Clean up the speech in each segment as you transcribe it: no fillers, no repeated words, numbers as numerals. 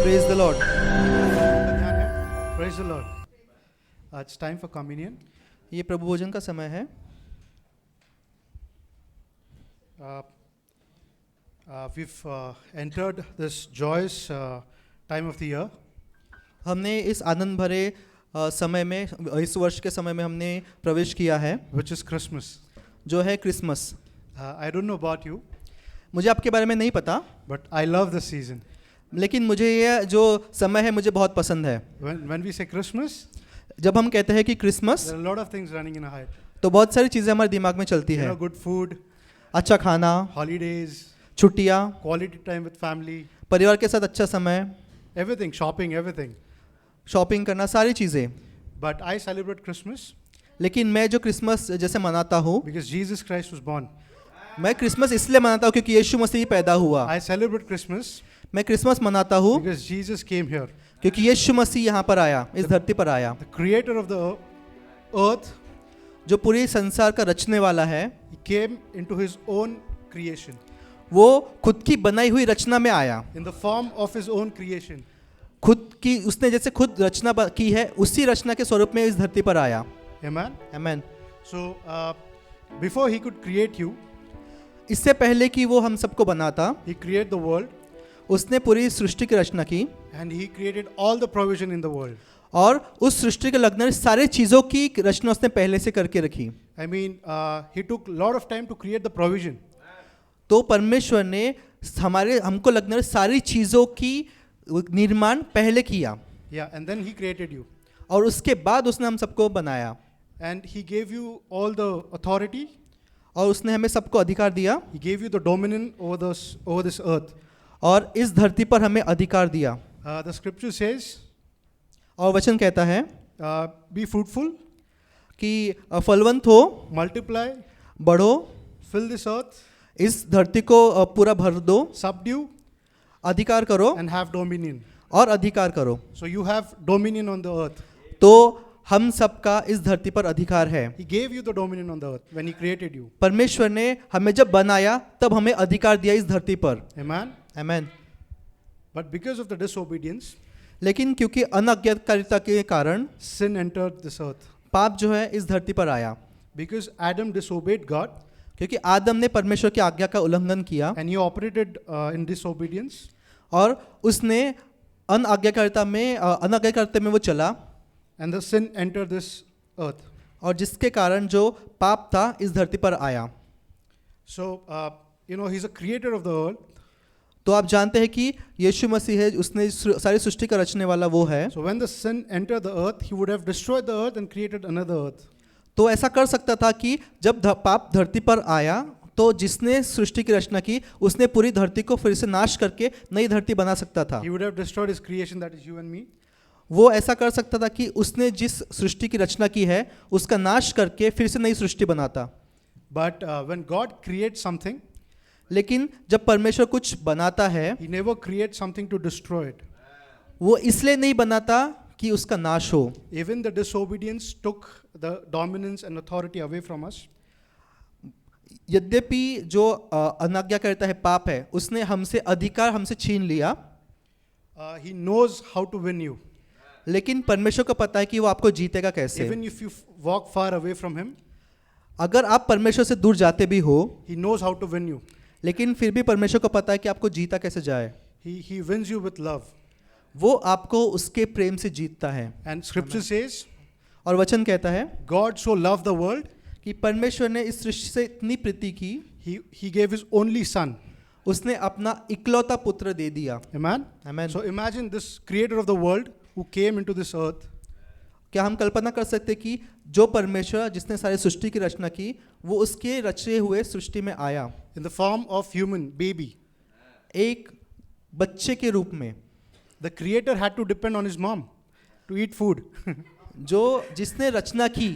Praise the Lord. Praise the Lord. It's time for communion. ये प्रभु भोजन का समय है. We've entered this joyous time of the year. हमने इस आनंद भरे समय में, इस वर्ष के समय में हमने प्रवेश किया है, Which is Christmas. जो है Christmas. I don't know about you, मुझे आपके बारे में नहीं पता, but I love this season. लेकिन मुझे ये जो समय है मुझे बहुत पसंद है. When we say Christmas, जब हम कहते हैं कि Christmas, there are a lot of things running in our head. तो बहुत सारी चीज़ें हमारे दिमाग में चलती You है. know, good food, अच्छा खाना, holidays, छुट्टियाँ, quality time with family, परिवार के साथ अच्छा समय, everything, shopping, everything. शॉपिंग करना, सारी चीज़ें. But I celebrate Christmas लेकिन मैं जो क्रिसमस जैसे मनाता हूँ, because Jesus Christ was born. मैं क्रिसमस इसलिए मनाता हूँ क्योंकि यीशु मसीह पैदा हुआ. I celebrate Christmas मैं क्रिसमस मनाता हूँ because Jesus came here. क्योंकि यीशु मसीह यहाँ पर आया, इस धरती पर आया. The creator of the earth, जो पूरी संसार का रचने वाला है, he came into his own creation. वो खुद की बनाई हुई रचना में आया. In the form of his own creation. खुद की, उसने जैसे खुद रचना की है, उसी रचना के स्वरूप में इस धरती पर आया. Amen. Amen. So, before he could create you, इससे पहले कि वो हम सबको बनाता, he created the world उसने पूरी सृष्टि की रचना की and he created all the provision in the world. और उस सृष्टि के लगने सारे चीज़ों की रचना उसने पहले से करके रखी. I mean, he took a lot of time to create the provision. तो परमेश्वर ने हमको लगने वाली सारी चीज़ों की निर्माण पहले किया. Yeah, and then he created you. और उसके बाद उसने हम सबको बनाया. And he gave you all the authority. और उसने हमें सबको अधिकार दिया. He gave you the dominion over this earth. और इस धरती पर हमें अधिकार दिया. The scripture says, और वचन कहता है be fruitful, कि फलवंत हो, multiply, बढ़ो, fill this earth, इस धरती को पूरा भर दो, subdue, अधिकार करो and have dominion. और अधिकार करो. So you have dominion on the earth. तो हम सबका इस धरती पर अधिकार है. He gave you the dominion on the earth when he created you. परमेश्वर ने हमें जब बनाया तब हमें अधिकार दिया इस धरती पर. Amen. Amen. But because of the disobedience, लेकिन क्योंकि अनाज्ञाकारिता के कारण sin entered this earth. पाप जो है इस धरती पर आया. Because Adam disobeyed God क्योंकि आदम ने परमेश्वर की आज्ञा का उल्लंघन किया and he operated in disobedience, और उसने अनाज्ञाकारिता में वो चला, and the sin entered this earth. और जिसके कारण जो पाप था इस धरती पर आया. So, he's a creator of the earth. तो आप जानते हैं कि यीशु मसीह है, उसने सारी सृष्टि का रचने वाला वो है. So when the sin entered the earth, he would have destroyed the earth and created another earth. तो ऐसा कर सकता था कि जब पाप धरती पर आया तो जिसने सृष्टि की रचना की उसने पूरी धरती को फिर से नाश करके नई धरती बना सकता था. He would have destroyed his creation, that is you and me. वो ऐसा कर सकता था कि उसने जिस सृष्टि की रचना की है उसका नाश करके फिर से नई सृष्टि बनाता. But when God creates something, लेकिन जब परमेश्वर कुछ बनाता है, he never creates something to destroy it. वो इसलिए नहीं बनाता कि उसका नाश हो. Even the disobedience took the dominance and authority away from us. यद्यपि जो अनाज्ञाकारिता है, पाप है, उसने हमसे अधिकार हमसे छीन लिया. He knows how to win you. लेकिन परमेश्वर को पता है कि वो आपको जीतेगा कैसे. Even if you walk far away from him, अगर आप परमेश्वर से दूर जाते भी हो, he knows how to win you. लेकिन फिर भी परमेश्वर को पता है कि आपको जीता कैसे जाए. He wins you with love. वो आपको उसके प्रेम से जीतता है. And scripture says, और वचन कहता है God so loved the world, कि परमेश्वर ने इस सृष्टि से इतनी प्रीति की, he gave his only son. उसने अपना इकलौता पुत्र दे दिया. Amen. Amen. So imagine this creator of the world who came into this earth. क्या हम कल्पना कर सकते कि जो परमेश्वर जिसने सारी सृष्टि की रचना की वो उसके रचे हुए सृष्टि में आया In the form of human baby. एक बच्चे के रूप में. The creator had to depend on his mom to eat food. जो जिसने रचना की,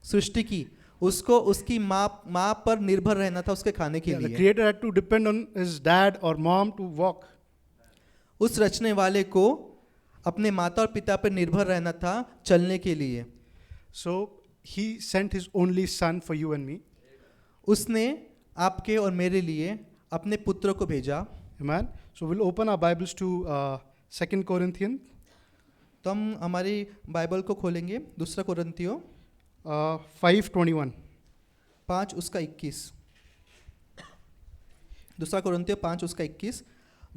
सृष्टि की, उसको उसकी माँ पर निर्भर रहना था उसके खाने के The लिए. creator had to depend on his dad or mom to walk. उस रचने वाले को अपने माता और पिता पर निर्भर रहना था चलने के लिए. So he sent his only son for you and me. उसने आपके और मेरे लिए अपने पुत्र को भेजा. Amen. So we'll open our Bibles to 2 Corinthians तो हम हमारी बाइबल को खोलेंगे, दूसरा कुरिन्थियों 5:21. 5 उसका 21। दूसरा कुरिन्थियों 5 उसका 21।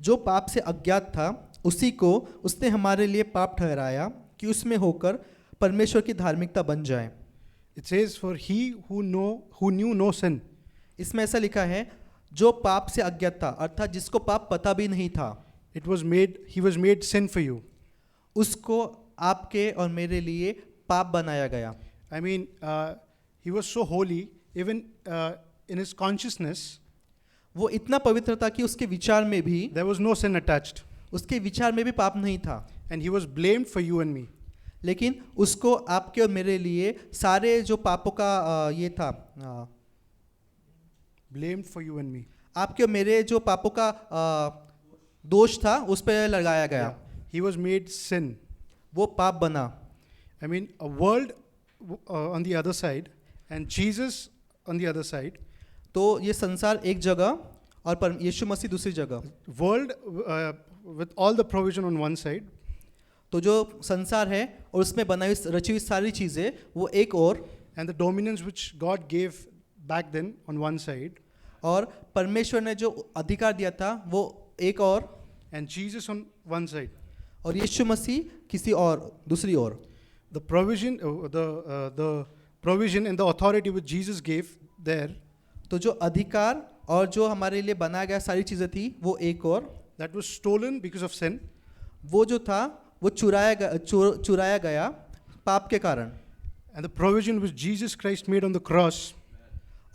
जो पाप से अज्ञात था उसी को उसने हमारे लिए पाप ठहराया कि उसमें होकर परमेश्वर की धार्मिकता बन जाए। It says, for he who knew no sin, इसमें ऐसा लिखा है, जो पाप से अज्ञात था, अर्थात जिसको पाप पता भी नहीं था, he was made sin for you. उसको आपके और मेरे लिए पाप बनाया गया। I mean, he was so holy, even in his consciousness, वो इतना पवित्र था कि उसके विचार में भी there was no sin attached. उसके विचार में भी पाप नहीं था, And he was blamed for you and me. लेकिन उसको आपके और मेरे लिए सारे जो पापों का ये था, Blamed for you and me. आपके और मेरे जो पापों का दोष था उस पर लगाया गया। Yeah. He was made sin. वो पाप बना। I mean, a world on the other side and Jesus on the other side. तो ये संसार एक जगह और यीशु मसीह दूसरी जगह। World with all the provision on one side. तो जो संसार है और उसमें बनाई रची हुई सारी चीज़ें वो एक और, And the dominance which God gave back then on one side. और परमेश्वर ने जो अधिकार दिया था वो एक और, And Jesus on one side. और यीशु मसीह किसी और दूसरी ओर। The provision, the provision and the authority which Jesus gave there, तो जो अधिकार और जो हमारे लिए बनाया गया सारी चीज़ें थी वो एक और, that was stolen because of sin. वो जो था वो चुराया गया पाप के कारण। And the provision which Jesus Christ made on the cross,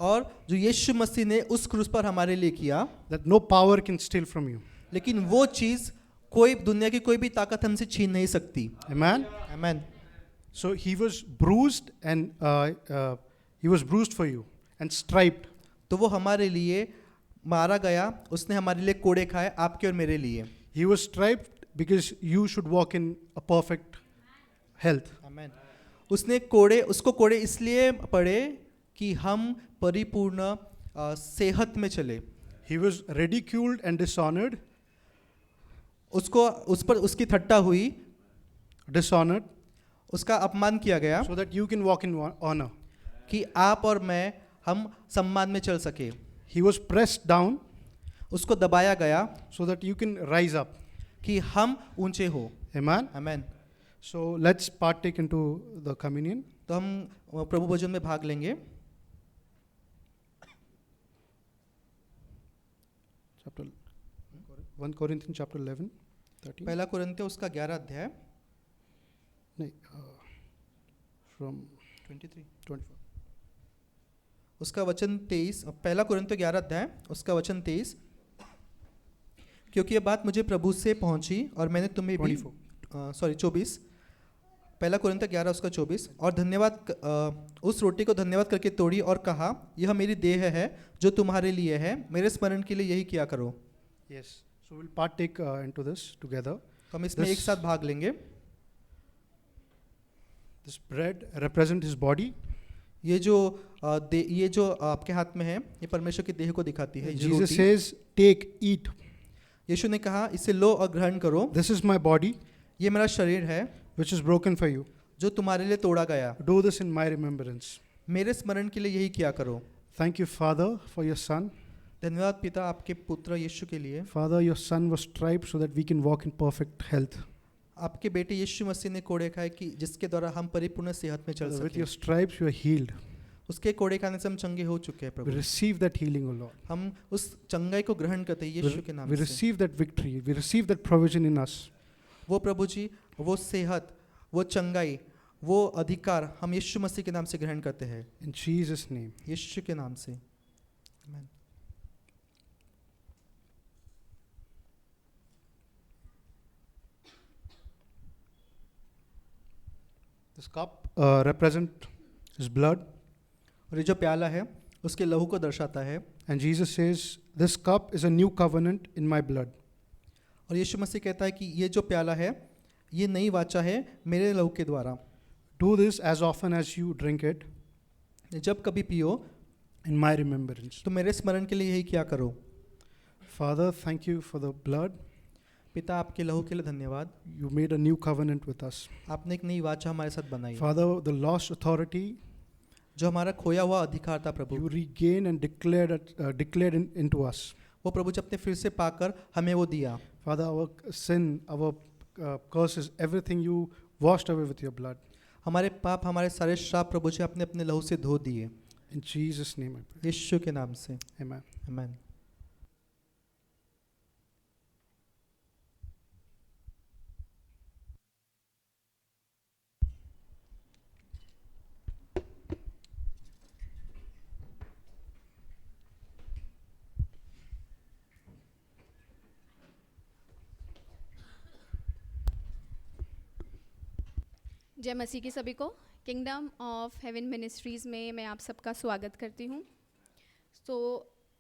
और जो यीशु मसीह ने उस क्रूस पर हमारे लिए किया, that no power can steal from you. लेकिन वो चीज़ कोई दुनिया की कोई भी ताकत हमसे छीन नहीं सकती। Amen. आमीन। So he was bruised and he was bruised for you and striped. तो वो हमारे लिए मारा गया, उसने हमारे लिए कोड़े खाए, आपके और मेरे लिए। He was striped because you should walk in a perfect health. आमीन। उसको कोड़े इसलिए पड़े कि हम परिपूर्ण सेहत में चले। He was ridiculed and dishonored. उस पर उसकी ठट्टा हुई, Dishonored, उसका अपमान किया गया so that you can walk in honor. कि आप और मैं हम सम्मान में चल सके। He was pressed down उसको दबाया गया so that you can rise up. कि हम ऊंचे हो। Amen. आमीन। So let's partake into the communion. तो हम प्रभु भोजन में भाग लेंगे। Chapter 1 Corinthians chapter 11, 13. पहला कुरिन्थियों उसका 11 अध्याय No, from 23 24. उसका वचन 23। पहला कुरिन्थियों 11 अध्याय उसका वचन 23। क्योंकि ये बात मुझे प्रभु से पहुंची और मैंने तुम्हें भी 24। पहला कुरिन्थियों 11 उसका 24। और उस रोटी को धन्यवाद करके तोड़ी और कहा, यह मेरी देह है जो तुम्हारे लिए है, मेरे स्मरण के लिए यही किया करो। Yes. So we'll partake into this together. तो हम इसमें एक साथ भाग लेंगे। This bread represents his body. ये जो आपके हाथ में है ये परमेश्वर की देह को दिखाती है। ये Jesus रोटी। says, take, eat. यीशु ने कहा, इसे लो और ग्रहण करो, This is my body, ये मेरा शरीर है which is broken for you. जो तुम्हारे लिए तोड़ा गया, Do this in my remembrance. मेरे स्मरण के लिए यही किया करो। Thank you, Father, for your Son. धन्यवाद पिता आपके पुत्र यीशु के लिए। Father, your Son was striped so that we can walk in perfect health. आपके बेटे यीशु मसीह ने कोड़े खाए कि जिसके द्वारा हम परिपूर्ण सेहत में चल With सकें। your stripes, you are healed. उसके कोड़े खाने से हम चंगे हो चुके हैं We Prabhu. receive that healing, O Lord. हम उस चंगाई को ग्रहण करते हैं यीशु के नाम We से। receive that victory. We receive that provision in us. वो प्रभु जी, वो सेहत, वो चंगाई, वो अधिकार हम यीशु मसीह के नाम से ग्रहण करते हैं। In Jesus' name. यीशु के नाम से। आमीन। This cup represents his blood. और ये जो प्याला है उसके लहू को दर्शाता है। And Jesus says, this cup is a new covenant in my blood. और यीशु मसीह कहता है कि ये जो प्याला है ये नई वाचा है मेरे लहू के द्वारा। Do this as often as you drink it जब कभी पियो in my remembrance. तो मेरे स्मरण के लिए यही किया करो। Father, thank you for the blood. पिता, आपके लहू के लिए धन्यवाद। You made a new covenant with us. आपने एक नई वाचा हमारे साथ बनाई, Father, the lost authority, जो हमारा खोया हुआ अधिकार था प्रभु, you regained and declared into us. वो प्रभु जी आपने फिर से पाकर हमें वो दिया। Father, our sin, our curses, everything you washed away with your blood. हमारे पाप, हमारे सारे श्राप प्रभु जी आपने अपने लहू से धो दिए। In Jesus' name I pray. यीशु के नाम से, Amen. आमीन। जय मसीह की सभी को। किंगडम ऑफ हेवन मिनिस्ट्रीज़ में मैं आप सबका स्वागत करती हूँ। तो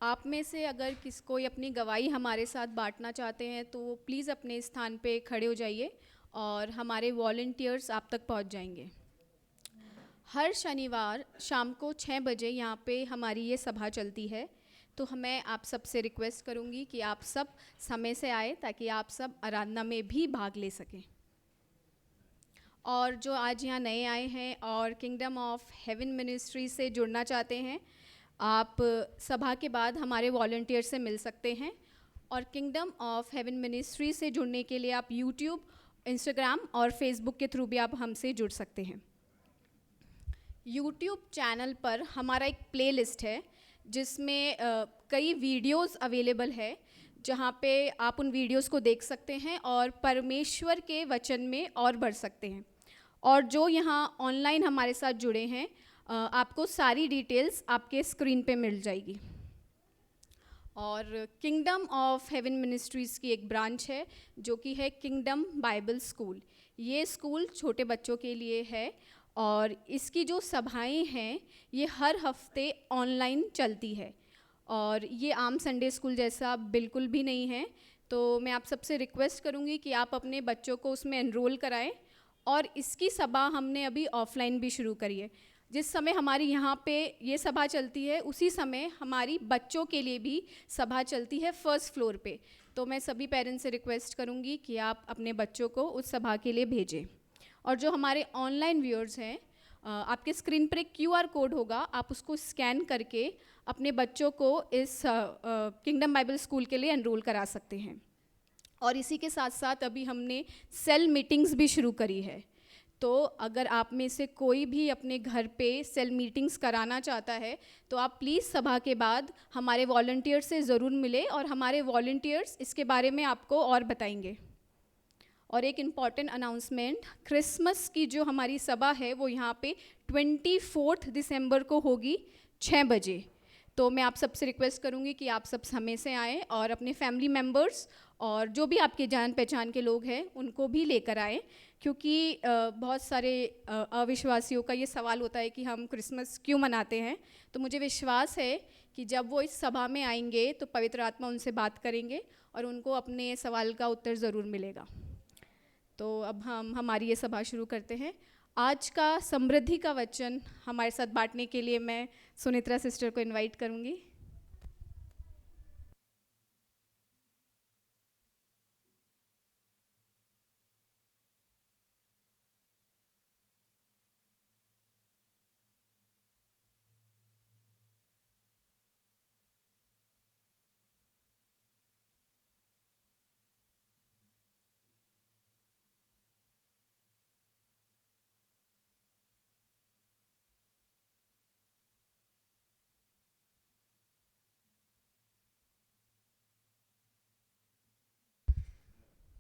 आप में से अगर कोई अपनी गवाही हमारे साथ बांटना चाहते हैं तो प्लीज़ अपने स्थान पे खड़े हो जाइए और हमारे वॉलंटियर्स आप तक पहुँच जाएंगे। हर शनिवार शाम को 6 बजे यहाँ पे हमारी ये सभा चलती है, तो मैं आप सब से रिक्वेस्ट करूँगी कि आप सब समय से आए ताकि आप सब आराधना में भी भाग ले सकें। और जो आज यहाँ नए आए हैं और किंगडम ऑफ हेवन मिनिस्ट्री से जुड़ना चाहते हैं, आप सभा के बाद हमारे वॉलंटियर से मिल सकते हैं। और किंगडम ऑफ हेवन मिनिस्ट्री से जुड़ने के लिए आप यूट्यूब, इंस्टाग्राम और फेसबुक के थ्रू भी आप हमसे जुड़ सकते हैं। यूट्यूब चैनल पर हमारा एक प्लेलिस्ट है जिसमें कई वीडियोस अवेलेबल है, जहाँ पे आप उन वीडियोस को देख सकते हैं और परमेश्वर के वचन में और बढ़ सकते हैं। और जो यहाँ ऑनलाइन हमारे साथ जुड़े हैं, आपको सारी डिटेल्स आपके स्क्रीन पे मिल जाएगी। और किंगडम ऑफ हेवन मिनिस्ट्रीज़ की एक ब्रांच है जो कि है किंगडम बाइबल स्कूल। ये स्कूल छोटे बच्चों के लिए है और इसकी जो सभाएं हैं ये हर हफ्ते ऑनलाइन चलती है और ये आम संडे स्कूल जैसा बिल्कुल भी नहीं है। तो मैं आप सबसे रिक्वेस्ट करूँगी कि आप अपने बच्चों को उसमें एनरोल कराएं। और इसकी सभा हमने अभी ऑफलाइन भी शुरू करी है। जिस समय हमारी यहाँ पे ये सभा चलती है उसी समय हमारी बच्चों के लिए भी सभा चलती है फर्स्ट फ्लोर पे। तो मैं सभी पेरेंट्स से रिक्वेस्ट करूँगी कि आप अपने बच्चों को उस सभा के लिए भेजें। और जो हमारे ऑनलाइन व्यूअर्स हैं, आपके स्क्रीन पर एक QR कोड होगा, आप उसको स्कैन करके अपने बच्चों को इस किंगडम बाइबल स्कूल के लिए एनरोल करा सकते हैं। और इसी के साथ साथ अभी हमने सेल मीटिंग्स भी शुरू करी है। तो अगर आप में से कोई भी अपने घर पे सेल मीटिंग्स कराना चाहता है तो आप प्लीज़ सभा के बाद हमारे वॉलंटियर्स से ज़रूर मिले और हमारे वॉलंटियर्स इसके बारे में आपको और बताएंगे। और एक इम्पॉर्टेंट अनाउंसमेंट, क्रिसमस की जो हमारी सभा है वो यहाँ पे 24 दिसंबर को होगी 6 बजे। तो मैं आप सबसे रिक्वेस्ट करूँगी कि आप सब समय से आएँ और अपने फैमिली मेम्बर्स और जो भी आपके जान पहचान के लोग हैं उनको भी लेकर आएँ, क्योंकि बहुत सारे अविश्वासियों का ये सवाल होता है कि हम क्रिसमस क्यों मनाते हैं। तो मुझे विश्वास है कि जब वो इस सभा में आएंगे तो पवित्र आत्मा उनसे बात करेंगे और उनको अपने सवाल का उत्तर ज़रूर मिलेगा। तो अब हम हमारी ये सभा शुरू करते हैं। आज का समृद्धि का वचन हमारे साथ बांटने के लिए मैं सुनित्रा सिस्टर को इनवाइट करूँगी।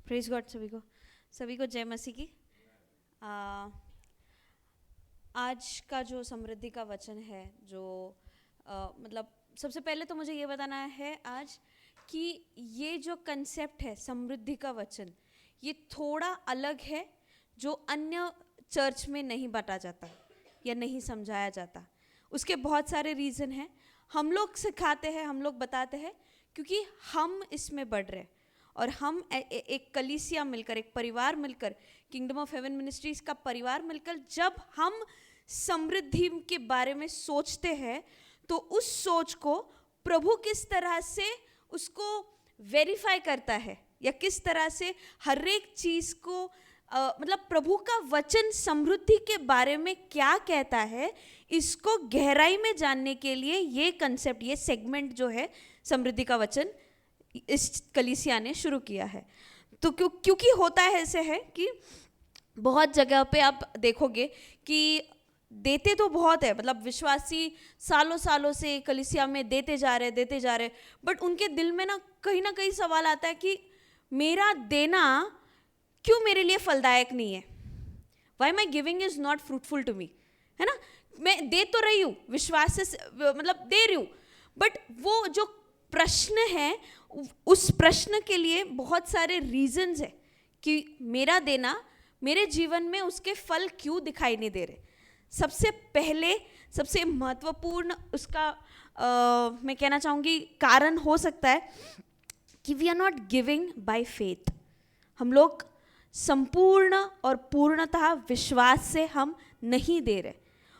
Praise God. सभी को जय मसीह की। आज का जो समृद्धि का वचन है, जो मतलब सबसे पहले तो मुझे ये बताना है आज कि ये जो कंसेप्ट है समृद्धि का वचन, ये थोड़ा अलग है, जो अन्य चर्च में नहीं बांटा जाता या नहीं समझाया जाता। उसके बहुत सारे रीज़न हैं। हम लोग सिखाते हैं, हम लोग बताते हैं क्योंकि हम इसमें बढ़ रहे हैं और हम एक कलीसिया मिलकर, एक परिवार मिलकर, किंगडम ऑफ हेवन मिनिस्ट्रीज का परिवार मिलकर जब हम समृद्धि के बारे में सोचते हैं तो उस सोच को प्रभु किस तरह से उसको वेरीफाई करता है, या किस तरह से हर एक चीज को मतलब प्रभु का वचन समृद्धि के बारे में क्या कहता है, इसको गहराई में जानने के लिए ये कंसेप्ट, ये सेगमेंट जो है समृद्धि का वचन इस कलीसिया ने शुरू किया है। तो क्योंकि होता है ऐसे है कि बहुत जगह पे आप देखोगे कि देते तो बहुत है, मतलब विश्वासी सालों सालों से कलीसिया में देते जा रहे, बट उनके दिल में ना कहीं सवाल आता है कि मेरा देना क्यों मेरे लिए फलदायक नहीं है। Why my giving is not fruitful to me, है ना। मैं दे तो रही हूँ, विश्वास से मतलब दे रही हूँ, बट वो जो प्रश्न है, उस प्रश्न के लिए बहुत सारे रीजंस है कि मेरा देना मेरे जीवन में उसके फल क्यों दिखाई नहीं दे रहे। सबसे पहले सबसे महत्वपूर्ण उसका मैं कहना चाहूँगी कारण हो सकता है कि we are not giving by faith. हम लोग संपूर्ण और पूर्णतः विश्वास से हम नहीं दे रहे,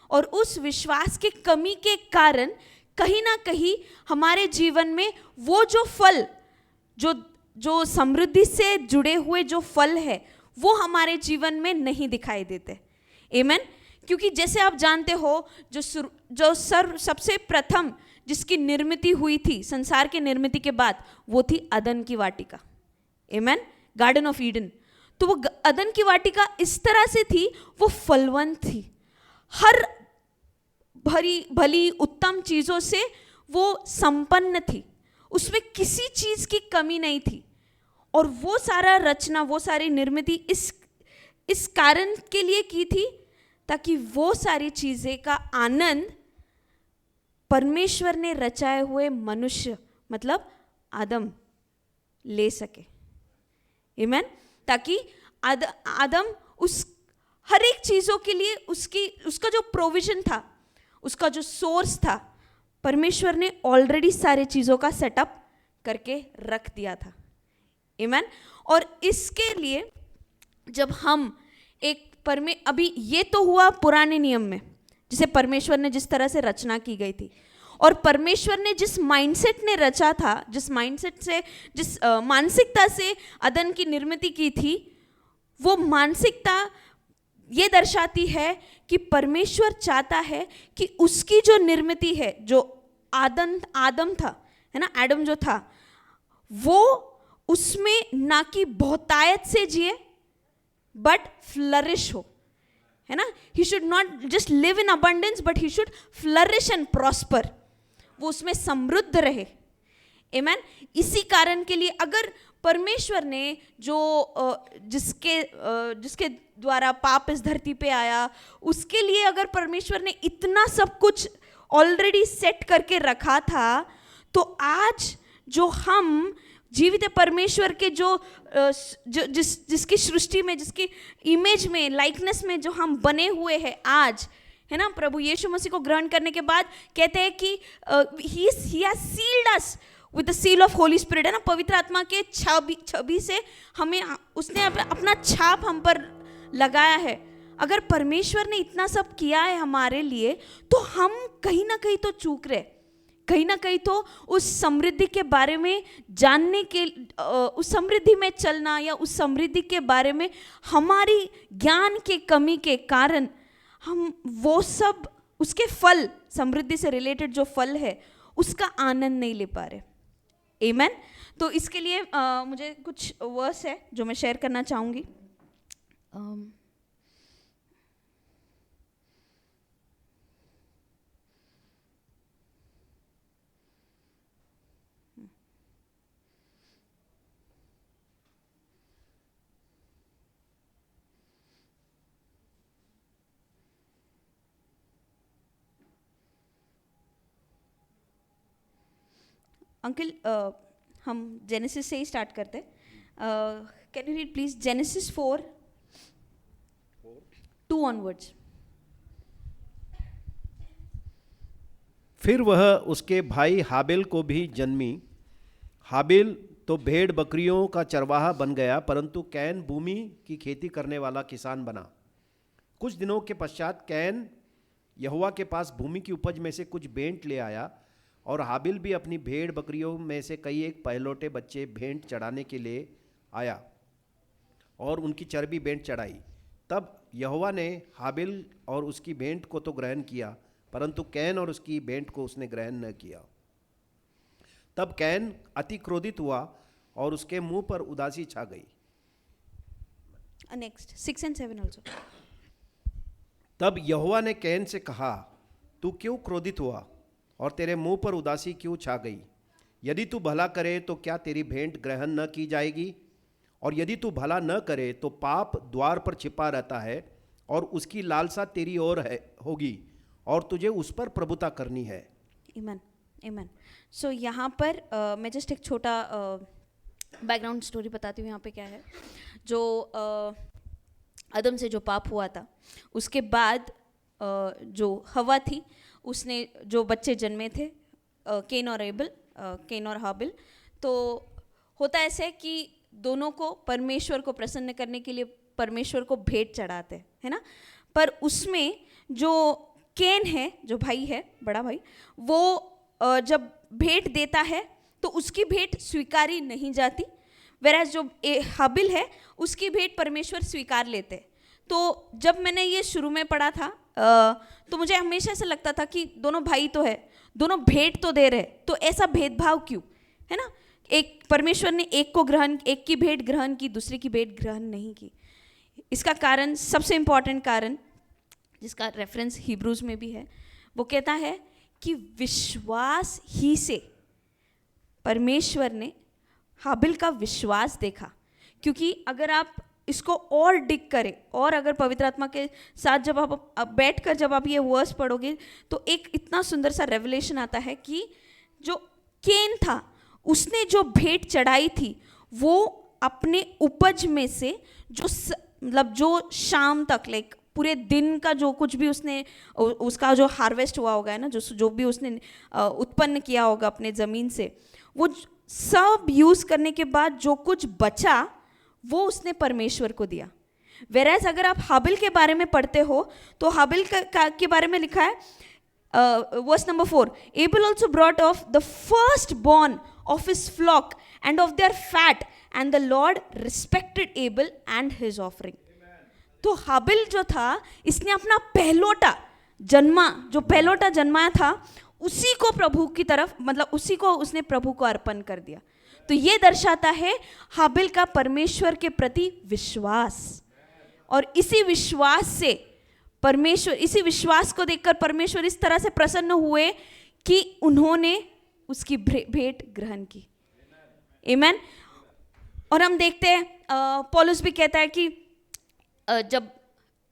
और उस विश्वास की कमी के कारण कहीं ना कहीं हमारे जीवन में वो जो फल, जो समृद्धि से जुड़े हुए जो फल है, वो हमारे जीवन में नहीं दिखाई देते। आमीन। क्योंकि जैसे आप जानते हो, जो सबसे प्रथम जिसकी निर्मिति हुई थी संसार की निर्मिति के बाद, वो थी अदन की वाटिका। आमीन। Garden of Eden. तो वो अदन की वाटिका इस तरह से थी, वो फलवंत थी, हर भली उत्तम चीजों से वो संपन्न थी, उसमें किसी चीज की कमी नहीं थी। और वो सारा रचना, वो सारी निर्मिति इस कारण के लिए की थी ताकि वो सारी चीजें का आनंद परमेश्वर ने रचाए हुए मनुष्य मतलब आदम ले सके। आमीन। ताकि आदम उस हर एक चीजों के लिए उसका जो प्रोविजन था, उसका जो सोर्स था, परमेश्वर ने ऑलरेडी सारे चीजों का सेटअप करके रख दिया था। आमीन। और इसके लिए जब हम अभी ये तो हुआ पुराने नियम में, जिसे परमेश्वर ने जिस तरह से रचना की गई थी, और परमेश्वर ने जिस माइंडसेट ने रचा था, जिस मानसिकता से अदन की निर्मिति की थी, वो मानसिकता ये दर्शाती है कि परमेश्वर चाहता है कि उसकी जो निर्मिति है, जो आदम था, है ना, एडम जो था, वो उसमें ना कि बहुतायत से जिए बट फ्लरिश हो, है ना। He should not just live in abundance but he should flourish and prosper, वो उसमें समृद्ध रहे। आमीन। इसी कारण के लिए अगर परमेश्वर ने जिसके द्वारा पाप इस धरती पे आया, उसके लिए अगर परमेश्वर ने इतना सब कुछ ऑलरेडी सेट करके रखा था, तो आज जो हम जीवित परमेश्वर के जिसकी सृष्टि में, जिसकी इमेज में, लाइकनेस में जो हम बने हुए हैं आज, है ना, प्रभु यीशु मसीह को ग्रहण करने के बाद कहते हैं कि he has sealed us with the seal of Holy Spirit, है ना, पवित्र आत्मा के छवि से हमें उसने अपना छाप हम पर लगाया है। अगर परमेश्वर ने इतना सब किया है हमारे लिए, तो हम कहीं ना कहीं तो चूक रहे, कहीं ना कहीं तो उस समृद्धि के बारे में जानने के, उस समृद्धि में चलना या उस समृद्धि के बारे में हमारी ज्ञान के कमी के कारण हम वो सब, उसके फल, समृद्धि से रिलेटेड जो फल है, उसका आनंद नहीं ले पा रहे। आमीन। तो इसके लिए मुझे कुछ वर्स है जो मैं शेयर करना चाहूँगी। अंकल, हम जेनेसिस से ही स्टार्ट करते हैं। Can you read please genesis 4:2 onwards. फिर वह उसके भाई हाबिल को भी जन्मी। हाबिल तो भेड़ बकरियों का चरवाहा बन गया, परंतु कैन भूमि की खेती करने वाला किसान बना। कुछ दिनों के पश्चात कैन यहोवा के पास भूमि की उपज में से कुछ भेंट ले आया, और हाबिल भी अपनी भेड़ बकरियों में से कई एक पहलौठे बच्चे भेंट चढ़ाने के लिए आया और उनकी चर्बी भेंट चढ़ाई। तब यहोवा ने हाबिल और उसकी भेंट को तो ग्रहण किया, परंतु कैन और उसकी भेंट को उसने ग्रहण न किया। तब कैन अति क्रोधित हुआ और उसके मुंह पर उदासी छा गई। Next 6 and 7 also. तब यहोवा ने कैन से कहा, तू क्यों क्रोधित हुआ और तेरे मुंह पर उदासी क्यों छा गई? यदि तू भला करे तो क्या तेरी भेंट ग्रहण न की जाएगी? और यदि तू भला न करे तो पाप द्वार पर छिपा रहता है और उसकी लालसा तेरी ओर है होगी और तुझे उस पर प्रभुता करनी है। Amen, amen. सो यहाँ पर मैं जस्ट एक छोटा बैकग्राउंड स्टोरी बताती हूँ। यहाँ पे क्या है, जो आदम से जो पाप हुआ था उसके बाद जो हवा थी उसने जो बच्चे जन्मे थे केन और हाबिल, तो होता ऐसे है कि दोनों को परमेश्वर को प्रसन्न करने के लिए परमेश्वर को भेंट चढ़ाते हैं, है ना। पर उसमें जो केन है, जो भाई है, बड़ा भाई, वो जब भेंट देता है तो उसकी भेंट स्वीकारी नहीं जाती, वेराज जो हाबिल है उसकी भेंट परमेश्वर स्वीकार लेते हैं। तो जब मैंने ये शुरू में पढ़ा था तो मुझे हमेशा ऐसा लगता था कि दोनों भाई तो है, दोनों भेंट तो दे रहे, तो ऐसा भेदभाव क्यों, है ना। एक परमेश्वर ने एक की भेंट ग्रहण की, दूसरे की भेंट ग्रहण नहीं की। इसका कारण, सबसे इंपॉर्टेंट कारण जिसका रेफरेंस हिब्रूज में भी है, वो कहता है कि विश्वास ही से परमेश्वर ने हाबिल का विश्वास देखा। क्योंकि अगर आप इसको और डिग करें और अगर पवित्र आत्मा के साथ जब आप बैठकर जब आप ये वर्स पढ़ोगे तो एक इतना सुंदर सा रेवलेशन आता है कि जो केन था उसने जो भेंट चढ़ाई थी वो अपने उपज में से मतलब जो शाम तक, लाइक पूरे दिन का जो कुछ भी उसने उसका जो हार्वेस्ट हुआ होगा, है ना, जो भी उसने उत्पन्न किया होगा अपने ज़मीन से, वो सब यूज़ करने के बाद जो कुछ बचा वो उसने परमेश्वर को दिया। वेराज अगर आप हाबिल के बारे में पढ़ते हो तो हाबिल के बारे में लिखा है verse number 4, Abel also brought of the first born of his flock and of their fat and the Lord respected Abel and his offering. तो हाबिल जो था इसने अपना पहलोटा जन्माया था उसी को प्रभु की तरफ, मतलब उसी को उसने प्रभु को अर्पण कर दिया। तो ये दर्शाता है हाबिल का परमेश्वर के प्रति विश्वास, और इसी विश्वास को देखकर परमेश्वर इस तरह से प्रसन्न हुए कि उन्होंने उसकी भेंट ग्रहण की। आमीन। और हम देखते हैं पौलुस भी कहता है कि जब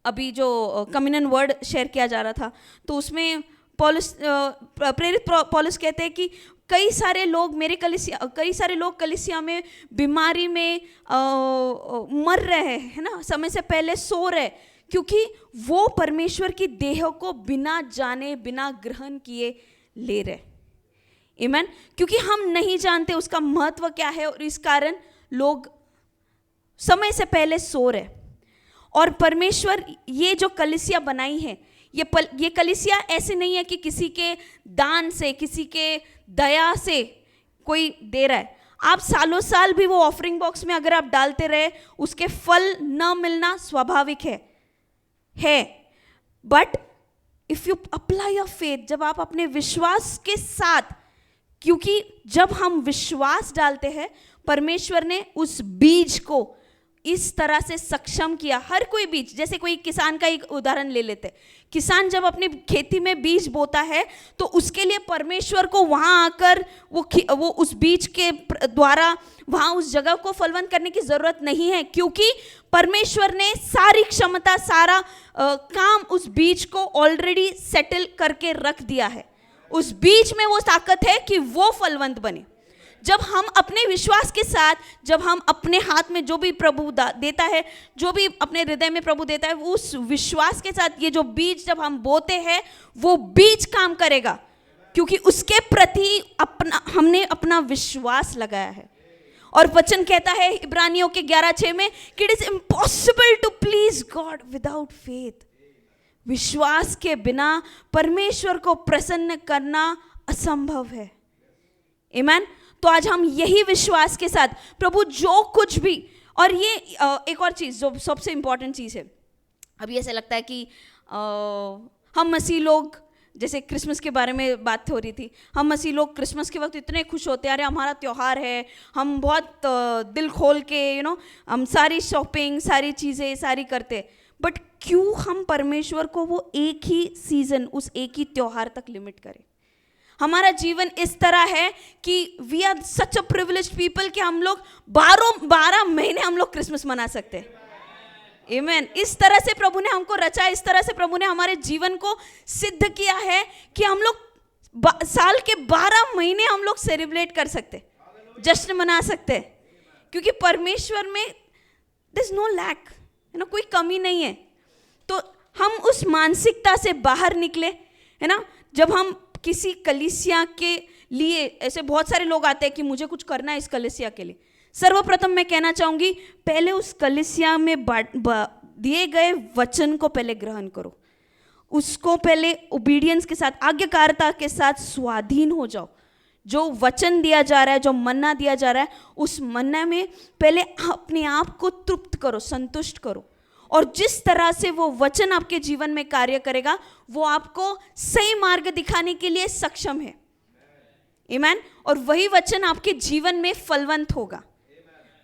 अभी जो कम्युनियन वर्ड शेयर किया जा रहा था तो उसमें प्रेरित पौलुस कहते हैं कि कई सारे लोग कलीसिया में बीमारी में मर रहे हैं, है ना, समय से पहले सो रहे, क्योंकि वो परमेश्वर की देह को बिना जाने बिना ग्रहण किए ले रहे। आमीन। क्योंकि हम नहीं जानते उसका महत्व क्या है और इस कारण लोग समय से पहले सो रहे। और परमेश्वर ये जो कलीसिया बनाई है, ये कलीसिया ऐसे नहीं है कि किसी के दान से, किसी के दया से कोई दे रहा है। आप सालों साल भी वो ऑफरिंग बॉक्स में अगर आप डालते रहे, उसके फल न मिलना स्वाभाविक है। But if you apply your faith, जब आप अपने विश्वास के साथ, क्योंकि जब हम विश्वास डालते हैं परमेश्वर ने उस बीज को इस तरह से सक्षम किया। हर कोई बीज, जैसे कोई किसान का एक उदाहरण ले लेते, किसान जब अपनी खेती में बीज बोता है तो उसके लिए परमेश्वर को वहां आकर वो उस बीज के द्वारा वहां उस जगह को फलवंत करने की जरूरत नहीं है, क्योंकि परमेश्वर ने सारी क्षमता, सारा काम उस बीज को ऑलरेडी सेटल करके रख दिया है। उस बीज में वो ताकत है कि वो फलवंत बने। जब हम अपने विश्वास के साथ, जब हम अपने हाथ में जो भी प्रभु देता है, जो भी अपने हृदय में प्रभु देता है, उस विश्वास के साथ ये जो बीज जब हम बोते हैं वो बीज काम करेगा, क्योंकि उसके प्रति हमने अपना विश्वास लगाया है। और वचन कहता है इब्रानियों के 11:6 में कि it is impossible to please God without faith. विश्वास के बिना परमेश्वर को प्रसन्न करना असंभव है। आमीन। तो आज हम यही विश्वास के साथ प्रभु जो कुछ भी, और ये एक और चीज़ जो सबसे इम्पॉर्टेंट चीज़ है, अभी ऐसा लगता है कि हम मसीह लोग, जैसे क्रिसमस के बारे में बात हो रही थी, हम मसीह लोग क्रिसमस के वक्त इतने खुश होते हैं, अरे हमारा त्यौहार है, हम बहुत दिल खोल के हम सारी शॉपिंग, सारी चीज़ें सारी करते, बट क्यों हम परमेश्वर को वो एक ही सीज़न, उस एक ही त्यौहार तक लिमिट करें? हमारा जीवन इस तरह है कि we are such a privileged people कि हम लोग 12 महीने हम लोग क्रिसमस मना सकते हैं। आमीन। इस तरह से प्रभु ने हमको रचा, इस तरह से प्रभु ने हमारे जीवन को सिद्ध किया है कि हम लोग साल के 12 महीने हम लोग सेलिब्रेट कर सकते, जश्न मना सकते, क्योंकि परमेश्वर में देयर इज नो लैक, कोई कमी नहीं है। तो हम उस मानसिकता से बाहर निकले, है ना। जब हम किसी कलीसिया के लिए, ऐसे बहुत सारे लोग आते हैं कि मुझे कुछ करना है इस कलीसिया के लिए, सर्वप्रथम मैं कहना चाहूँगी, पहले उस कलीसिया में दिए गए वचन को पहले ग्रहण करो, उसको पहले ओबीडियंस के साथ, आज्ञाकारिता के साथ स्वाधीन हो जाओ। जो वचन दिया जा रहा है, जो मन्ना दिया जा रहा है, उस मन्ना में पहले अपने आप को तृप्त करो, संतुष्ट करो, और जिस तरह से वो वचन आपके जीवन में कार्य करेगा, वो आपको सही मार्ग दिखाने के लिए सक्षम है। आमीन। और वही वचन आपके जीवन में फलवंत होगा।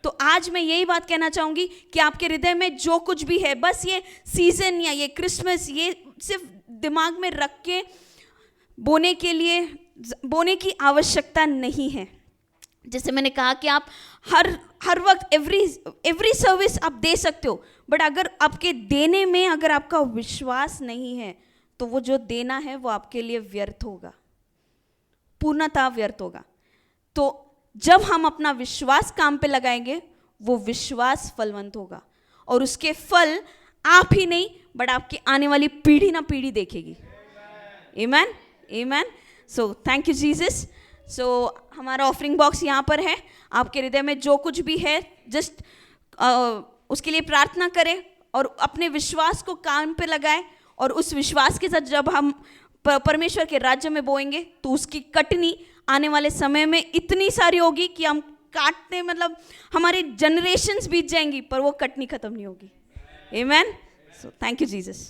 तो आज मैं यही बात कहना चाहूँगी कि आपके हृदय में जो कुछ भी है, बस ये सीज़न या ये क्रिसमस, ये सिर्फ दिमाग में रख के बोने की आवश्यकता नहीं है। जैसे मैंने कहा कि आप हर वक्त एवरी सर्विस आप दे सकते हो, बट अगर आपके देने में अगर आपका विश्वास नहीं है, तो वो जो देना है वो आपके लिए व्यर्थ होगा, पूर्णतः व्यर्थ होगा। तो जब हम अपना विश्वास काम पे लगाएंगे, वो विश्वास फलवंत होगा, और उसके फल आप ही नहीं बट आपकी आने वाली पीढ़ी ना पीढ़ी देखेगी। आमीन, आमीन। So thank you Jesus. So हमारा ऑफरिंग बॉक्स यहाँ पर है, आपके हृदय में जो कुछ भी है जस्ट उसके लिए प्रार्थना करें और अपने विश्वास को काम पे लगाएं, और उस विश्वास के साथ जब हम परमेश्वर के राज्य में बोएंगे, तो उसकी कटनी आने वाले समय में इतनी सारी होगी कि हम काटते, मतलब हमारी जनरेशन्स बीत जाएंगी, पर वो कटनी खत्म नहीं होगी। आमीन। So thank you Jesus.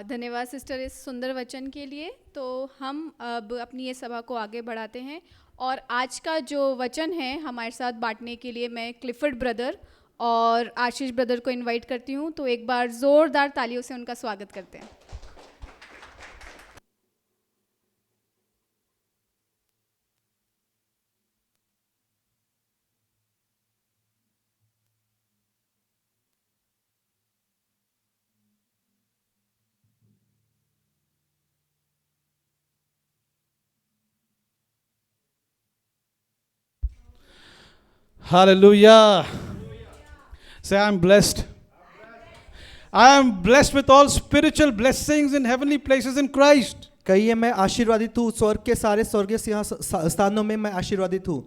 धन्यवाद सिस्टर इस सुंदर वचन के लिए। तो हम अब अपनी ये सभा को आगे बढ़ाते हैं, और आज का जो वचन है हमारे साथ बांटने के लिए मैं क्लिफर्ड ब्रदर और आशीष ब्रदर को इनवाइट करती हूँ। तो एक बार ज़ोरदार तालियों से उनका स्वागत करते हैं। Hallelujah. Say, I'm blessed. I am blessed with all spiritual blessings in heavenly places in Christ. कहिए, मैं आशीर्वादित हूँ, स्वर्ग के सारे स्वर्गीय स्थानों में मैं आशीर्वादित हूँ।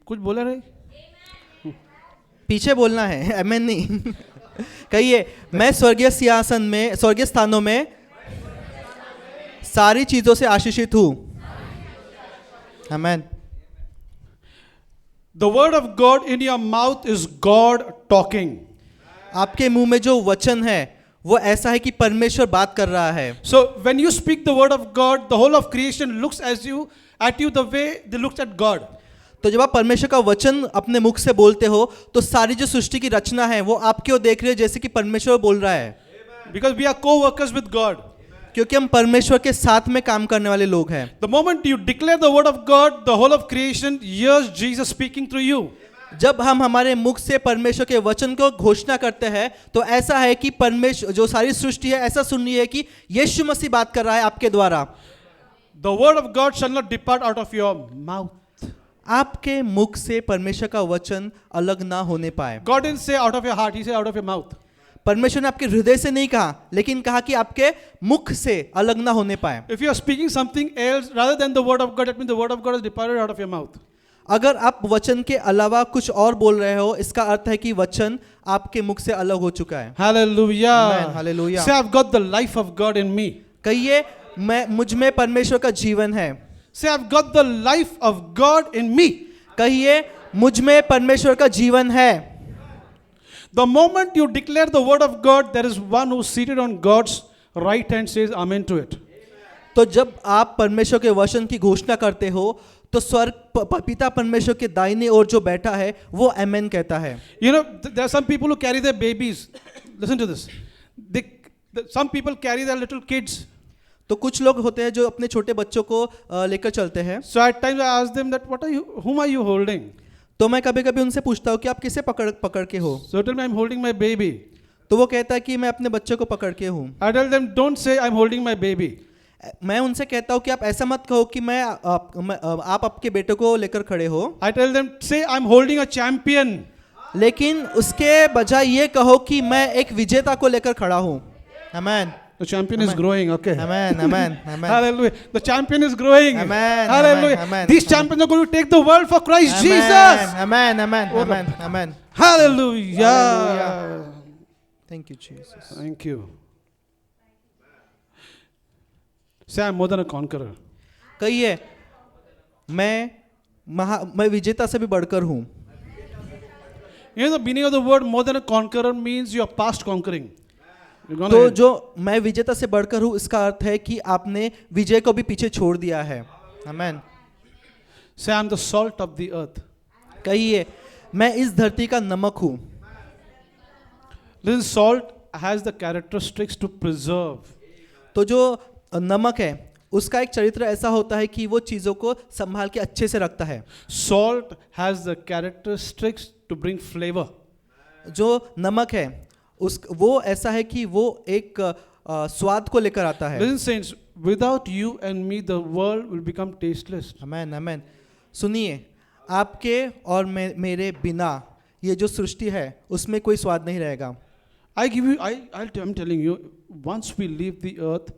कुछ बोला रहे? पीछे बोलना है, आमीन नहीं। कहिए, मैं स्वर्गीय सिंहासन में, स्वर्गीय स्थानों में सारी चीजों से आशीषित हूँ। आमीन। The word of God in your mouth is God talking. आपके मुंह में जो वचन है वो ऐसा है कि परमेश्वर बात कर रहा है। So when you speak the word of God, the whole of creation looks at you the way they looked at God. तो जब आप परमेश्वर का वचन अपने मुख से बोलते हो, तो सारी जो सृष्टि की रचना है वो आपकी ओर देख रही है, जैसे कि परमेश्वर बोल रहा है। Because we are co-workers with God. क्योंकि हम परमेश्वर के साथ में काम करने वाले लोग हैं। The moment you declare the word of God, the whole of creation hears Jesus speaking through you. जब हम हमारे मुख से परमेश्वर के वचन को घोषणा करते हैं, तो ऐसा है कि परमेश्वर, जो सारी सृष्टि है, ऐसा सुन रही है कि यीशु मसीह बात कर रहा है आपके द्वारा। The word of God shall not depart out of your mouth. आपके मुख से परमेश्वर का वचन अलग ना होने पाए। God didn't say out of your heart, he said out of your mouth. परमेश्वर ने आपके हृदय से नहीं कहा, लेकिन कहा कि आपके मुख से अलग ना होने पाए। If you are speaking something else rather than the word of God, that means the word of God has departed out of your mouth. अगर आप वचन के अलावा कुछ और बोल रहे हो, इसका अर्थ है कि वचन आपके मुख से अलग हो चुका है। Hallelujah. Amen. Hallelujah. Say, I've got the life of God in me. कहिए, मैं मुझ में परमेश्वर का जीवन है। Say, I've got the life of God in me. कहिए, मुझ में परमेश्वर का जीवन है। The moment you declare the word of God, there is one who's seated on God's right hand says amen to it. तो जब आप परमेश्वर के वचन की घोषणा करते हो, तो स्वर्ग पिता परमेश्वर के दाहिने ओर जो बैठा है वो आमेन कहता है। You know, there are some people who carry their babies. Listen to this. Some people carry their little kids. तो कुछ लोग होते हैं जो अपने छोटे बच्चों को लेकर चलते हैं। So at times I ask them that, whom are you holding? तो मैं कभी कभी उनसे पूछता हूँ कि आप किसे पकड़ के हो? So tell me, I'm holding my baby. तो वो कहता है कि मैं अपने बच्चे को पकड़ के हूँ। I tell them, don't say I'm holding my baby. मैं उनसे कहता हूँ कि आप ऐसा मत कहो कि आप आपके बेटे को लेकर खड़े हो। I tell them, say I'm holding a champion. लेकिन उसके बजाय ये कहो कि मैं एक विजेता को लेकर खड़ा हूँ। आमेन। The champion is growing, okay. Amen, amen, amen. Hallelujah. The champion is growing. Amen, Hallelujah. amen, amen. These champions are going to take the world for Christ Jesus. Amen, amen, amen, amen. Hallelujah. Hallelujah. Thank you, Jesus. Thank you. Say, I'm more than a conqueror. कहिए, मैं विजेता से भी बढ़कर हूँ। You know, the meaning of the word more than a conqueror means you are past conquering. तो जो मैं विजेता से बढ़कर हूँ, इसका अर्थ है कि आपने विजय को भी पीछे छोड़ दिया है। आमेन। Say, I'm the salt of the earth. कहिए, मैं इस धरती का नमक हूँ। Listen, salt has the characteristics to preserve. तो जो नमक है, उसका एक चरित्र ऐसा होता है कि वो चीज़ों को संभाल के अच्छे से रखता है। Salt has the characteristics to bring flavor. जो नमक है, वो ऐसा है कि वो एक स्वाद को लेकर आता है। Listen, saints, without you and me, the world will become tasteless. आमेन, आमेन। सुनिए, आपके और मेरे बिना ये जो सृष्टि है, उसमें कोई स्वाद नहीं रहेगा। I'm telling you, once we leave the earth,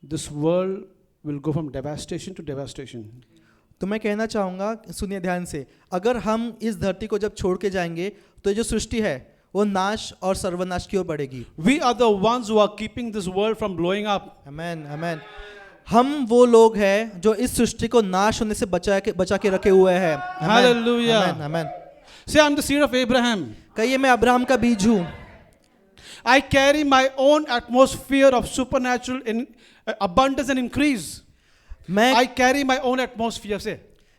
this world will go from devastation to devastation. तो मैं कहना चाहूँगा, सुनिए ध्यान से, अगर हम इस धरती को जब छोड़ के जाएंगे, तो ये जो सृष्टि है वो नाश और सर्वनाश की ओर बढ़ेगी। We are the ones who are keeping this world from blowing up. आमेन, आमेन। हम वो लोग हैं जो इस सृष्टि को नाश होने से बचा के रखे हुए हैं। Hallelujah. Amen, amen. Say, I'm the seed of Abraham. कहिए, मैं अब्राहम का बीज हूँ। I carry my own atmosphere of supernatural abundance and increase. I carry my own atmosphere. Say.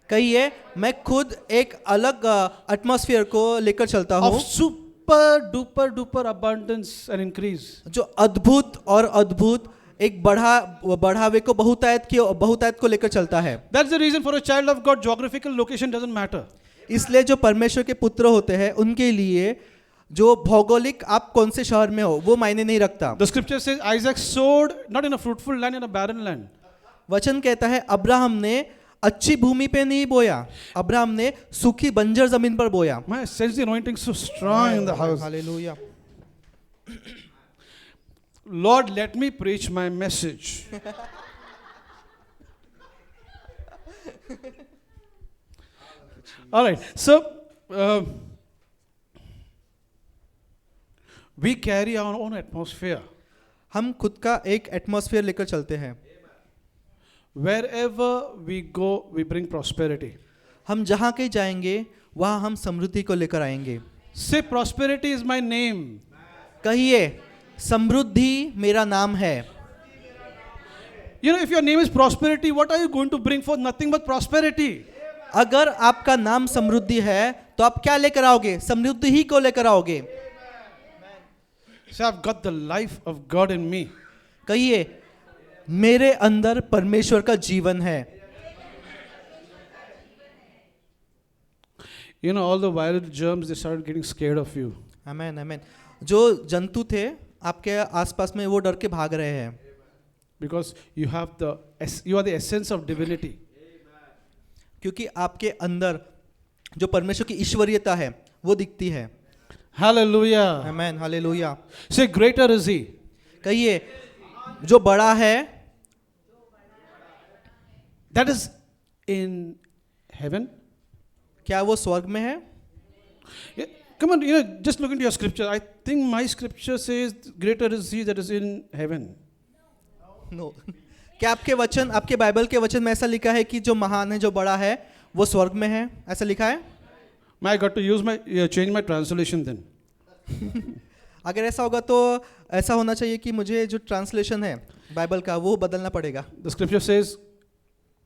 कहिए, मैं खुद एक अलग एटमॉस्फेयर को लेकर चलता हूँ। Of super duper abundance and increase. जो अद्भुत और अद्भुत एक बढ़ावे को बहुतायत को लेकर चलता है। That's the reason for a child of God, geographical location doesn't matter. इसलिए जो परमेश्वर के पुत्र होते हैं, उनके लिए जो भौगोलिक आप कौन से शहर में हो वो मायने नहीं रखता। The scripture says Isaac sowed not in a fruitful land, in a barren land. वचन कहता है अब्राहम ने अच्छी भूमि पे नहीं बोया, अब्राहम ने सूखी बंजर जमीन पर बोया। My sense the anointing so strong in the house. Hallelujah. Lord, let me preach my message. All right. So we carry our own atmosphere. हम खुद का एक एटमॉस्फेयर लेकर चलते हैं। Wherever we go, we bring prosperity. हम जहाँ कहीं जाएंगे वहाँ हम समृद्धि को लेकर आएंगे। Say, prosperity is my name. कहिए, समृद्धि मेरा नाम है। You know, if your name is prosperity, what are you going to bring forth? Nothing but prosperity. अगर आपका नाम समृद्धि है तो आप क्या लेकर आओगे? समृद्धि ही को लेकर आओगे। Say, I've got the life of God in me. कहिए, मेरे अंदर परमेश्वर का जीवन है। You know, all the violent germs, they started getting scared of you. आमेन, आमेन। जो जंतु थे आपके आसपास में, वो डर के भाग रहे हैं। Because you are the essence of divinity. क्योंकि आपके अंदर जो परमेश्वर की ईश्वरीयता है वो दिखती है। Hallelujah. Amen, hallelujah. Say, greater is he. कहिए, जो बड़ा है, That is in heaven. क्या वो स्वर्ग में है? Yeah, come on, just look into your scripture. I think my scripture says, greater is he that is in heaven. No क्या आपके वचन, आपके बाइबल के वचन में ऐसा लिखा है कि जो महान है, जो बड़ा है, वो स्वर्ग में है, ऐसा लिखा है? I got to change my translation then. अगर ऐसा होगा तो ऐसा होना चाहिए कि मुझे जो ट्रांसलेशन है बाइबल का वो बदलना पड़ेगा। The scripture says,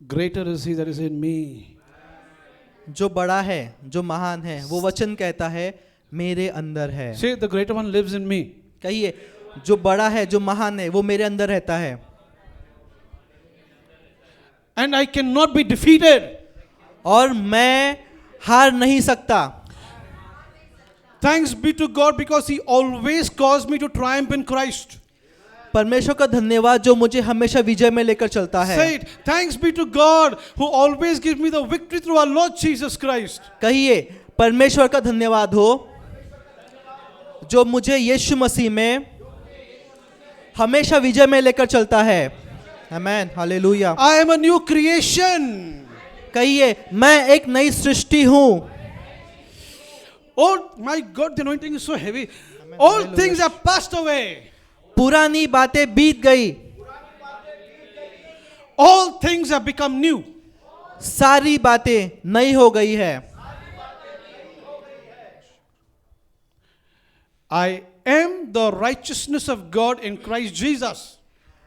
greater is he that is in me. जो बड़ा है, जो महान है, वो वचन कहता है मेरे अंदर है। Say, the greater one lives in me. कहिए, जो बड़ा है, जो महान है, वो मेरे अंदर रहता है। And I cannot be defeated. और मैं हार नहीं सकता। Thanks be to God because he always caused me to triumph in Christ. परमेश्वर का धन्यवाद जो मुझे हमेशा विजय में लेकर चलता है। Say it. Thanks be to God who always gives me the victory through our Lord Jesus Christ. कहिए, परमेश्वर का धन्यवाद हो जो मुझे यीशु मसीह में हमेशा विजय में लेकर चलता है। आमेन, hallelujah. I am a new creation. कहिए, मैं एक नई सृष्टि हूँ। Oh my God, the anointing is so heavy. All things have passed away. पुरानी बातें बीत गई, All things have become new. सारी बातें नई हो गई है। I am the righteousness of God in Christ Jesus.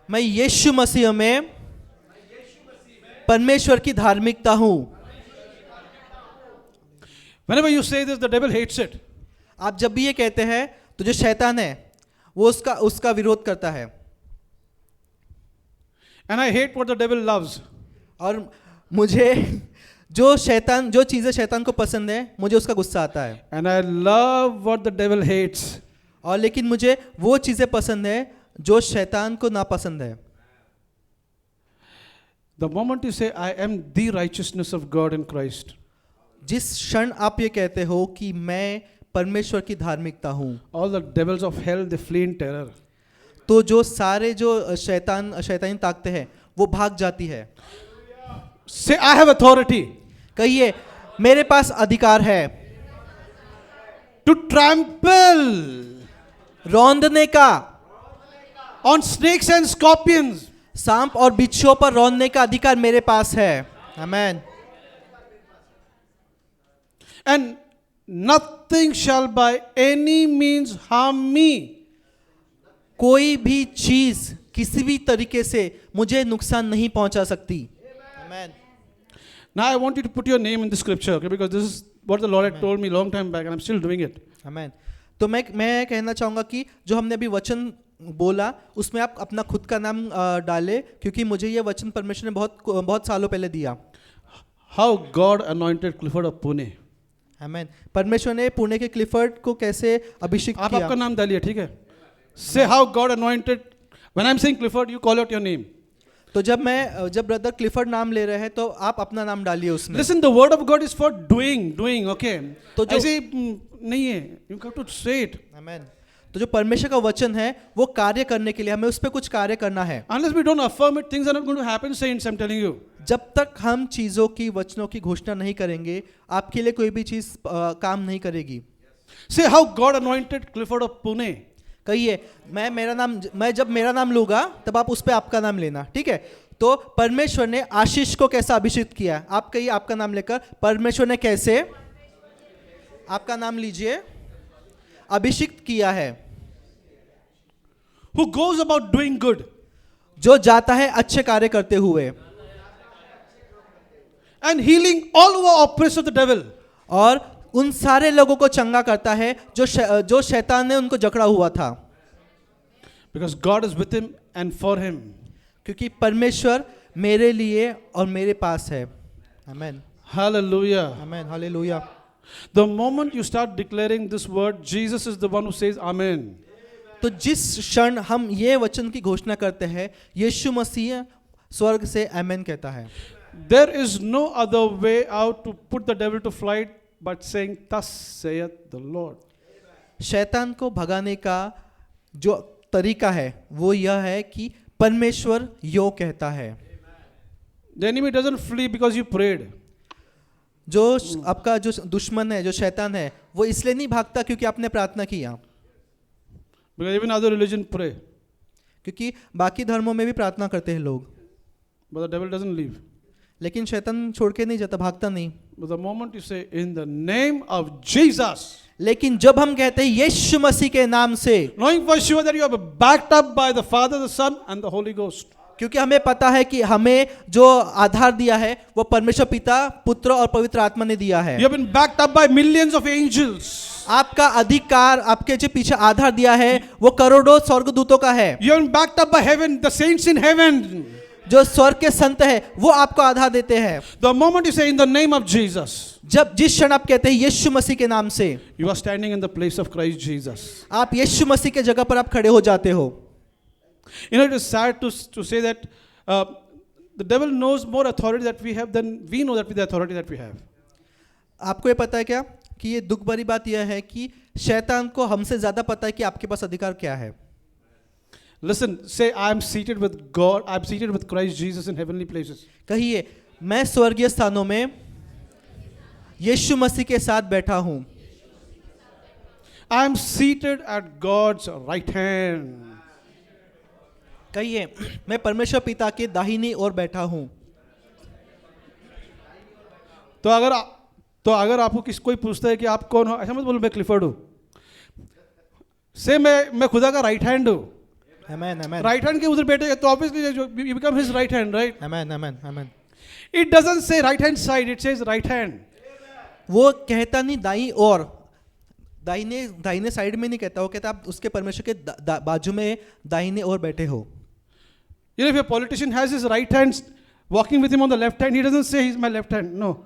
मैं यीशु मसीह में परमेश्वर की धार्मिकता हूँ। Whenever you say this, the devil hates it. आप जब भी ये कहते हैं तो जो शैतान है वो उसका विरोध करता है। And I hate what the devil loves. और मुझे जो चीज़ें शैतान को पसंद है, मुझे उसका गुस्सा आता है। And I love what the devil hates. और लेकिन मुझे वो चीज़ें पसंद है जो शैतान को नापसंद है। The moment you say, I am the righteousness of God in Christ, जिस क्षण आप ये कहते हो कि मैं परमेश्वर की धार्मिकता हूँ, all the devils of hell, they flee in terror. तो जो सारे जो शैतानी ताकतें हैं वो भाग जाती है। Say, I have authority कहिए, मेरे पास अधिकार है to trample रौंदने का, on snakes and scorpions. सांप और बिच्छुओं पर रौंदने का अधिकार मेरे पास है। आमेन। And nothing shall by any means harm me. कोई भी चीज किसी भी तरीके से मुझे नुकसान नहीं पहुंचा सकती। आमेन। Now I want you to put your name in the scripture, okay? Because this is what the Lord had told me long time back, and I'm still doing it. आमेन। तो मैं कहना चाहूँगा कि जो हमने अभी वचन बोला उसमें आप अपना खुद का नाम डालें, क्योंकि मुझे ये वचन परमेश्वर ने बहुत सालों पहले दिया। How God anointed Clifford of Pune. आमेन। परमेश्वर ने पुणे के क्लिफर्ड को कैसे अभिषेक आप किया। आपका नाम डालिए, ठीक है? Say how God anointed. When I'm saying Clifford, you call out your name. तो जब ब्रदर क्लिफर्ड नाम ले रहे हैं तो आप अपना नाम डालिए उसमें। Listen, the word of God is for doing, okay? तो जो ऐसे नहीं है, you have to say it. आमेन। तो जो परमेश्वर का वचन है वो कार्य करने के लिए हमें उस पर कुछ कार्य करना है। Unless we don't affirm it, things are not going to happen, saints, I'm telling you. जब तक हम चीजों की वचनों की घोषणा नहीं करेंगे आपके लिए कोई भी चीज काम नहीं करेगी। Say how God anointed Clifford of Pune. कहिए, मैं जब मेरा नाम लूंगा तब आप उस पे आपका नाम लेना, ठीक है? तो परमेश्वर ने आशीष को कैसा अभिषेक किया, आप कहिए आपका नाम लेकर, परमेश्वर ने कैसे आपका नाम लीजिए अभिषेक किया है। Who goes about doing good. जो जाता है अच्छे कार्य करते हुए And healing all who are oppressed of the devil. और उन सारे लोगों को चंगा करता है जो शैतान ने उनको जकड़ा हुआ था। Because God is with him and for him. क्योंकि परमेश्वर मेरे लिए और मेरे पास है। आमेन, Hallelujah. Amen, hallelujah. The moment you start declaring this word, Jesus is the one who says Amen. तो जिस क्षण हम ये वचन की घोषणा करते हैं यीशु मसीह स्वर्ग से आमेन कहता है। There is no other way out to put the devil to flight but saying, Thus saith the Lord. शैतान को भगाने का जो तरीका है वो यह है कि परमेश्वर यो कहता है। The enemy doesn't flee because you prayed. जो आपका जो दुश्मन है, जो शैतान है, वो इसलिए नहीं भागता क्योंकि आपने प्रार्थना किया, Because even other religion pray, क्योंकि बाकी धर्मों में भी प्रार्थना करते हैं लोग, but the devil doesn't leave. लेकिन शैतान छोड़ के नहीं जाता, भागता नहीं। But the moment you say in the name of Jesus, लेकिन जब हम कहते हैं यीशु मसीह के नाम से, knowing for sure that you are backed up by the Father, the Son, and the Holy Ghost. क्योंकि हमें पता है कि हमें जो आधार दिया है वो परमेश्वर पिता, पुत्र और पवित्र आत्मा ने दिया है। You have been backed up by millions of angels. आपका अधिकार, आपके जो पीछे आधार दिया है वो करोड़ों स्वर्गदूतों का है। You have been backed up by heaven, the saints in heaven. जो स्वर्ग के संत है वो आपको आधार देते हैं। The moment you say in the name of Jesus, जब जिस क्षण आप कहते हैं यीशु मसीह के नाम से, you are standing in the place of Christ Jesus. आप यीशु मसीह के जगह पर आप खड़े हो जाते हो। You know, it is sad to say that the devil knows more authority that we have than we know that the authority that we have. आपको ये पता है क्या कि ये दुख भरी बात यह है कि शैतान को हमसे ज्यादा पता है कि आपके पास अधिकार क्या है। Listen, say I am seated with God, I am seated with Christ Jesus in heavenly places. कहिए, मैं स्वर्गीय स्थानों में यीशु मसीह के साथ बैठा हूं। I am seated at God's right hand. कहिए, मैं परमेश्वर पिता के दाहिनी ओर बैठा हूं। तो अगर आपको कोई पूछता है कि आप कौन हो, ऐसा मत बोलो मैं क्लिफर्ड हूं। से मैं खुदा का राइट हैंड हूं। आमेन, आमेन, राइट हैंड के उधर बैठे तो obviously you become his right hand, right? Amen, amen, amen. It doesn't say right hand side, it says right hand. वो कहता नहीं दाई ओर, दाहिने साइड में नहीं कहता, वो कहता आप उसके परमेश्वर के बाजू में दाहिने ओर बैठे हो। You know, if a politician has his right hand walking with him on the left hand, he doesn't say he's my left hand. No.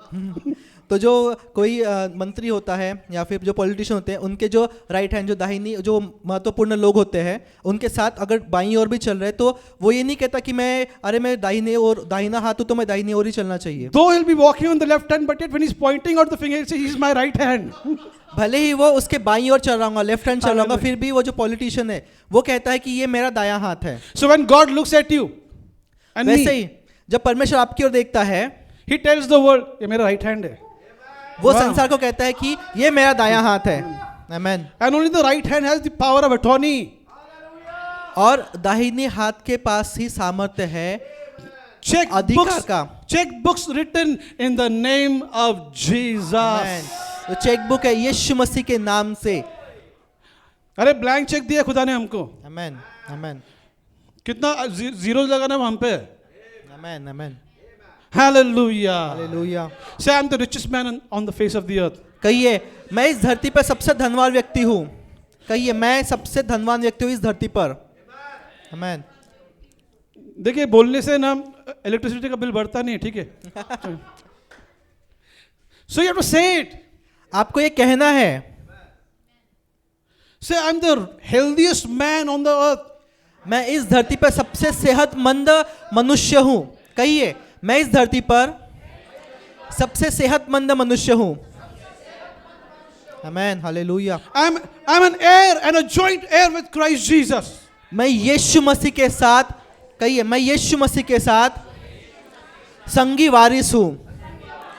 तो जो कोई मंत्री होता है या फिर जो पॉलिटिशियन होते हैं, उनके जो राइट हैंड, जो दाहिनी, जो महत्वपूर्ण लोग होते हैं, उनके साथ अगर बाईं ओर भी चल रहे तो वो ये नहीं कहता कि मैं दाहिने ओर, दाहिना हाथ हूं तो मैं दाहिनी ओर ही चलना चाहिए। Though he'll be walking on the left hand, but yet when he's pointing out the finger, he'll say he's my right hand. भले ही वो उसके बाईं ओर चल रहा होगा, लेफ्ट हैंड चल रहा होगा, फिर भी वो जो पॉलिटिशियन है वो कहता है कि ये मेरा दायां हाथ है। So when God looks at you and वैसे me, ही जब परमेश्वर आपकी ओर देखता है, he tells the world, ये मेरा right hand है। वो Wow. संसार को कहता है कि ये मेरा दायां हाथ है। आमेन। And only the right hand has the power of attorney. और दाहिने हाथ के पास ही सामर्थ्य है अधिकार का। Check books written in the name of Jesus. आमेन। तो चेक बुक है यीशु मसीह के नाम से। अरे ब्लैंक चेक दिया खुदा ने हमको, आमेन, आमेन, कितना जीरोस लगाना वहां पे। आमेन, आमेन, Hallelujah. Hallelujah. Say I'm the richest man on the face of the earth. कहिए, मैं इस धरती पर सबसे धनवान व्यक्ति हूँ। कहिए, मैं सबसे धनवान व्यक्ति हूँ इस धरती पर। आमेन। देखिए, बोलने से ना इलेक्ट्रिसिटी का बिल बढ़ता नहीं है, ठीक है? So you have to say it. आपको ये कहना है। Say I'm the healthiest man on the earth. मैं इस धरती पर सबसे सेहतमंद मनुष्य हूँ। कहिए, मैं इस धरती पर सबसे सेहतमंद मनुष्य हूँ। आमेन, hallelujah. I'm an heir and a joint heir with Christ Jesus. मैं यीशु मसीह के साथ, कहिए, मैं यीशु मसीह के साथ संगी वारिस हूँ।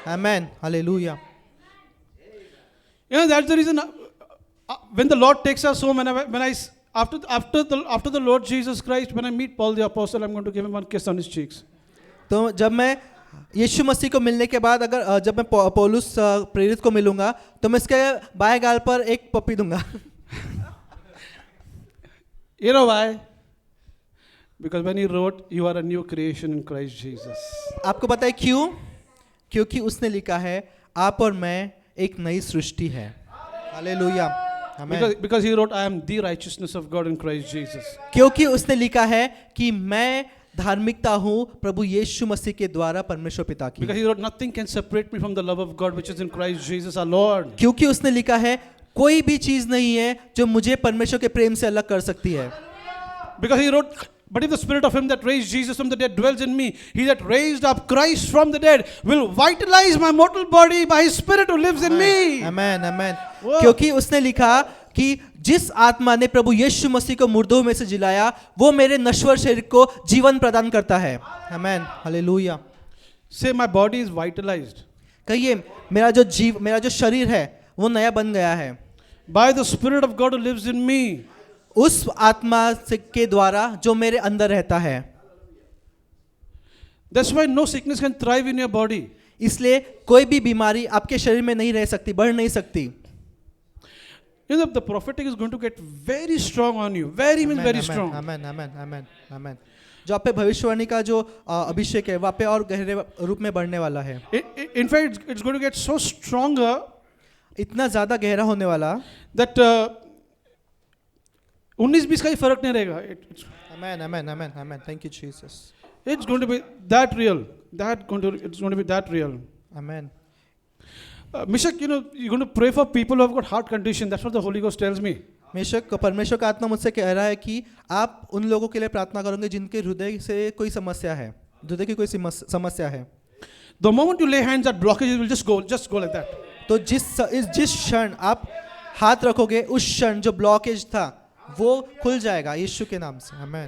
आमेन, hallelujah. You know, that's the reason when the Lord takes us home, after the Lord Jesus Christ, when I meet Paul the apostle, I'm going to give him one kiss on his cheeks. तो जब मैं यीशु मसीह को मिलने के बाद, अगर जब मैं पौलुस प्रेरित को मिलूंगा तो मैं इसके बाएं गाल पर एक पप्पी दूंगा। You know why? Because when he wrote, you are a new creation in Christ Jesus. आपको पता है क्यों? क्योंकि उसने लिखा है आप और मैं एक नई सृष्टि है। Hallelujah, amen. Because he wrote, I am the righteousness of God in Christ Jesus. क्योंकि उसने लिखा है कि मैं धार्मिकता हूँ प्रभु यीशु मसीह के द्वारा परमेश्वर पिता की। Because he wrote, nothing can separate me from the love of God which is in Christ Jesus our Lord. क्योंकि उसने लिखा है कोई भी चीज नहीं है जो मुझे परमेश्वर के प्रेम से अलग कर सकती है। Because he wrote, but if the spirit of him that raised Jesus from the dead dwells in me, he that raised up Christ from the dead will vitalize my mortal body by his spirit who lives in me. आमेन, आमेन। क्योंकि उसने लिखा कि जिस आत्मा ने प्रभु यीशु मसीह को मुर्दों में से जिलाया वो मेरे नश्वर शरीर को जीवन प्रदान करता है। आमेन, hallelujah. Say my body is vitalized. कहिए मेरा जो शरीर है वो नया बन गया है by the Spirit of God who lives in me. उस आत्मा के द्वारा जो मेरे अंदर रहता है। That's why no sickness can thrive in your body. इसलिए कोई भी बीमारी आपके शरीर में नहीं रह सकती, बढ़ नहीं सकती। You know, the prophetic is going to get very strong on you. Very means very strong. Amen amen amen आमेन। जो आप पे भविष्यवाणी का जो अभिषेक है वहाँ पे और गहरे रूप में बढ़ने वाला है। In fact, it's going to get so stronger इतना ज्यादा गहरा होने वाला that 19-20 का ही फर्क नहीं रहेगा. Amen amen amen amen. Thank you Jesus. It's going to be that real. It's going to be that real. Amen. Mishak, you know, you're going to pray for people who have got heart condition. That's what the Holy Ghost tells me. बेशक परमेश्वर का आत्मा मुझसे कह रहा है कि आप उन लोगों के लिए प्रार्थना करोगे जिनके हृदय से कोई समस्या है, हृदय की कोई समस्या है। The moment you lay hands, that blockages will just go like that. तो जिस क्षण आप हाथ रखोगे उस क्षण जो ब्लॉकेज था वो खुल जाएगा यीशु के नाम से। Amen.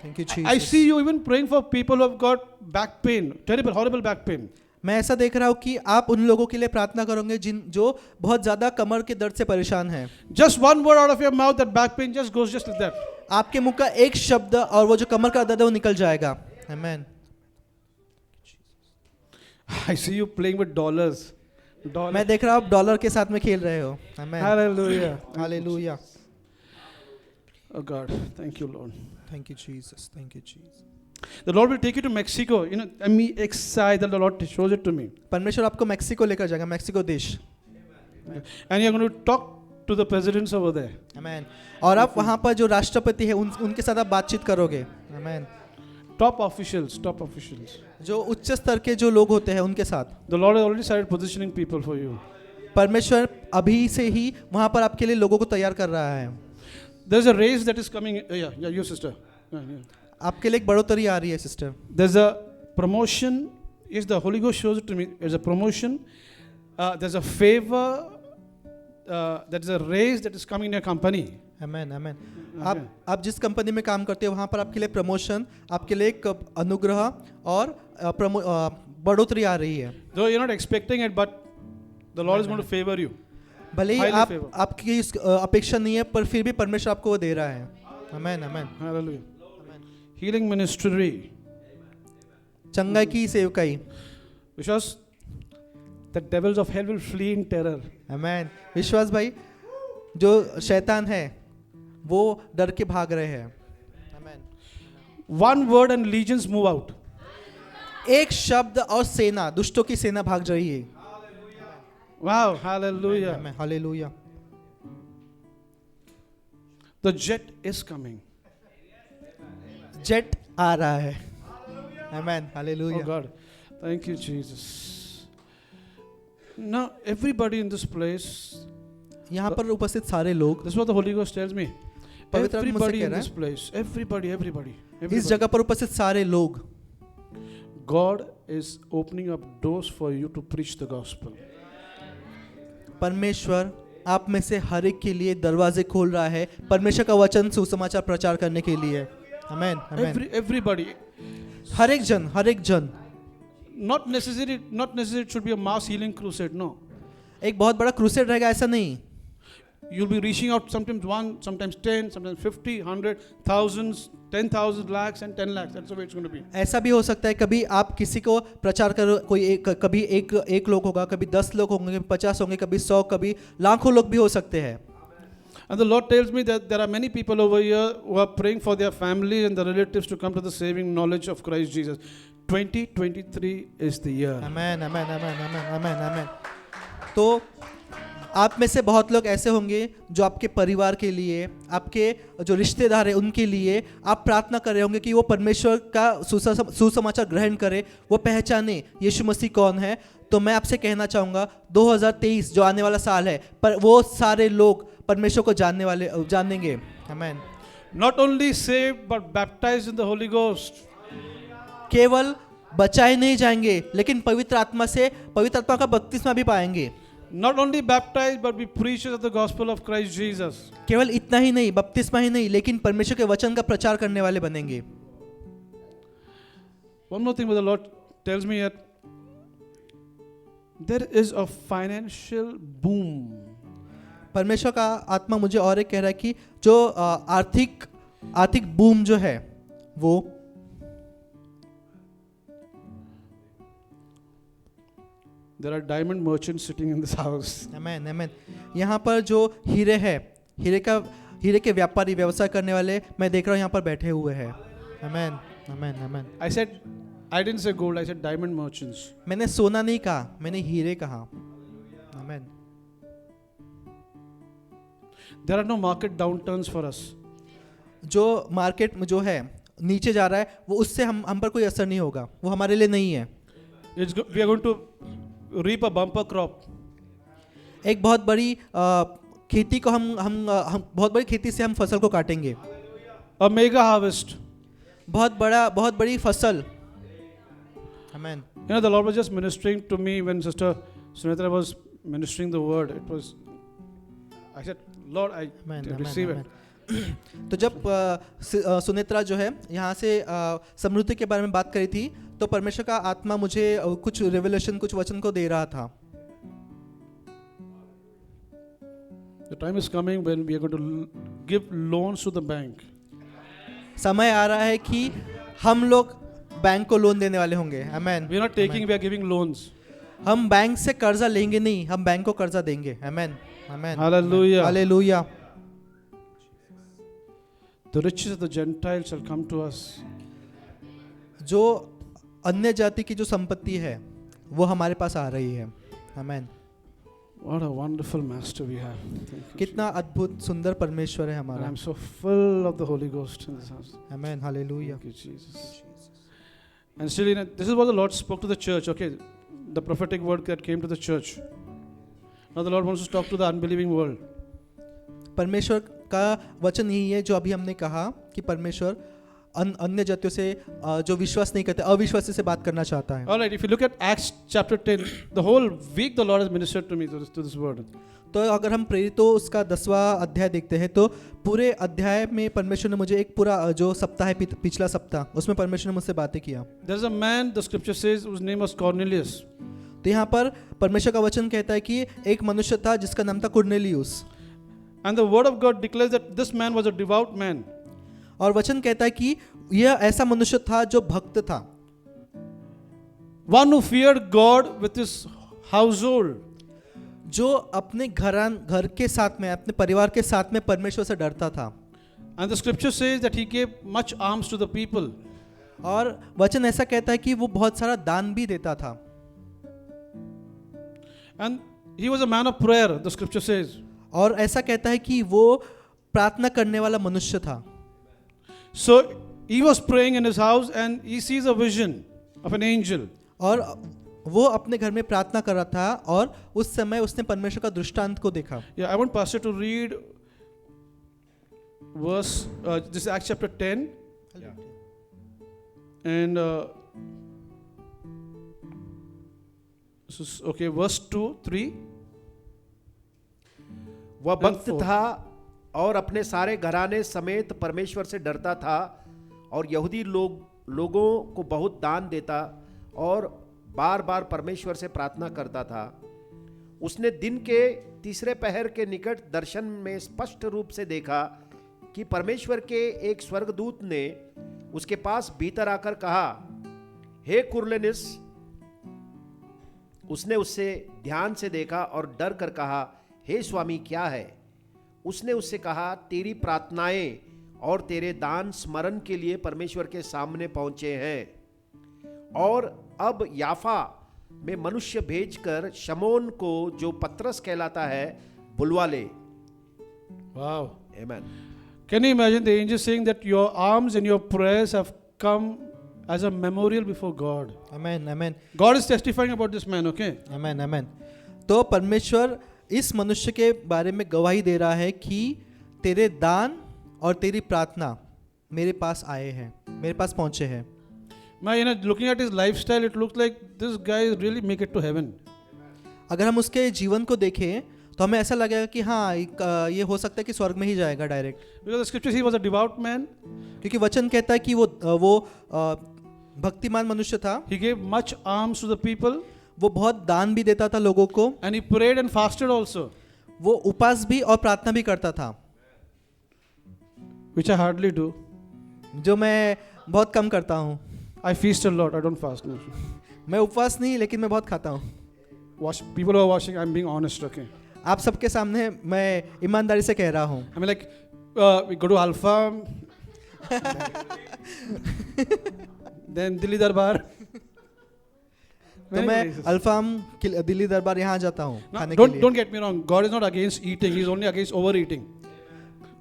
Thank you Jesus. I see you even praying for people who have got back pain, terrible, horrible back pain. मैं ऐसा देख रहा हूँ कि आप उन लोगों के लिए प्रार्थना करोगे जो बहुत ज्यादा कमर के दर्द से परेशान हैं। Just one word out of your mouth, that back pain just goes just like that. आपके मुंह का एक शब्द और वो जो कमर का दर्द है वो निकल जाएगा। आमेन। I see you playing with dollars. मैं देख रहा हूँ आप डॉलर के साथ में खेल रहे हो। आमेन। Hallelujah. Hallelujah. Oh God, thank you, Lord. Thank you Jesus. Thank you Jesus. The Lord will take you to Mexico. You know, I'm excited that the Lord shows it to me. परमेश्वर आपको Mexico लेकर जाएगा, Mexico देश। And you're going to talk to the presidents over there. आमेन। और आप वहाँ पर जो राष्ट्रपति है उनके साथ आप बातचीत करोगे। आमेन। Top officials. जो उच्च स्तर के जो लोग होते हैं उनके साथ। The Lord has already started positioning people for you. परमेश्वर अभी से ही वहाँ पर आपके लिए लोगों को तैयार कर रहा है। There's a race that is coming. Yeah, you sister. Yeah. आपके लिए एक बढ़ोतरी आ रही है sister. There's a promotion. Yes, the Holy Ghost shows it to me. There's a promotion. There's a favor. There's a raise that is coming in your company. आमेन आमेन। आप जिस company में काम करते हो वहाँ पर आपके लिए प्रमोशन, आपके लिए एक अनुग्रह और बढ़ोतरी आ रही है। Though you're not expecting it, but the Lord is going to favor you. भले ही आपकी अपेक्षा नहीं है पर फिर भी परमेश्वर आपको वो दे रहा है। आमेन आमेन। Hallelujah. Healing ministry. चंगाई की सेवकाई। Because the devils of hell will flee in terror. आमेन। विश्वास भाई, जो शैतान है वो डर के भाग रहे हैं। आमेन। One word and legions move out. एक शब्द और सेना, दुष्टों की सेना भाग रही है। Wow, hallelujah. Amen, hallelujah. The jet is coming. Jet आ रहा है। Amen, Oh hallelujah. God, thank you, Jesus. Now, everybody in this place, यहाँ पर उपस्थित सारे लोग, this is what the Holy Ghost tells me. पवित्र आत्मा मुझसे Everybody कह in रहा this place, everybody. इस जगह पर उपस्थित सारे लोग, God is opening up doors for you to preach the gospel. परमेश्वर आप में से हर एक के लिए दरवाजे खोल रहा है परमेश्वर का वचन सुसमाचार प्रचार करने के लिए। आमेन आमेन। Everybody. हर एक जन। Not necessarily it should be a mass healing crusade, no. एक बहुत बड़ा क्रूसेड रहेगा ऐसा नहीं। You'll be reaching out sometimes 1, sometimes 10, sometimes 50, 100, thousands, 10,000 lakhs and 10 lakhs. That's the way it's going to be. ऐसा भी हो सकता है कभी आप किसी को प्रचार करो, कभी एक लोग होगा, कभी 10 लोग होंगे, कभी 50 होंगे, कभी 100, कभी लाखों लोग भी हो सकते हैं। And the Lord tells me that there are many people over here who are praying for their family and their relatives to come to the saving knowledge of Christ Jesus. 2023 is the year. Amen amen amen amen amen आमेन। तो आप में से बहुत लोग ऐसे होंगे जो आपके परिवार के लिए, आपके जो रिश्तेदार हैं उनके लिए आप प्रार्थना कर रहे होंगे कि वो परमेश्वर का सुसमाचार ग्रहण करे, वो पहचाने यीशु मसीह कौन है। तो मैं आपसे कहना चाहूँगा 2023 जो आने वाला साल है पर वो सारे लोग परमेश्वर को जानेंगे। आमेन। Not only saved but baptized in the Holy Ghost. केवल बचाए नहीं जाएंगे लेकिन पवित्र आत्मा का बपतिस्मा भी पाएंगे। Not only baptized but be preachers of the gospel of Christ Jesus. केवल इतना ही नहीं, बपतिस्मा ही नहीं, लेकिन परमेश्वर के वचन का प्रचार करने वाले बनेंगे। One more thing what the Lord tells me that there is a financial boom. परमेश्वर का आत्मा मुझे और एक कह रहा है कि जो आर्थिक बूम जो है वो There are diamond merchants sitting in this house. आमेन आमेन। यहाँ पर जो हीरे है, हीरे के व्यापारी, व्यवसाय करने वाले मैं देख रहा हूँ यहाँ पर बैठे हुए हैं। आमेन amen amen. I didn't say gold, I said diamond merchants. मैंने सोना नहीं कहा, मैंने हीरे कहा। आमेन। There are no market downturns for us. जो मार्केट में जो है नीचे जा रहा है वो उससे हम पर कोई असर नहीं होगा, वो हमारे लिए नहीं है। We are going to reap a bumper crop. एक बहुत बड़ी खेती को हम बहुत बड़ी खेती से हम फसल को काटेंगे। A mega harvest. बहुत बड़ी फसल। आमेन। You know, the Lord was just ministering to me when Sister Sunitra was ministering the word. I said, Lord, I receive it. तो जब सुनेत्रा जो है यहाँ से समृद्धि के बारे में बात करी थी तो परमेश्वर का आत्मा मुझे कुछ रेवलेशन, कुछ वचन को दे रहा था। The time is coming when we are going to give loans to the bank. समय आ रहा है कि हम लोग बैंक को लोन देने वाले होंगे। आमेन। We are not taking, we are giving loans. हम बैंक से कर्जा लेंगे नहीं, हम बैंक को कर्जा देंगे। आमेन आमेन। Hallelujah. Hallelujah. The riches of the Gentiles shall come to us. जो अन्य जाति की जो संपत्ति है वो हमारे पास आ रही है। आमेन। What a wonderful master we have. Thank you, कितना अद्भुत सुंदर परमेश्वर है Jesus. हमारा। I'm so full of the Holy Ghost in this house. Amen hallelujah. Thank you, Jesus. And still, this is what the Lord spoke to the church. Okay, the prophetic word that came to the church. Now the Lord wants to talk to the unbelieving world. परमेश्वर का वचन यही है जो अभी हमने कहा कि परमेश्वर अन्य जातियों से जो विश्वास नहीं करते, अविश्वासी से बात करना चाहता है। All right, if you look at Acts chapter 10, the whole week the Lord has ministered to me to this word. तो अगर हम प्रेरितों उसका 10वां अध्याय देखते हैं तो पूरे अध्याय में परमेश्वर ने मुझे एक पूरा जो सप्ताह है पिछला सप्ताह उसमें परमेश्वर ने मुझसे बातें किया। There is a man, the scripture says, whose name was Cornelius. तो यहाँ पर परमेश्वर का वचन कहता है कि एक मनुष्य था जिसका नाम था Cornelius. And the word of God declares that this man was a devout man. और वचन कहता है कि यह ऐसा मनुष्य था जो भक्त था। One who feared God with his household. जो अपने घर के साथ में, अपने परिवार के साथ में परमेश्वर से डरता था। And the scripture says that he gave much alms to the people. और वचन ऐसा कहता है कि वो बहुत सारा दान भी देता था। And he was a man of prayer, the scripture says. और ऐसा कहता है कि वो प्रार्थना करने वाला मनुष्य था। So he was praying in his house and he sees a vision of an angel. और वो अपने घर में प्रार्थना कर रहा था और उस समय उसने परमेश्वर का दृष्टांत को देखा। Yeah, I want Pastor to read verse, this is Acts chapter 10. And okay, verse 2, 3. वह भक्त था और अपने सारे घराने समेत परमेश्वर से डरता था और यहूदी लोगों को बहुत दान देता और बार बार परमेश्वर से प्रार्थना करता था। उसने दिन के तीसरे पहर के निकट दर्शन में स्पष्ट रूप से देखा कि परमेश्वर के एक स्वर्गदूत ने उसके पास भीतर आकर कहा, हे कुर्नेलियुस। उसने उससे ध्यान से देखा और डर कर कहा, हे स्वामी क्या है? उसने उससे कहा, तेरी प्रार्थनाएं और तेरे दान स्मरण के लिए परमेश्वर के सामने पहुंचे हैं और अब याफा में मनुष्य भेजकर शमौन को जो पतरस कहलाता है बुलवा ले। Wow. Amen. Can you imagine the angel saying that your alms and your prayers have come as a memorial before God? Amen amen. God is testifying about this man, okay? आमेन आमेन। तो परमेश्वर इस मनुष्य के बारे में गवाही दे रहा है कि तेरे दान और तेरी प्रार्थना मेरे पास आए हैं, मेरे पास पहुंचे हैं। Looking at his lifestyle, it looks like this guy really make it to heaven. अगर हम उसके जीवन को देखें तो हमें ऐसा लगेगा कि हाँ ये हो सकता है कि स्वर्ग में ही जाएगा direct. Because the scripture says he was a devout man. क्योंकि वचन कहता है कि वो भक्तिमान मनुष्य था। He gave much alms to the people. वो बहुत दान भी देता था लोगों को, and he prayed and fasted also, वो उपवास भी और प्रार्थना भी करता था, which I hardly do. जो मैं बहुत कम करता हूँ. I feast a lot, I don't fast. No. मैं उपवास नहीं, लेकिन मैं बहुत खाता हूँ. Watch, people who are watching, I'm being honest, okay? आप सबके सामने मैं ईमानदारी से कह रहा हूँ. I mean, like, we go to Alpha, then Dilli Darbar. तो Many मैं places. अल्फाम दिल्ली दरबार यहाँ जाता हूँ No, खाने के लिए. don't get me wrong. God is not against eating. He's only against overeating.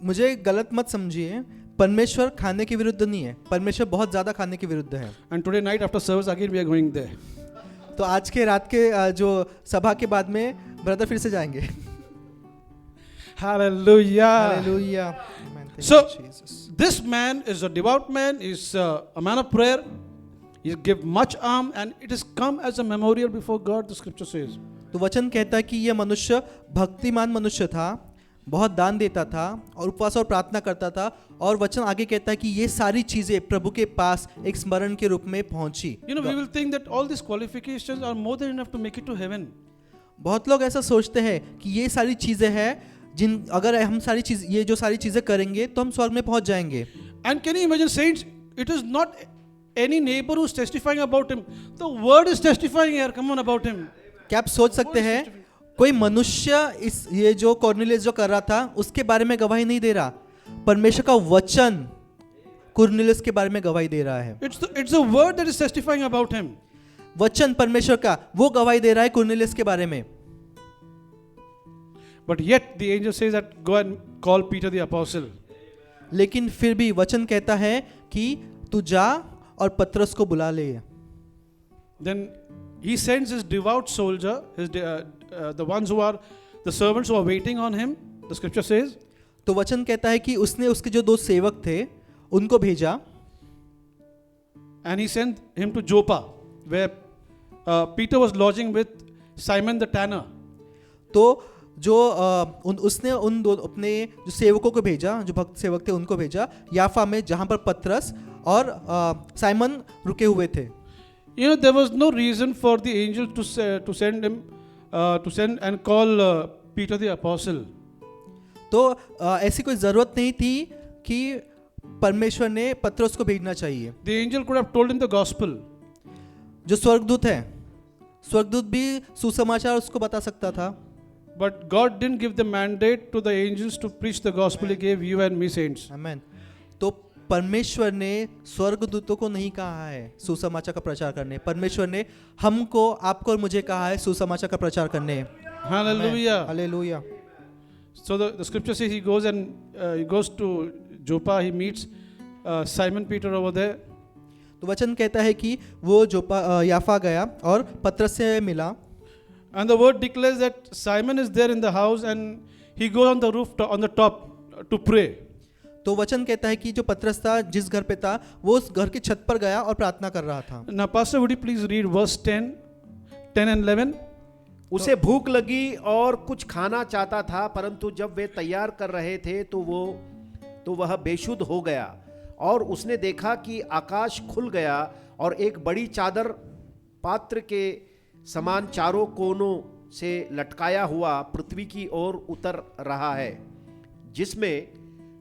मुझे गलत मत समझिए, परमेश्वर खाने के विरुद्ध नहीं है, परमेश्वर बहुत ज़्यादा खाने के विरुद्ध है. And today night after service again we are going there. तो आज के रात के जो सभा के बाद में ब्रदर फिर से जाएंगे. Hallelujah. Hallelujah. Amen. Thank So you, Jesus. this man is a devout man. He's a man of prayer. He give much alms, and it has come as a memorial before God. The scripture says. तो वचन कहता है कि यह मनुष्य भक्तिमान मनुष्य था, बहुत दान देता था और उपवास और प्रार्थना करता था, और वचन आगे कहता है कि ये सारी चीजें प्रभु के पास एक स्मरण के रूप में पहुंची. You know, we will think that all these qualifications are more than enough to make it to heaven. बहुत लोग ऐसा सोचते हैं कि ये सारी चीजें हैं, जिन अगर हम सारी चीज ये जो सारी चीजें करेंगे तो हम स्वर्ग में पहुंच जाएंगे. And can you imagine, saints? It is not any neighbor who's testifying about him. The word is testifying here. Come on, about him. क्या आप सोच सकते हैं कोई मनुष्य इस ये जो कॉर्नेलियस जो कर रहा था उसके बारे में गवाही नहीं दे रहा, परमेश्वर का वचन कॉर्नेलियस के बारे में गवाही दे रहा है. It's the word that is testifying about him. वचन परमेश्वर का वो गवाही दे रहा है कॉर्नेलियस के बारे में. But yet the angel says that go and call Peter the apostle. लेकिन फिर भी वचन कहता है कि तू जा और पतरस को बुला ले. Then he sends his devout soldier, the ones who are the servants who are waiting on him. The scripture says. तो वचन कहता है कि उसने उसके जो दो सेवक थे उनको भेजा. And he sent him to Joppa, where Peter was lodging with Simon the tanner. तो जो उसने उन दो अपने जो सेवकों को भेजा, जो भक्त सेवक थे उनको भेजा याफा में, जहां पर पतरस और साइमन रुके हुए थे. You know, there was no reason for the angel to send him to send and call Peter the apostle. तो ऐसी कोई ज़रूरत नहीं थी कि परमेश्वर ने पतरस को भेजना चाहिए. The angel could have told him the gospel. जो स्वर्गदूत है, स्वर्गदूत भी सुसमाचार उसको बता सकता था. But God didn't give the mandate to the angels to preach the gospel. He gave you and me, saints. आमेन. तो परमेश्वर ने स्वर्गदूतों को नहीं कहा है सुसमाचार का प्रचार करने, परमेश्वर ने हमको, आपको और मुझे कहा है सुसमाचार का प्रचार करने. Hallelujah. Hallelujah. So the scripture says he goes to Joppa. He meets Simon Peter over there. तो वचन कहता है कि वो जोपा याफा गया और पतरस से मिला. And the word declares that Simon is there in the house and he goes on the roof on the top to pray. तो वचन कहता है कि जो पतरस था जिस घर पे था वो उस घर की छत पर गया और प्रार्थना कर रहा था. Now, Pastor, would you please read verse 10 and 11? उसे भूख लगी और कुछ खाना चाहता था, परंतु जब वे तैयार कर रहे थे तो वह बेशुद्ध हो गया, और उसने देखा कि आकाश खुल गया और एक बड़ी चादर पात्र के समान चारों कोनों से लटकाया हुआ पृथ्वी की ओर उतर रहा है, जिसमें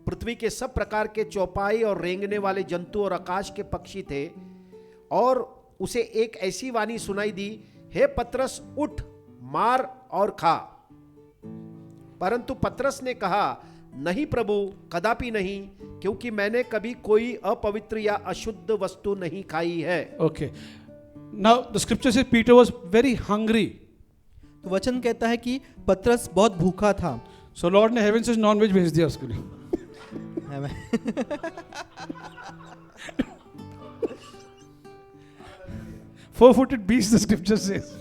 पृथ्वी के सब प्रकार के चौपाई और रेंगने वाले जंतु और आकाश के पक्षी थे. और उसे एक ऐसी वाणी सुनाई दी, हे पतरस, उठ, मार और खा. परंतु पतरस ने कहा, नहीं प्रभु, कदापि नहीं, क्योंकि मैंने कभी कोई अपवित्र या अशुद्ध वस्तु नहीं खाई है. Okay. Now the scripture says Peter was very hungry. तो वचन कहता है कि पतरस बहुत भूखा था. So Lord ने heaven से नॉन वेज भेज दिया उसके लिए. आमेन. 4-footed beast, the scripture says.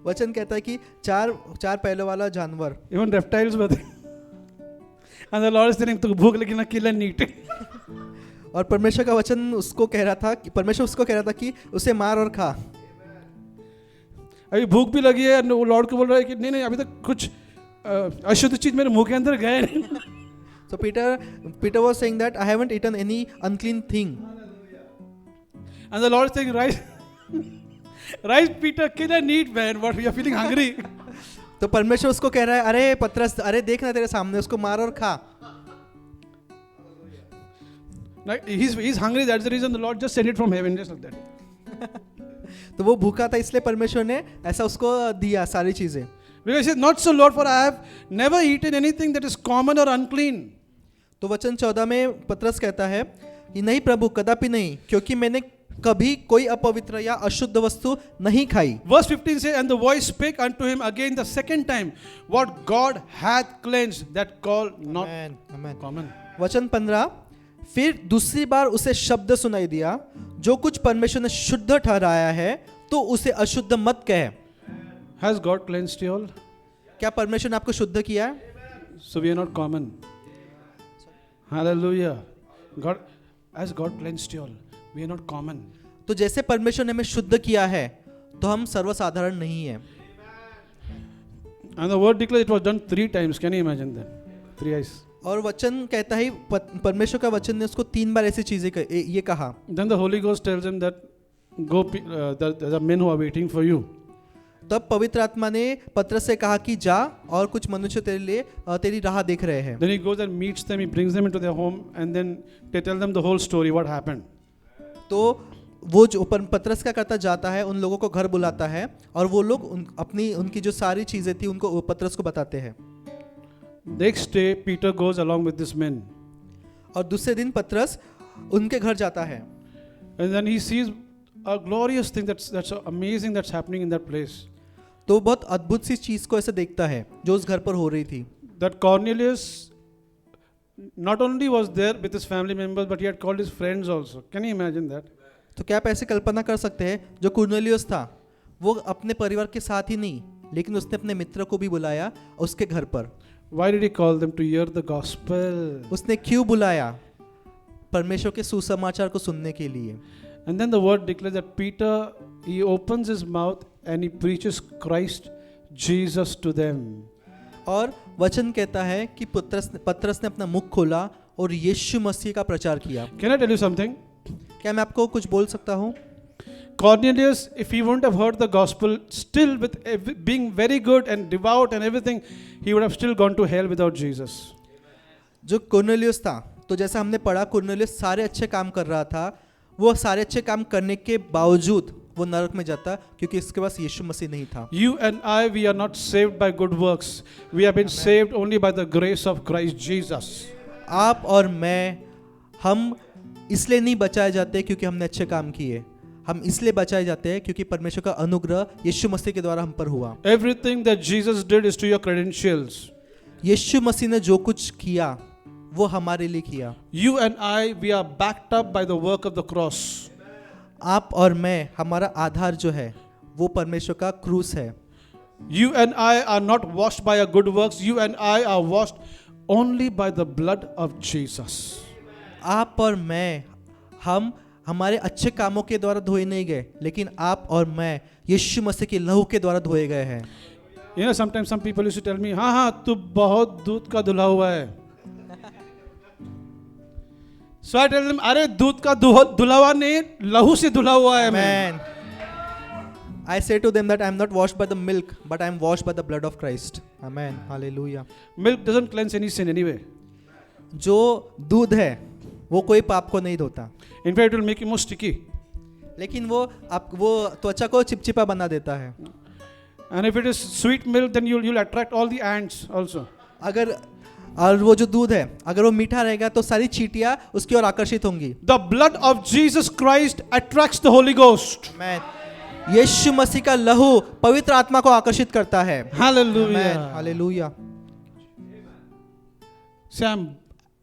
वचन कहता है कि चार पैरों वाला जानवर. Even reptiles were there. And the Lord is telling, तो भूख लगी ना, kill and eat. और परमेश्वर का वचन उसको कह रहा था कि परमेश्वर उसको कह रहा था कि उसे मार और खा. अभी भूख भी लगी है, वो लॉर्ड को बोल रहा है कि नहीं अभी तक कुछ अशुद्ध चीज मेरे मुंह के अंदर गए नहीं. So Peter was saying that I haven't eaten any unclean thing. And the Lord is saying, right, Right, Peter? Can I eat, man? What? We are feeling hungry. तो परमेश्वर उसको कह रहा है, अरे पतरस, अरे देखना तेरे सामने, उसको मार और खा. Like, he's hungry. That's the reason the Lord just sent it from heaven, just like that. तो वो भूखा था, इसलिए परमेश्वर ने ऐसा उसको दिया सारी चीजें. Because he said, "Not so, Lord, for I have never eaten anything that is common or unclean." तो वचन 14 में पतरस कहता है कि नहीं प्रभु, कदापि नहीं, क्योंकि मैंने कभी कोई अपवित्र या अशुद्ध वस्तु नहीं खाई. Verse 15 says, "And the voice spake unto him again the second time, what God hath cleansed, that call not Amen, amen. common." वचन 15, फिर दूसरी बार उसे शब्द सुनाई दिया, जो कुछ परमेश्वर ने शुद्ध ठहराया है तो उसे अशुद्ध मत कहे. Has God cleansed you all? क्या परमेश्वर ने आपको शुद्ध किया है? So we are not common. Hallelujah. Has God cleansed you all? We are not common. तो जैसे परमेश्वर ने हमें शुद्ध किया है तो हम सर्वसाधारण नहीं है. And the word declares it was done 3 times. Can you imagine that? 3 eyes. और वचन कहता है, परमेश्वर का वचन ने उसको 3 बार ऐसी चीजें ये कहा. Then the Holy Ghost tells him that go, there are men who are waiting for you. तब पवित्र आत्मा ने पतरस से कहा कि जा, और कुछ मनुष्य तेरे लिए तेरी राह देख रहे हैं. Then he goes and meets them, he brings them into their home, and then they tell them the whole story, what happened. तो वो जो पतरस क्या करता, जाता है, उन लोगों को घर बुलाता है, और वो लोग उनकी जो सारी चीजें थी उनको पतरस को बताते हैं. Next day, Peter goes along with this men. और दूसरे दिन पतरस उनके घर जाता है. And then he sees a glorious thing that's amazing that's happening in that place. तो बहुत अद्भुत सी चीज को ऐसे देखता है जो उस घर पर हो रही थी. That Cornelius not only was there with his family members, but he had called his friends also. Can you imagine that? तो क्या आप ऐसे कल्पना कर सकते हैं, जो कुरनेलियुस था वो अपने परिवार के साथ ही नहीं, लेकिन उसने अपने मित्र को भी बुलाया उसके घर पर. Why did he call them? To hear the gospel. उसने क्यों बुलाया? परमेश्वर के सुसमाचार को सुनने के लिए. And then the word declares that Peter, he opens his mouth and he preaches Christ Jesus to them. और वचन कहता है कि पतरस ने अपना मुख खोला और यीशु मसीह का प्रचार किया. Can I tell you something? क्या मैं आपको कुछ बोल सकता हूँ? Cornelius, if he wouldn't have heard the gospel, still with being very good and devout and everything, he would have still gone to hell without Jesus. जो कुरनेलियुस था, तो जैसा हमने पढ़ा, कुरनेलियुस सारे अच्छे काम कर रहा था, वो सारे अच्छे काम करने के बावजूद वो नरक में जाता, क्योंकि इसके पास यीशु मसीह नहीं था. You and I, we are not saved by good works. We have been saved only by the grace of Christ Jesus. आप और मैं, हम इसलिए नहीं बचाए जाते क्योंकि हमने अच्छे काम किए, हम इसलिए बचाए जाते हैं क्योंकि परमेश्वर का अनुग्रह यीशु मसीह के द्वारा हम पर हुआ. Everything that Jesus did is to your credentials. यीशु मसीह ने जो कुछ किया वो हमारे लिए किया. You and I, we are backed up by the work of the cross. आप और मैं, हमारा आधार जो है वो परमेश्वर का क्रूस है. You and I are not washed by our good works. You and I are washed only by the blood of Jesus. आप और मैं, हम हमारे अच्छे कामों के द्वारा धोए नहीं गए, लेकिन आप और मैं यीशु मसीह के लहू के द्वारा धोए गए हैं. You know, sometimes some people used to tell me, हाँ तू बहुत दूध का धुला हुआ है. So I tell them, अरे दूध का धुला हुआ नहीं, लहू से धुला हुआ है मैं. Amen. I say to them that I am not washed by the milk, but I am washed by the blood of Christ. Amen. Hallelujah. Milk doesn't cleanse any sin anyway. जो दूध है वो कोई पाप को नहीं धोता, In fact, it will make you more sticky. लेकिन वो त्वचा को चिपचिपा बना देता है. And if it is sweet milk, then you'll attract all the ants also. और वो जो दूध है, अगर वो मीठा रहेगा तो सारी चींटियां उसकी ओर आकर्षित होंगी. The blood of Jesus Christ attracts the Holy Ghost. Amen. यीशु मसीह का लहू पवित्र आत्मा को आकर्षित करता है. Hallelujah. Amen. Hallelujah. Say,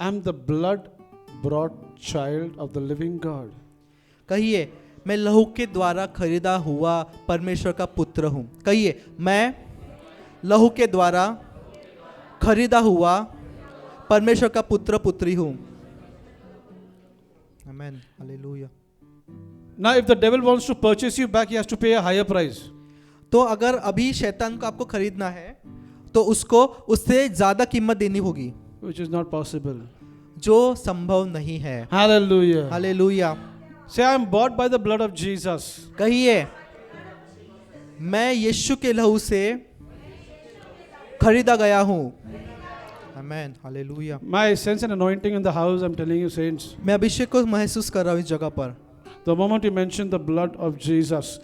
I'm the blood brought child of the living God. कहिए, मैं लहू के द्वारा खरीदा हुआ परमेश्वर का पुत्र हूँ. कहिए, मैं लहू के द्वारा खरीदा हुआ परमेश्वर का पुत्र पुत्री हूँ. Amen. Hallelujah. Now, if the devil wants to purchase you back, he has to pay a higher price. तो अगर अभी शैतान को आपको खरीदना है तो उसको उससे ज्यादा कीमत देनी होगी, Which is not possible. जो संभव नहीं है. Hallelujah. Hallelujah. Say, I am bought by the blood of Jesus. कहिए, मैं यीशु के लहू से खरीदा गया हूँ। आमेन, hallelujah. My sense and anointing in the house, I'm telling you, saints. मैं अभिषेक को महसूस कर रहा हूँ इस जगह पर। The moment you mention the blood of Jesus,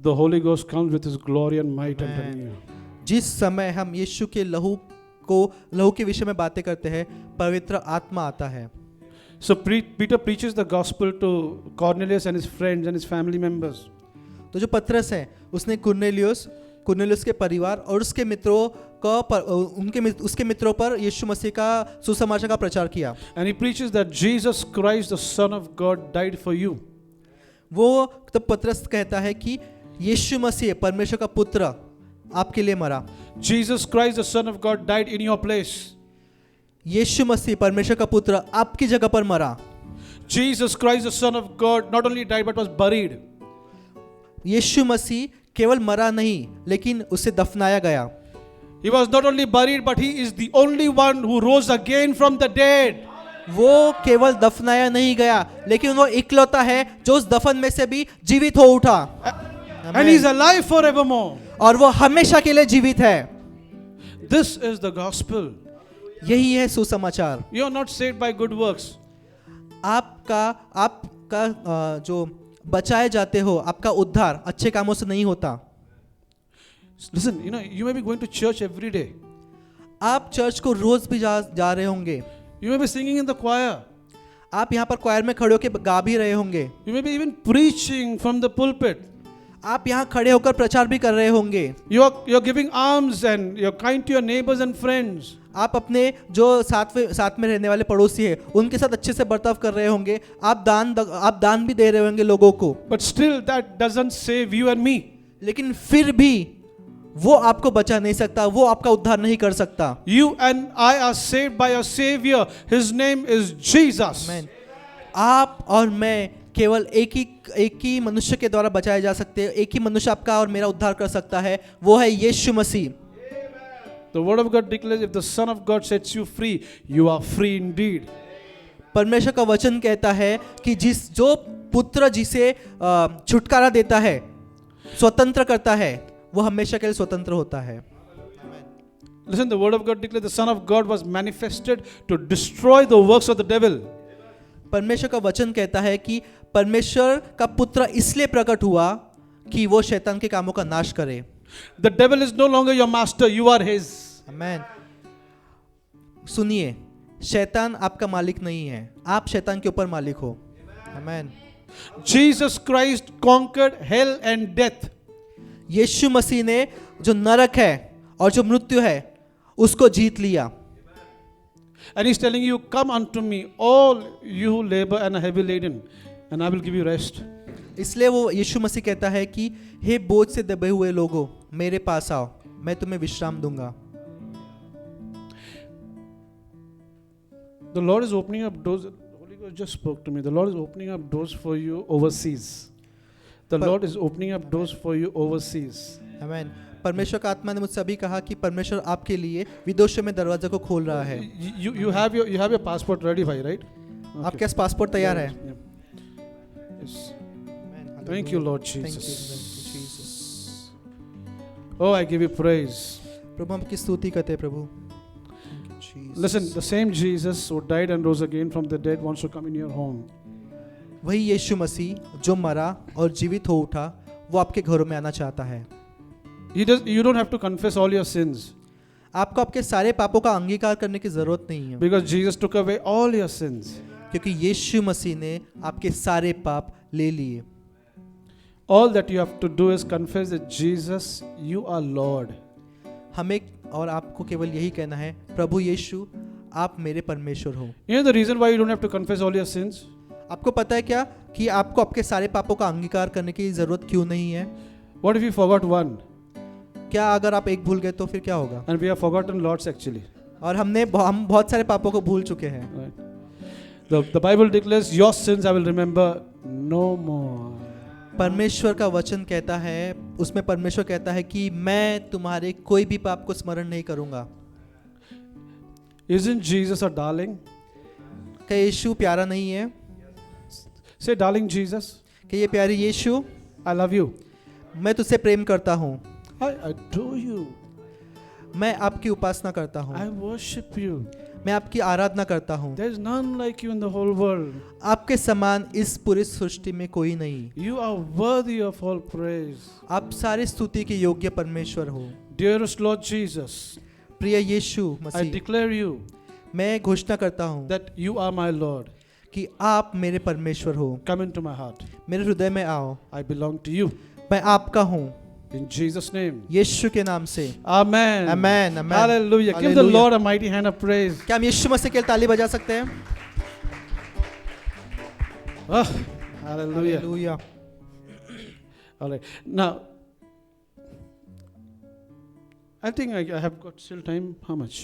the Holy Ghost comes with His glory and might. I'm telling you. जिस समय हम यीशु के लहू के विषय में बातें करते हैं, पवित्र आत्मा आता है। So Peter preaches the gospel to Cornelius and his friends and his family members. तो जो पतरस है उसने कुरनेलियुस के परिवार और उसके मित्रों उसके मित्रों पर यीशु मसीह का सुसमाचार का प्रचार किया। And he preaches that Jesus Christ, the Son of God, died for you. वो तब पतरस कहता है कि यीशु मसीह परमेश्वर का पुत्र आपके लिए मरा। Jesus Christ, the Son of God, died in your place. यीशु मसीह परमेश्वर का पुत्र आपकी जगह पर मरा। Jesus Christ, the Son of God, not only died but was buried. यीशु मसीह केवल मरा नहीं लेकिन उसे दफनाया गया। He was not only buried but he is the only one who rose again from the dead. वो केवल दफनाया नहीं गया लेकिन वो इकलौता है जो उस दफन में से भी जीवित हो उठा। And he is alive forevermore. और वो हमेशा के लिए जीवित है। This is the gospel. यही है सुसमाचार। You are not saved by good works. आपका जो बचाए जाते हो, आपका उद्धार अच्छे कामों से नहीं होता। Listen, you may be going to church every day. आप चर्च को रोज भी जा रहे होंगे। You may be singing in the choir. आप यहाँ पर क्वायर में खड़े होकर गा भी रहे होंगे। You may be even preaching from the pulpit. आप यहाँ खड़े होकर प्रचार भी कर रहे होंगे। You're giving alms and you're kind to your neighbors and friends. आप अपने जो साथ में रहने वाले पड़ोसी हैं उनके साथ अच्छे से बर्ताव कर रहे होंगे। आप दान भी दे रहे होंगे लोगों को। But still that doesn't save you and me. लेकिन फिर भी वो आपको बचा नहीं सकता, वो आपका उद्धार नहीं कर सकता। You and I are saved by our Savior. His name is Jesus. Amen. आप और मैं केवल एक ही मनुष्य के द्वारा बचाए जा सकते हैं। एक ही मनुष्य आपका और मेरा उद्धार कर सकता है, वो है यीशु मसीह। The word of God declares, if the Son of God sets you free, you are free indeed. परमेश्वर का वचन कहता है कि जो पुत्र जिसे छुटकारा देता है, स्वतंत्र करता है, वो हमेशा के लिए स्वतंत्र होता है। Listen, the word of God declares the Son of God was manifested to destroy the works of the devil. परमेश्वर का वचन कहता है कि परमेश्वर का पुत्र इसलिए प्रकट हुआ कि वो शैतान के कामों का नाश करे। The devil is no longer your master, you are his. आमेन। सुनिए, शैतान आपका मालिक नहीं है, आप शैतान के ऊपर मालिक हो। आमेन। Jesus Christ conquered hell and death. यीशु मसीह ने जो नरक है और जो मृत्यु है उसको जीत लिया। And he's telling you, come unto me, all you who labor and are heavy laden, and I will give you rest. इसलिए वो यीशु मसीह कहता है कि हे बोझ से दबे हुए लोगों, मेरे पास आओ, मैं तुम्हें विश्राम दूंगा। The Lord is opening up doors. The Holy Ghost just spoke to me. The Lord is opening up doors for you overseas. The Lord is opening up doors for you overseas. आमेन। परमेश्वर का आत्मा ने मुझसे अभी कहा कि परमेश्वर आपके लिए विदेशों में दरवाजा को खोल रहा है। You have your passport ready, bhai, right? आपके पास पासपोर्ट तैयार है। Yes. Thank you, Lord Thank you, Jesus. Oh, I give you praise. प्रभु हम की स्तुति करते हैं प्रभु। Listen, the same Jesus who died and rose again from the dead wants to come in your home. वही यीशु मसीह जो मरा और जीवित हो उठा, वो आपके घरों में आना चाहता है। You don't have to confess all your sins. आपको आपके सारे पापों का अंगीकार करने की जरूरत नहीं है, Because Jesus took away all your sins. क्योंकि यीशु मसीह ने आपके सारे पाप ले लिए। All that you have to do is confess that Jesus, you are Lord. हमें और आपको केवल यही कहना है, प्रभु यीशु आप मेरे परमेश्वर हो। You know the reason why you don't have to confess all your sins? आपको पता है क्या कि आपको आपके सारे पापों का अंगीकार करने की जरूरत क्यों नहीं है? What if you forgot one? क्या अगर आप एक भूल गए तो फिर क्या होगा? And we have forgotten lots actually. और हम बहुत सारे पापों को भूल चुके हैं। Right. The Bible declares, your sins I will remember no more. परमेश्वर का वचन कहता है, उसमें परमेश्वर कहता है कि मैं तुम्हारे कोई भी पाप को स्मरण नहीं करूंगा। Isn't Jesus a darling? क्या यीशु प्यारा नहीं है? Say, darling Jesus, कि ये प्यारी यीशु, I love you. मैं तुझसे प्रेम करता हूँ, I adore you. मैं आपकी उपासना करता हूँ, I worship you. मैं आपकी आराधना करता हूँ। There is none like you in the whole world. आपके समान इस पूरी सृष्टि में कोई नहीं। You are worthy of all praise. आप सारी स्तुति के योग्य परमेश्वर हो। Dearest Lord Jesus, प्रिय यीशु I मसीह, declare you मैं घोषणा करता हूँ that you are my Lord. कि आप मेरे परमेश्वर हो। Come into my heart. मेरे हृदय में आओ, I belong to you. मैं आपका हूँ, In Jesus' name. यीशु के नाम से। Amen. Amen, amen. Hallelujah. Give the Hallelujah. Lord a mighty hand of praise. क्या हम यीशु मसीह के लिए ताली बजा सकते हैं? Oh, hallelujah. Hallelujah. All right. Now, I think I have got still time. How much?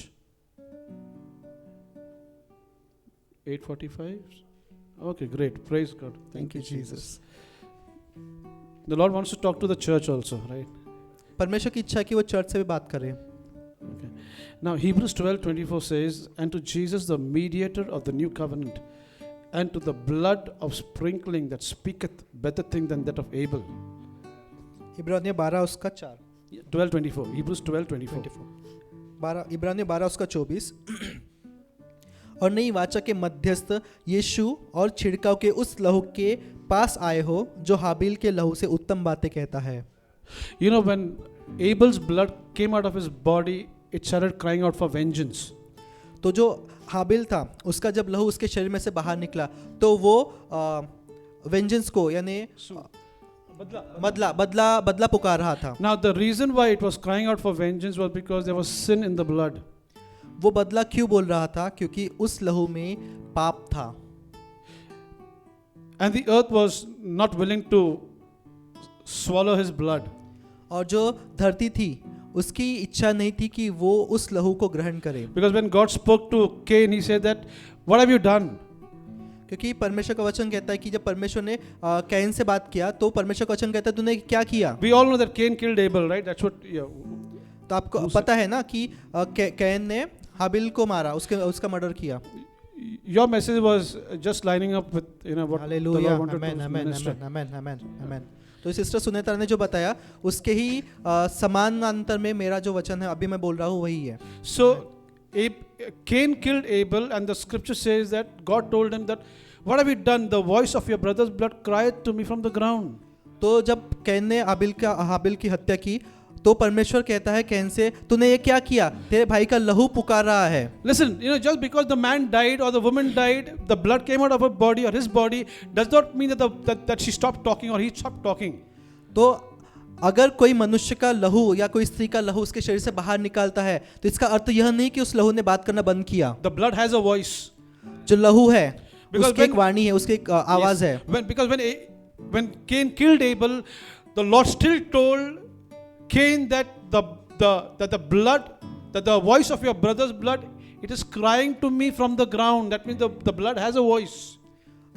8:45? Okay, great. Praise God. Thank you Jesus। The Lord wants to talk to the church also, right? परमेश्वर की इच्छा है कि वो church से भी बात करे। Okay. Now, Hebrews 12:24 says, "And to Jesus, the mediator of the new covenant, and to the blood of sprinkling that speaketh better thing than that of Abel." इब्रानियों 12 उसका 4 12:24. Hebrews 12:24. 12 इब्रानियों 12 उसका 24 और नई वाचा के मध्यस्थ यीशु और छिड़काव के उस लहू के पास आए हो जो हाबिल के लहू से उत्तम बातें कहता है। You know, when Abel's blood came out of his body, it started crying out for vengeance. तो जो हाबिल था उसका जब लहू उसके शरीर में से बाहर निकला तो वो वेंजेंस को यानी बदला पुकार रहा था। Now, the reason why it was crying out for vengeance was because there was sin in the blood. वो बदला क्यों बोल रहा था? क्योंकि उस लहू में पाप था। And the earth was not willing to swallow his blood. और जो धरती थी उसकी इच्छा नहीं थी कि वो उस लहू को ग्रहण करे। Because when God spoke to Cain, he said that, "What have you done?" क्योंकि परमेश्वर का वचन कहता है कि जब परमेश्वर ने कैन से बात किया तो परमेश्वर का वचन कहता है तूने क्या किया? We all know that Cain killed Abel, right? That's what. Yeah. तो आपको पता है ना कि कैन ने हाबिल को मारा, उसका मर्डर किया। Your message was just lining up with what the hallelujah, Lord wanted amen, to amen, minister. Amen, amen, आमेन। तो सिस्टर सुनेत्रा ने जो बताया उसके ही समानांतर में मेरा जो वचन है अभी मैं बोल रहा हूँ वही है। So Cain killed Abel, and the scripture says that God told him that, "What have you done? The voice of your brother's blood cried to me from the ground." तो जब कैन ने हाबिल की हत्या की तो परमेश्वर कहता है कैन से तूने ये क्या किया? तेरे भाई का लहू पुकार रहा है। Listen, just because the man died or the woman died, the blood came out of her body or his body, does not mean that she stopped talking or he stopped talking. तो अगर कोई मनुष्य का लहू या कोई स्त्री का लहू उसके शरीर से बाहर निकालता है तो इसका अर्थ यह नहीं कि उस लहू ने बात करना बंद किया। The blood has a voice. जो लहू है Because उसकी एक वाणी है, उसकी एक आवाज है। Because when Cain killed Abel, the Lord still told Cain that the voice of your brother's blood, it is crying to me from the ground. That means the blood has a voice.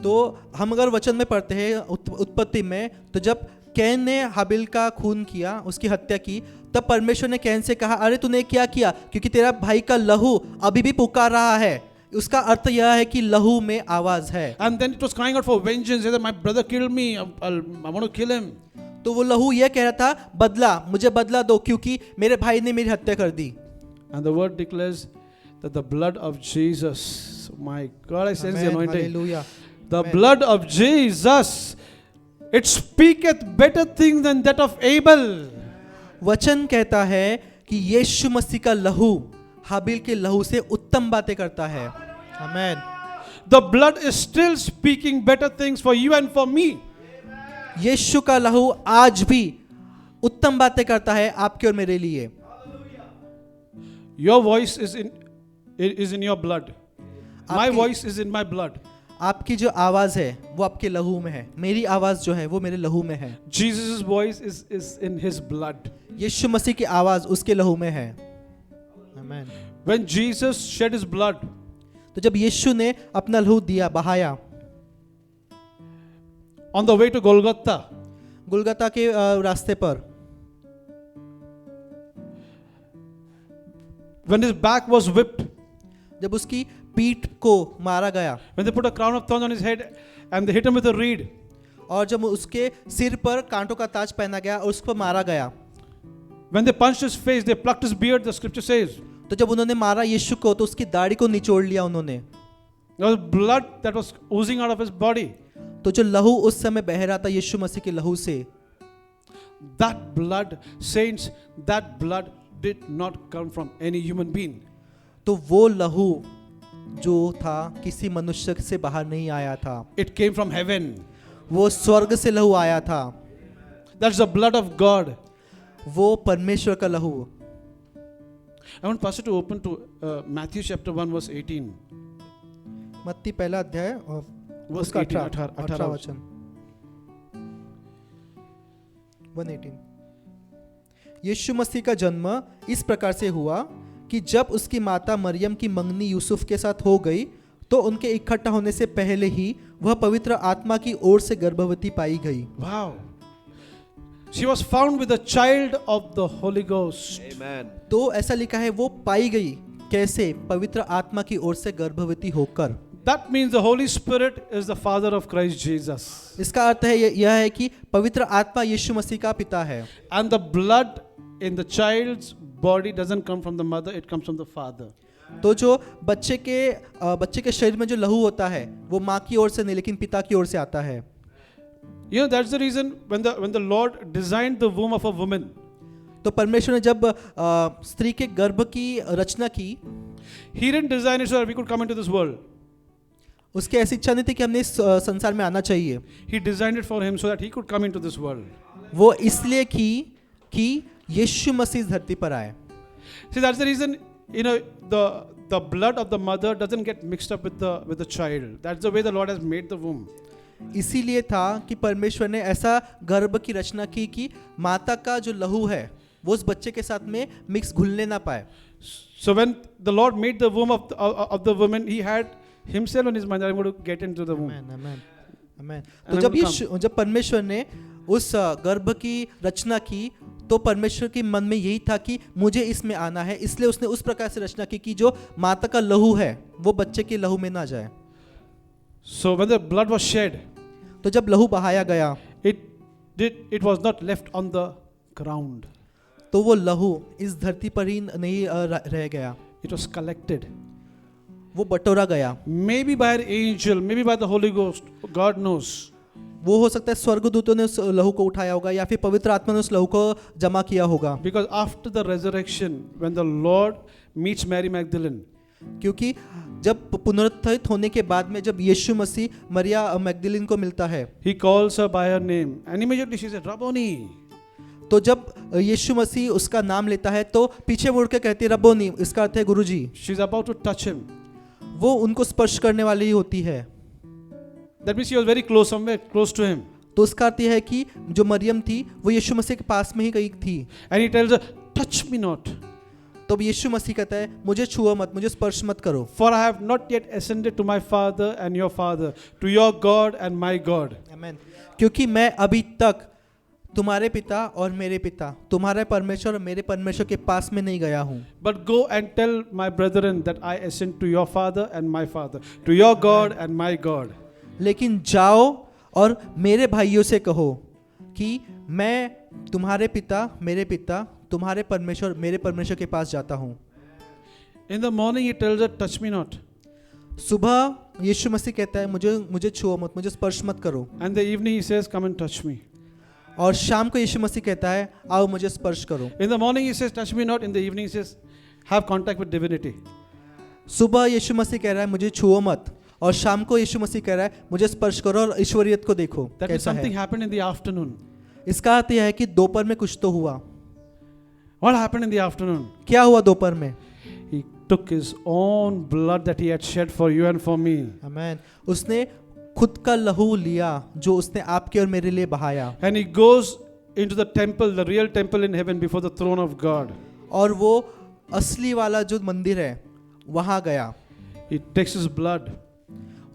तो हम अगर वचन में पढ़ते हैं उत्पत्ति में, तो जब कैन ने हाबिल का खून किया, उसकी हत्या की, तब परमेश्वर ने कैन से कहा अरे तूने क्या किया? क्योंकि तेरा भाई का लहू अभी भी पुकार रहा है। उसका अर्थ यह है कि लहू में आवाज है। And then it was crying out for vengeance. He said, "My brother killed me. I want to kill him." तो वो लहू यह कह रहा था बदला, मुझे बदला दो क्योंकि मेरे भाई ने मेरी हत्या कर दी। And the word declares that the blood of Jesus, my God, I sense the anointing. Hallelujah. The blood of Jesus, it speaketh better things than that of Abel. वचन कहता है कि यीशु मसीह का लहू हाबिल के लहू से उत्तम बातें करता है। आमेन। The blood is still speaking better things for you and for me. यीशु का लहू आज भी उत्तम बातें करता है आपके और मेरे लिए। Your voice is in your blood. My आपकी- voice is in my blood. आपकी जो आवाज है वो आपके लहू में है, मेरी आवाज जो है वो मेरे लहू में है। Jesus' voice is in his blood. यीशु मसीह की आवाज उसके लहू में है। आमेन। When Jesus shed his blood, तो जब यीशु ने अपना लहू दिया, बहाया on the way to Golgotha, गुलगता के रास्ते पर, when his back was whipped, जब उसकी पीठ को मारा गया, when they put a crown of thorns on his head and they hit him with a reed, और जब उसके सिर पर कांटों का ताज पहना गया और उस पर मारा गया, When they punched his face, they plucked his beard, the scripture says. तो जब उन्होंने मारा यीशु को तो उसकी दाढ़ी को निचोड़ लिया उन्होंने। There was blood that was oozing out of his body. तो जो लहू उस समय बह रहा था यीशु मसीह के लहू से, That blood, saints, that blood did not come from any human being. तो वो लहू जो था किसी मनुष्य से बाहर नहीं आया था, It came from heaven. वो स्वर्ग से लहू आया था। That's the blood of God. वो परमेश्वर का लहू। I want Pastor to open to Matthew chapter 1 verse 18. मत्ती पहला अध्याय और Verse उसका 18, 18 18 वचन 118। यीशु मसीह का जन्म इस प्रकार से हुआ कि जब उसकी माता मरियम की मंगनी यूसुफ के साथ हो गई तो उनके इकट्ठा होने से पहले ही वह पवित्र आत्मा की ओर से गर्भवती पाई गई। Wow. She was found with the child of the Holy Ghost. Amen. तो ऐसा लिखा है वो पाई गई कैसे? पवित्र आत्मा की ओर से गर्भवती होकर। That means the Holy Spirit is the Father of Christ Jesus. इसका अर्थ है यह है कि पवित्र आत्मा यीशु मसीह का पिता है And the blood in the child's body doesn't come from the mother, it comes from the father. तो जो बच्चे के शरीर में जो लहू होता है वो माँ की ओर से नहीं लेकिन पिता की ओर से आता है। You know, that's the reason when the Lord designed the womb of a woman, तो परमेश्वर ने जब स्त्री के गर्भ की रचना की, He didn't design it so that we could come into this world. उसकी ऐसी इच्छा नहीं थी कि हमने इस संसार में आना चाहिए। He designed it for him so that he could come into this world. वो इसलिए की कि यीशु मसीह इस धरती पर आए। See, that's the reason, you know, the blood of the mother doesn't get mixed up with the child. That's the way the Lord has made the womb. इसीलिए था कि परमेश्वर ने ऐसा गर्भ की रचना की कि माता का जो लहू है वो उस बच्चे के साथ में मिक्स घुलने ना पाए। So when the Lord made the womb of the woman, He had Himself on His mind that I'm going to get into the womb. Amen, amen, amen. And तो जब परमेश्वर ने उस गर्भ की रचना की तो परमेश्वर के मन में यही था कि मुझे इसमें आना है, इसलिए उसने उस प्रकार से रचना की कि जो माता का लहू है वो बच्चे के लहू में ना जाए। So when the blood was shed, तो जब लहू बहाया गया it was not left on the ground. तो वो लहू इस धरती पर ही नहीं रह गया, It was collected. वो बटोरा गया। Maybe by an angel, maybe by the Holy Ghost, God knows. वो हो सकता है स्वर्गदूतों ने उस लहू को उठाया होगा या फिर पवित्र आत्मा ने उस लहू को जमा किया होगा। Because after the resurrection, when the Lord meets Mary Magdalene, क्योंकि जब पुनरुत्थित होने के बाद में जब यीशु मसीह मरिया मैगदलीन को मिलता है He calls her by her name, and immediately she said, Rabboni. तो जब यीशु मसीह उसका नाम लेता है तो पीछे मुड़ के कहती है रब्बोनी, इसका अर्थ है गुरुजी। She's about to touch him. वो उनको स्पर्श करने वाली होती है। That means she was very close, somewhere close to him. तो उसका अर्थ यह है कि जो मरियम थी वो यीशु मसीह के पास में ही गई थी। And he tells her, touch me not, तो अब यीशु मसीह कहता है मुझे छुओ मत, मुझे स्पर्श मत करो। for I have not yet ascended to my Father and your Father, to your God and my God. आमीन। क्योंकि मैं अभी तक तुम्हारे पिता और मेरे पिता, तुम्हारे परमेश्वर और मेरे परमेश्वर के पास में नहीं गया हूँ। But go and tell my brethren that I ascend to your Father and my Father, to your God and my God. लेकिन जाओ और मेरे भाइयों से कहो कि मैं तुम्हारे पिता, मेरे पिता, तुम्हारे परमेश्वर, मेरे परमेश्वर के पास जाता हूँ। In the morning he tells her, touch me not. सुबह यीशु मसीह कहता है मुझे छुओ मत, मुझे स्पर्श मत करो। And the evening he says, come and touch me. और शाम को यीशु मसीह कहता है आओ मुझे स्पर्श करो। In the morning he says, touch me not. In the evening he says, have contact with divinity. सुबह यीशु मसीह कह रहा है मुझे छुओ मत, और शाम को यीशु मसीह कह रहा है मुझे स्पर्श करो और ईश्वरीयत को देखो That means कैसा something है। happened in the afternoon. इसका अर्थ यह है कि दोपहर में कुछ तो हुआ। What happened in the afternoon? क्या हुआ दोपहर में? He took his own blood that he had shed for you and for me. आमीन। उसने खुद का लहू लिया जो उसने आपके और मेरे लिए बहाया, And he goes into the temple, the real temple in heaven, before the throne of God. और वो असली वाला जो मंदिर है वहाँ गया। He takes his blood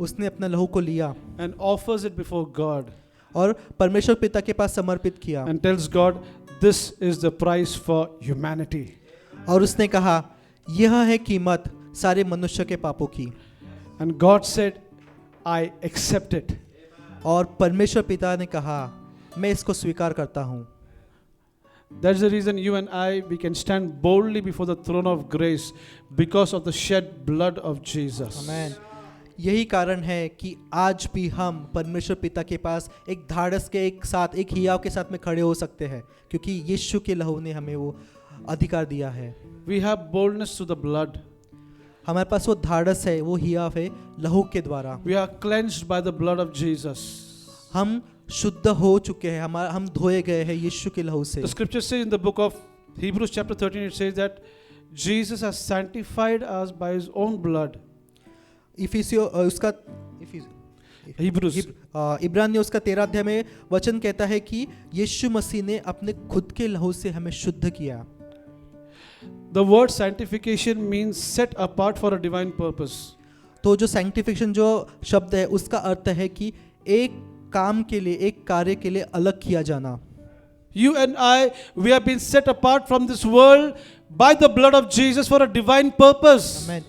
उसने अपना लहू को लिया and offers it before God और परमेश्वर पिता के पास समर्पित किया, and tells God, this is the price for humanity. और उसने कहा यह है कीमत सारे मनुष्य के पापों की। And God said, I accept it. और परमेश्वर पिता ने कहा मैं इसको स्वीकार करता हूँ। That's the reason you and I, we can stand boldly before the throne of grace because of the shed blood of Jesus. आमेन। यही कारण है कि आज भी हम परमेश्वर पिता के पास एक धाड़स के एक साथ, एक हियाव के साथ में खड़े हो सकते हैं, क्योंकि यीशु के लहू ने हमें वो अधिकार दिया है। We have boldness through the blood. हमारे पास वो धाड़स है, वो हियाव है लहू के द्वारा। We are cleansed by the blood of Jesus. हम शुद्ध हो चुके हैं, हम धोए गए हैं यीशु के लहू से। The scripture says in the book of Hebrews chapter 13, it says that Jesus has sanctified us by his own blood. इफिसियो उसका Hebrews. इब्रानियों उसका 13 अध्याय में वचन कहता है कि यीशु मसीह ने अपने खुद के लहू से हमें शुद्ध किया। The word sanctification means set apart for a divine purpose. तो जो सैंक्टिफिकेशन जो शब्द है उसका अर्थ है कि एक काम के लिए, एक कार्य के लिए अलग किया जाना। You and I, we have been set apart from this world by the blood of Jesus for a divine purpose. आमीन।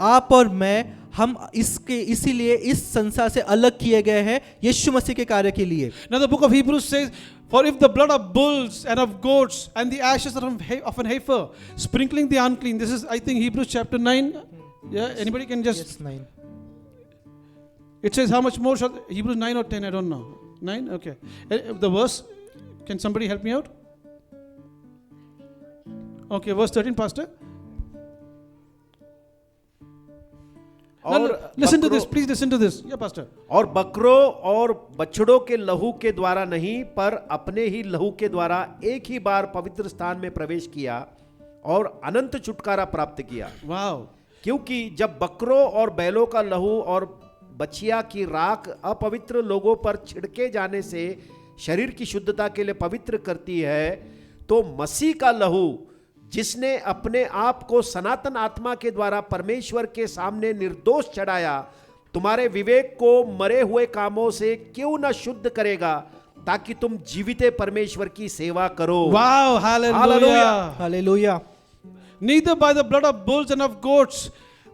आप और मैं, हम इसीलिए इस संसार से अलग किए गए हैं यीशु मसीह के कार्य के लिए। Now the book of Hebrews says, for if the blood of bulls and of goats and the ashes of an heifer sprinkling the unclean, this is I think Hebrews chapter 9. Yeah, anybody can just. Yes, 9. It says how much more shall Hebrews 9 or 10, I don't know. 9, okay. The verse, can somebody help me out? Okay, verse 13, pastor. और Listen to this, please listen to this. Yeah, pastor. और बकरों और बछड़ों के लहू के द्वारा नहीं, पर अपने ही लहू के द्वारा एक ही बार पवित्र स्थान में प्रवेश किया और अनंत छुटकारा प्राप्त किया। Wow. क्योंकि जब बकरों और बैलों का लहू और बछिया की राख अपवित्र लोगों पर छिड़के जाने से शरीर की शुद्धता के लिए पवित्र करती है, तो मसीह का लहू जिसने अपने आप को सनातन आत्मा के द्वारा परमेश्वर के सामने निर्दोष चढ़ाया, तुम्हारे विवेक को मरे हुए कामों से क्यों न शुद्ध करेगा, ताकि तुम जीवित परमेश्वर की सेवा करो। Wow, hallelujah. Hallelujah. Neither by the blood of bulls and of goats,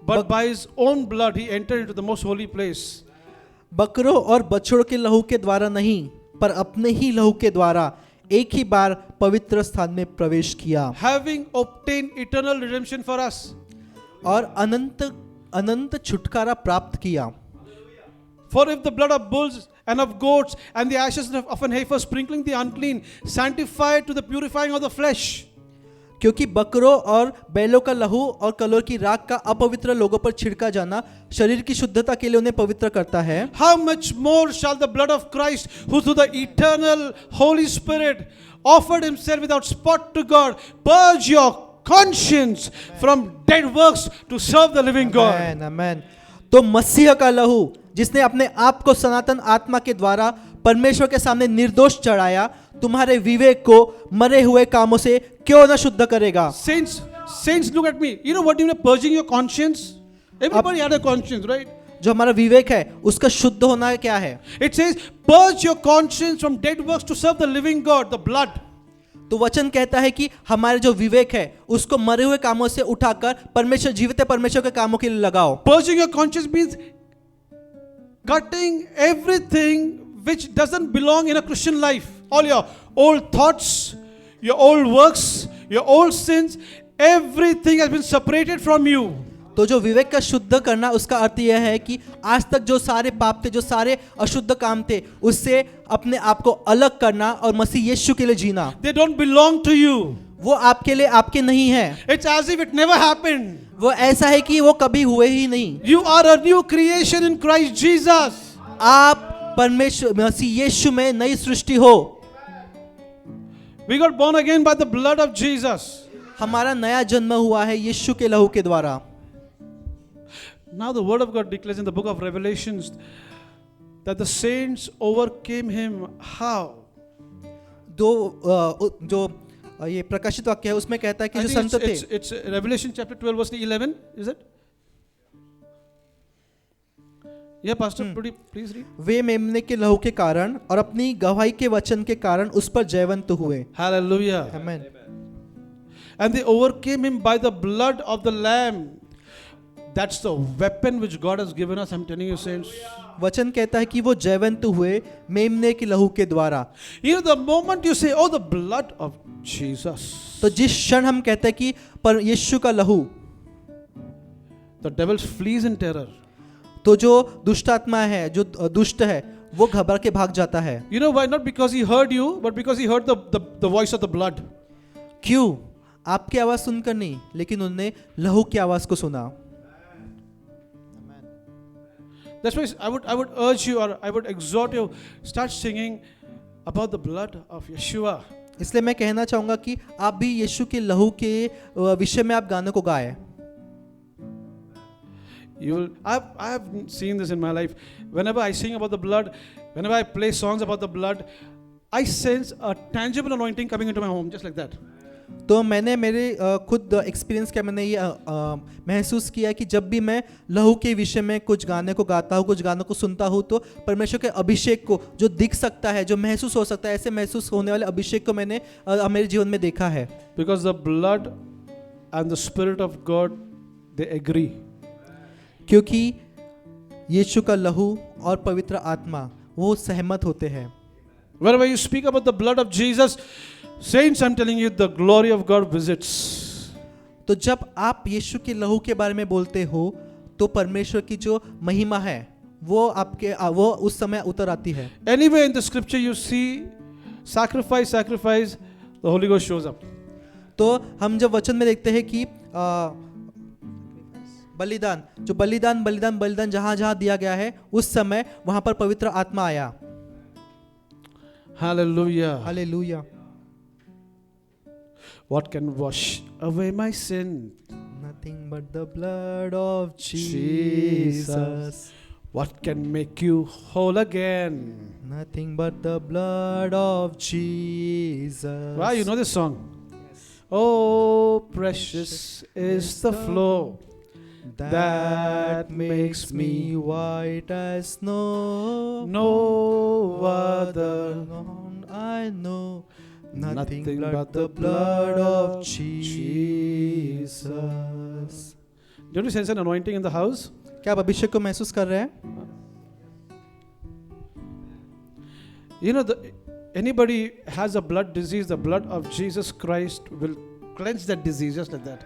but by his own blood he entered into the most holy place. बकरों और बछड़ों के लहू के द्वारा नहीं, पर अपने ही लहू के द्वारा एक ही बार पवित्र स्थान में प्रवेश किया, Having obtained eternal redemption for us. और अनंत छुटकारा प्राप्त किया। For if the blood of bulls and of goats and the ashes of an heifer sprinkling the unclean sanctified to the purifying of the flesh. क्योंकि बकरों और बैलों का लहू और कलोर की राख का अपवित्र लोगों पर छिड़का जाना शरीर की शुद्धता के लिए उन्हें पवित्र करता है, How much more shall the blood of Christ, who through the eternal Holy Spirit offered himself without spot to God, purge your conscience from dead works to serve the living God. आमेन, आमेन। तो मसीह का लहू जिसने अपने आप को सनातन आत्मा के द्वारा परमेश्वर के सामने निर्दोष चढ़ाया, तुम्हारे विवेक को मरे हुए कामों से क्यों न शुद्ध करेगा। Saints, look at me. You know what you mean purging your conscience? Everybody had a conscience, right? जो हमारा विवेक है उसका शुद्ध होना क्या है? It says, purge your conscience from dead works to serve the living God, the blood. तो वचन कहता है कि हमारे जो विवेक है उसको मरे हुए कामों से उठाकर परमेश्वर, जीवित परमेश्वर के कामों के लिए लगाओ। Purging your conscience means cutting everything which doesn't belong in a Christian life. All your old thoughts, your old works, your old sins, everything has been separated from you. तो जो विवेक का शुद्ध करना, उसका अर्थ यह है कि आज तक जो सारे पाप थे, जो सारे अशुद्ध काम थे, उससे अपने आप को अलग करना और मसीह यीशु के लिए जीना। They don't belong to you. वो आपके लिए आपके नहीं है। It's as if it never happened. वो ऐसा है कि वो कभी हुए ही नहीं। You are a new creation in Christ Jesus. आप परमेश्वर मसीह यीशु में नई सृष्टि हो। We got born again by the blood of Jesus. हमारा नया जन्म हुआ है यीशु के लहू के द्वारा। Now the word of God declares in the book of Revelations that the saints overcame him. How? जो ये प्रकाशित वाक्य है उसमें कहता है कि I जो think संत थे, it's Revelation chapter 12 verse 11, is it? Yeah, pastor, please read. वे मेमने के लहू के कारण और अपनी गवाही के वचन के कारण उस पर जयवंत हुए। Hallelujah. आमीन। And they overcame him by the blood of the lamb, That's the weapon which God has given us. I'm telling you, saints. वचन कहता है कि वो जयवंत हुए मेमने की लहू के द्वारा। You know, the moment you say, "Oh, the blood of Jesus," तो जिस क्षण हम कहते हैं कि पर यीशु का लहू, the devil flees in terror. तो जो दुष्ट आत्मा है, जो दुष्ट है, वो घबरा के भाग जाता है। You know why? Not because he heard you, but because he heard the voice of the blood. क्यों? आपकी आवाज सुनकर नहीं, लेकिन उन्होंने लहू की आवाज को सुना। That's why I would urge you, or I would exhort you, start singing about the blood of Yeshua. इसलिए मैं कहना चाहूंगा कि आप भी यीशु के लहू के विषय में आप गानों को गाएं। I have seen this in my life. Whenever I sing about the blood, whenever I play songs about the blood, I sense a tangible anointing coming into my home, just like that. तो मैंने मेरे खुद experience किया, मैंने ये महसूस किया कि जब भी मैं लहू के विषय में कुछ गाने को गाता हूँ, कुछ गानों को सुनता हूँ, तो परमेश्वर के अभिषेक को जो दिख सकता है, जो महसूस हो सकता है, ऐसे महसूस होने वाले अभिषेक को मैंने मेरे जीवन में देखा है। Because the blood and the Spirit of God, they agree. क्योंकि यीशु का लहू और पवित्र आत्मा वो सहमत होते हैं। Wherever you speak about the blood of Jesus, saints, I'm telling you, the glory of God visits. तो जब आप यीशु के लहू के बारे में बोलते हो, तो परमेश्वर की जो महिमा है वो वो उस समय उतर आती है। Anywhere in the scripture you see sacrifice, the Holy Ghost shows up. तो हम जब वचन में देखते हैं कि बलिदान जहां जहां दिया गया है, उस समय वहां पर पवित्र आत्मा आया। Hallelujah. Hallelujah. What can wash away my sin? Nothing but the blood of Jesus. What can make you whole again? Nothing but the blood of Jesus. Wow, you know this song. Oh, precious is the flow that makes me white as snow. no other. I know nothing but the blood of Jesus. Don't you sense an anointing in the house? क्या आप अभिषेक को महसूस कर रहे हैं? You know, anybody has a blood disease, the blood of Jesus Christ will cleanse that disease, just like that.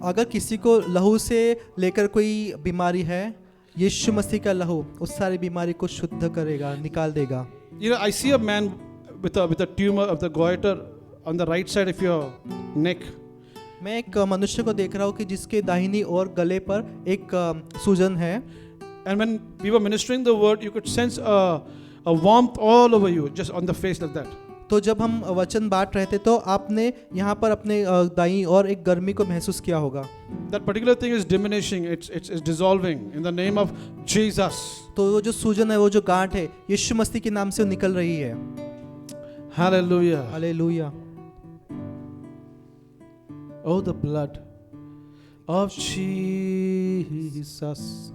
अगर किसी को लहू से लेकर कोई बीमारी है, यीशु मसीह का लहू उस सारी बीमारी को शुद्ध करेगा, निकाल देगा। You know, I see a man with a tumor of the goiter on the right side of your neck. मैं एक मनुष्य को देख रहा हूँ कि जिसके दाहिनी ओर गले पर एक सूजन है। And when we were ministering the word, you could sense a warmth all over you, just on the face like that. तो जब हम वचन बांट रहे थे, तो आपने यहाँ पर अपने दाईं ओर एक गर्मी को महसूस किया होगा। That particular thing is diminishing, it's dissolving in the name of Jesus. तो वो जो सूजन है, वो जो गांठ है, यीशु मसीह के नाम से वो निकल रही है। Hallelujah. Hallelujah. Oh, the blood of Jesus.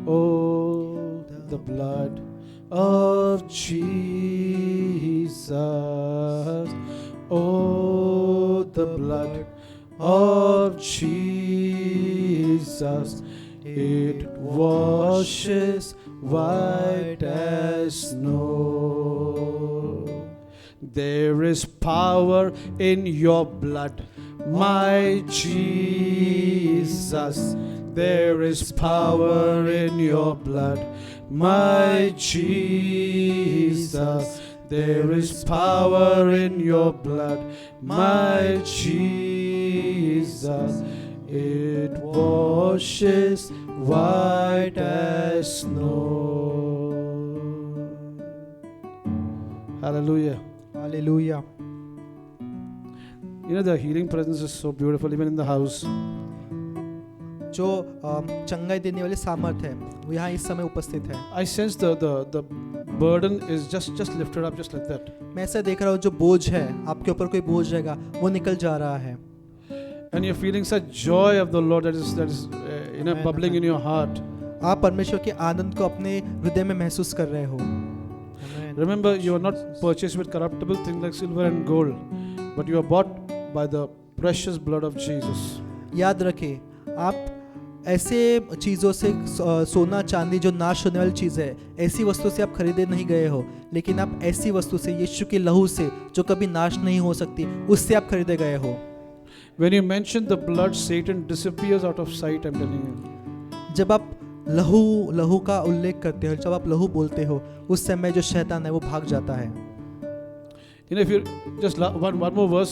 Oh, the blood of Jesus. Oh, the blood of Jesus. It washes white as snow. There is power in your blood, my Jesus. There is power in your blood, my Jesus. There is power in your blood, my Jesus. It washes white as snow. Hallelujah. Hallelujah. You know, the healing presence is so beautiful, even in the house. जो चंगाई देने वाले सामर्थ है, वो यहाँ इस समय उपस्थित है। I sense the burden is just lifted up, just like that. मैं ऐसा देख रहा हूँ, जो बोझ है, आपके ऊपर कोई बोझ रहेगा, वो निकल जा रहा है। And you're feeling such joy of the Lord that is Amen, bubbling in your heart. आप परमेश्वर के आनंद को अपने हृदय में महसूस कर रहे हो। Remember, you are not purchased with corruptible things like silver and gold, but you are bought by the precious blood of Jesus. याद रखें, आप ऐसे चीज़ों से सोना चांदी जो नाश होने वाली चीज़ है, ऐसी वस्तु से आप खरीदे नहीं गए हो, लेकिन आप ऐसी वस्तु से, यीशु के लहू से जो कभी नाश नहीं हो सकती, उससे आप खरीदे गए हो। When you mention the blood, Satan disappears out of sight, I'm telling you. जब आप लहू का उल्लेख करते हो, जब आप लहू बोलते हो, उस समय जो शैतान है वो भाग जाता है। You know, if you just one more verse,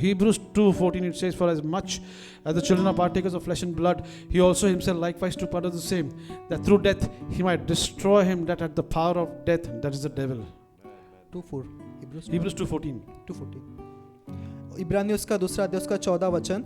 Hebrews 2:14, it says, "For as much as the children are partakers of flesh and blood, he also himself likewise took part of the same, that through death he might destroy him that had the power of death, that is the devil." 2:4 Hebrews 2:14. 2:14 इब्रानियों उसका दूसरा अध्याय उसका 14 वचन,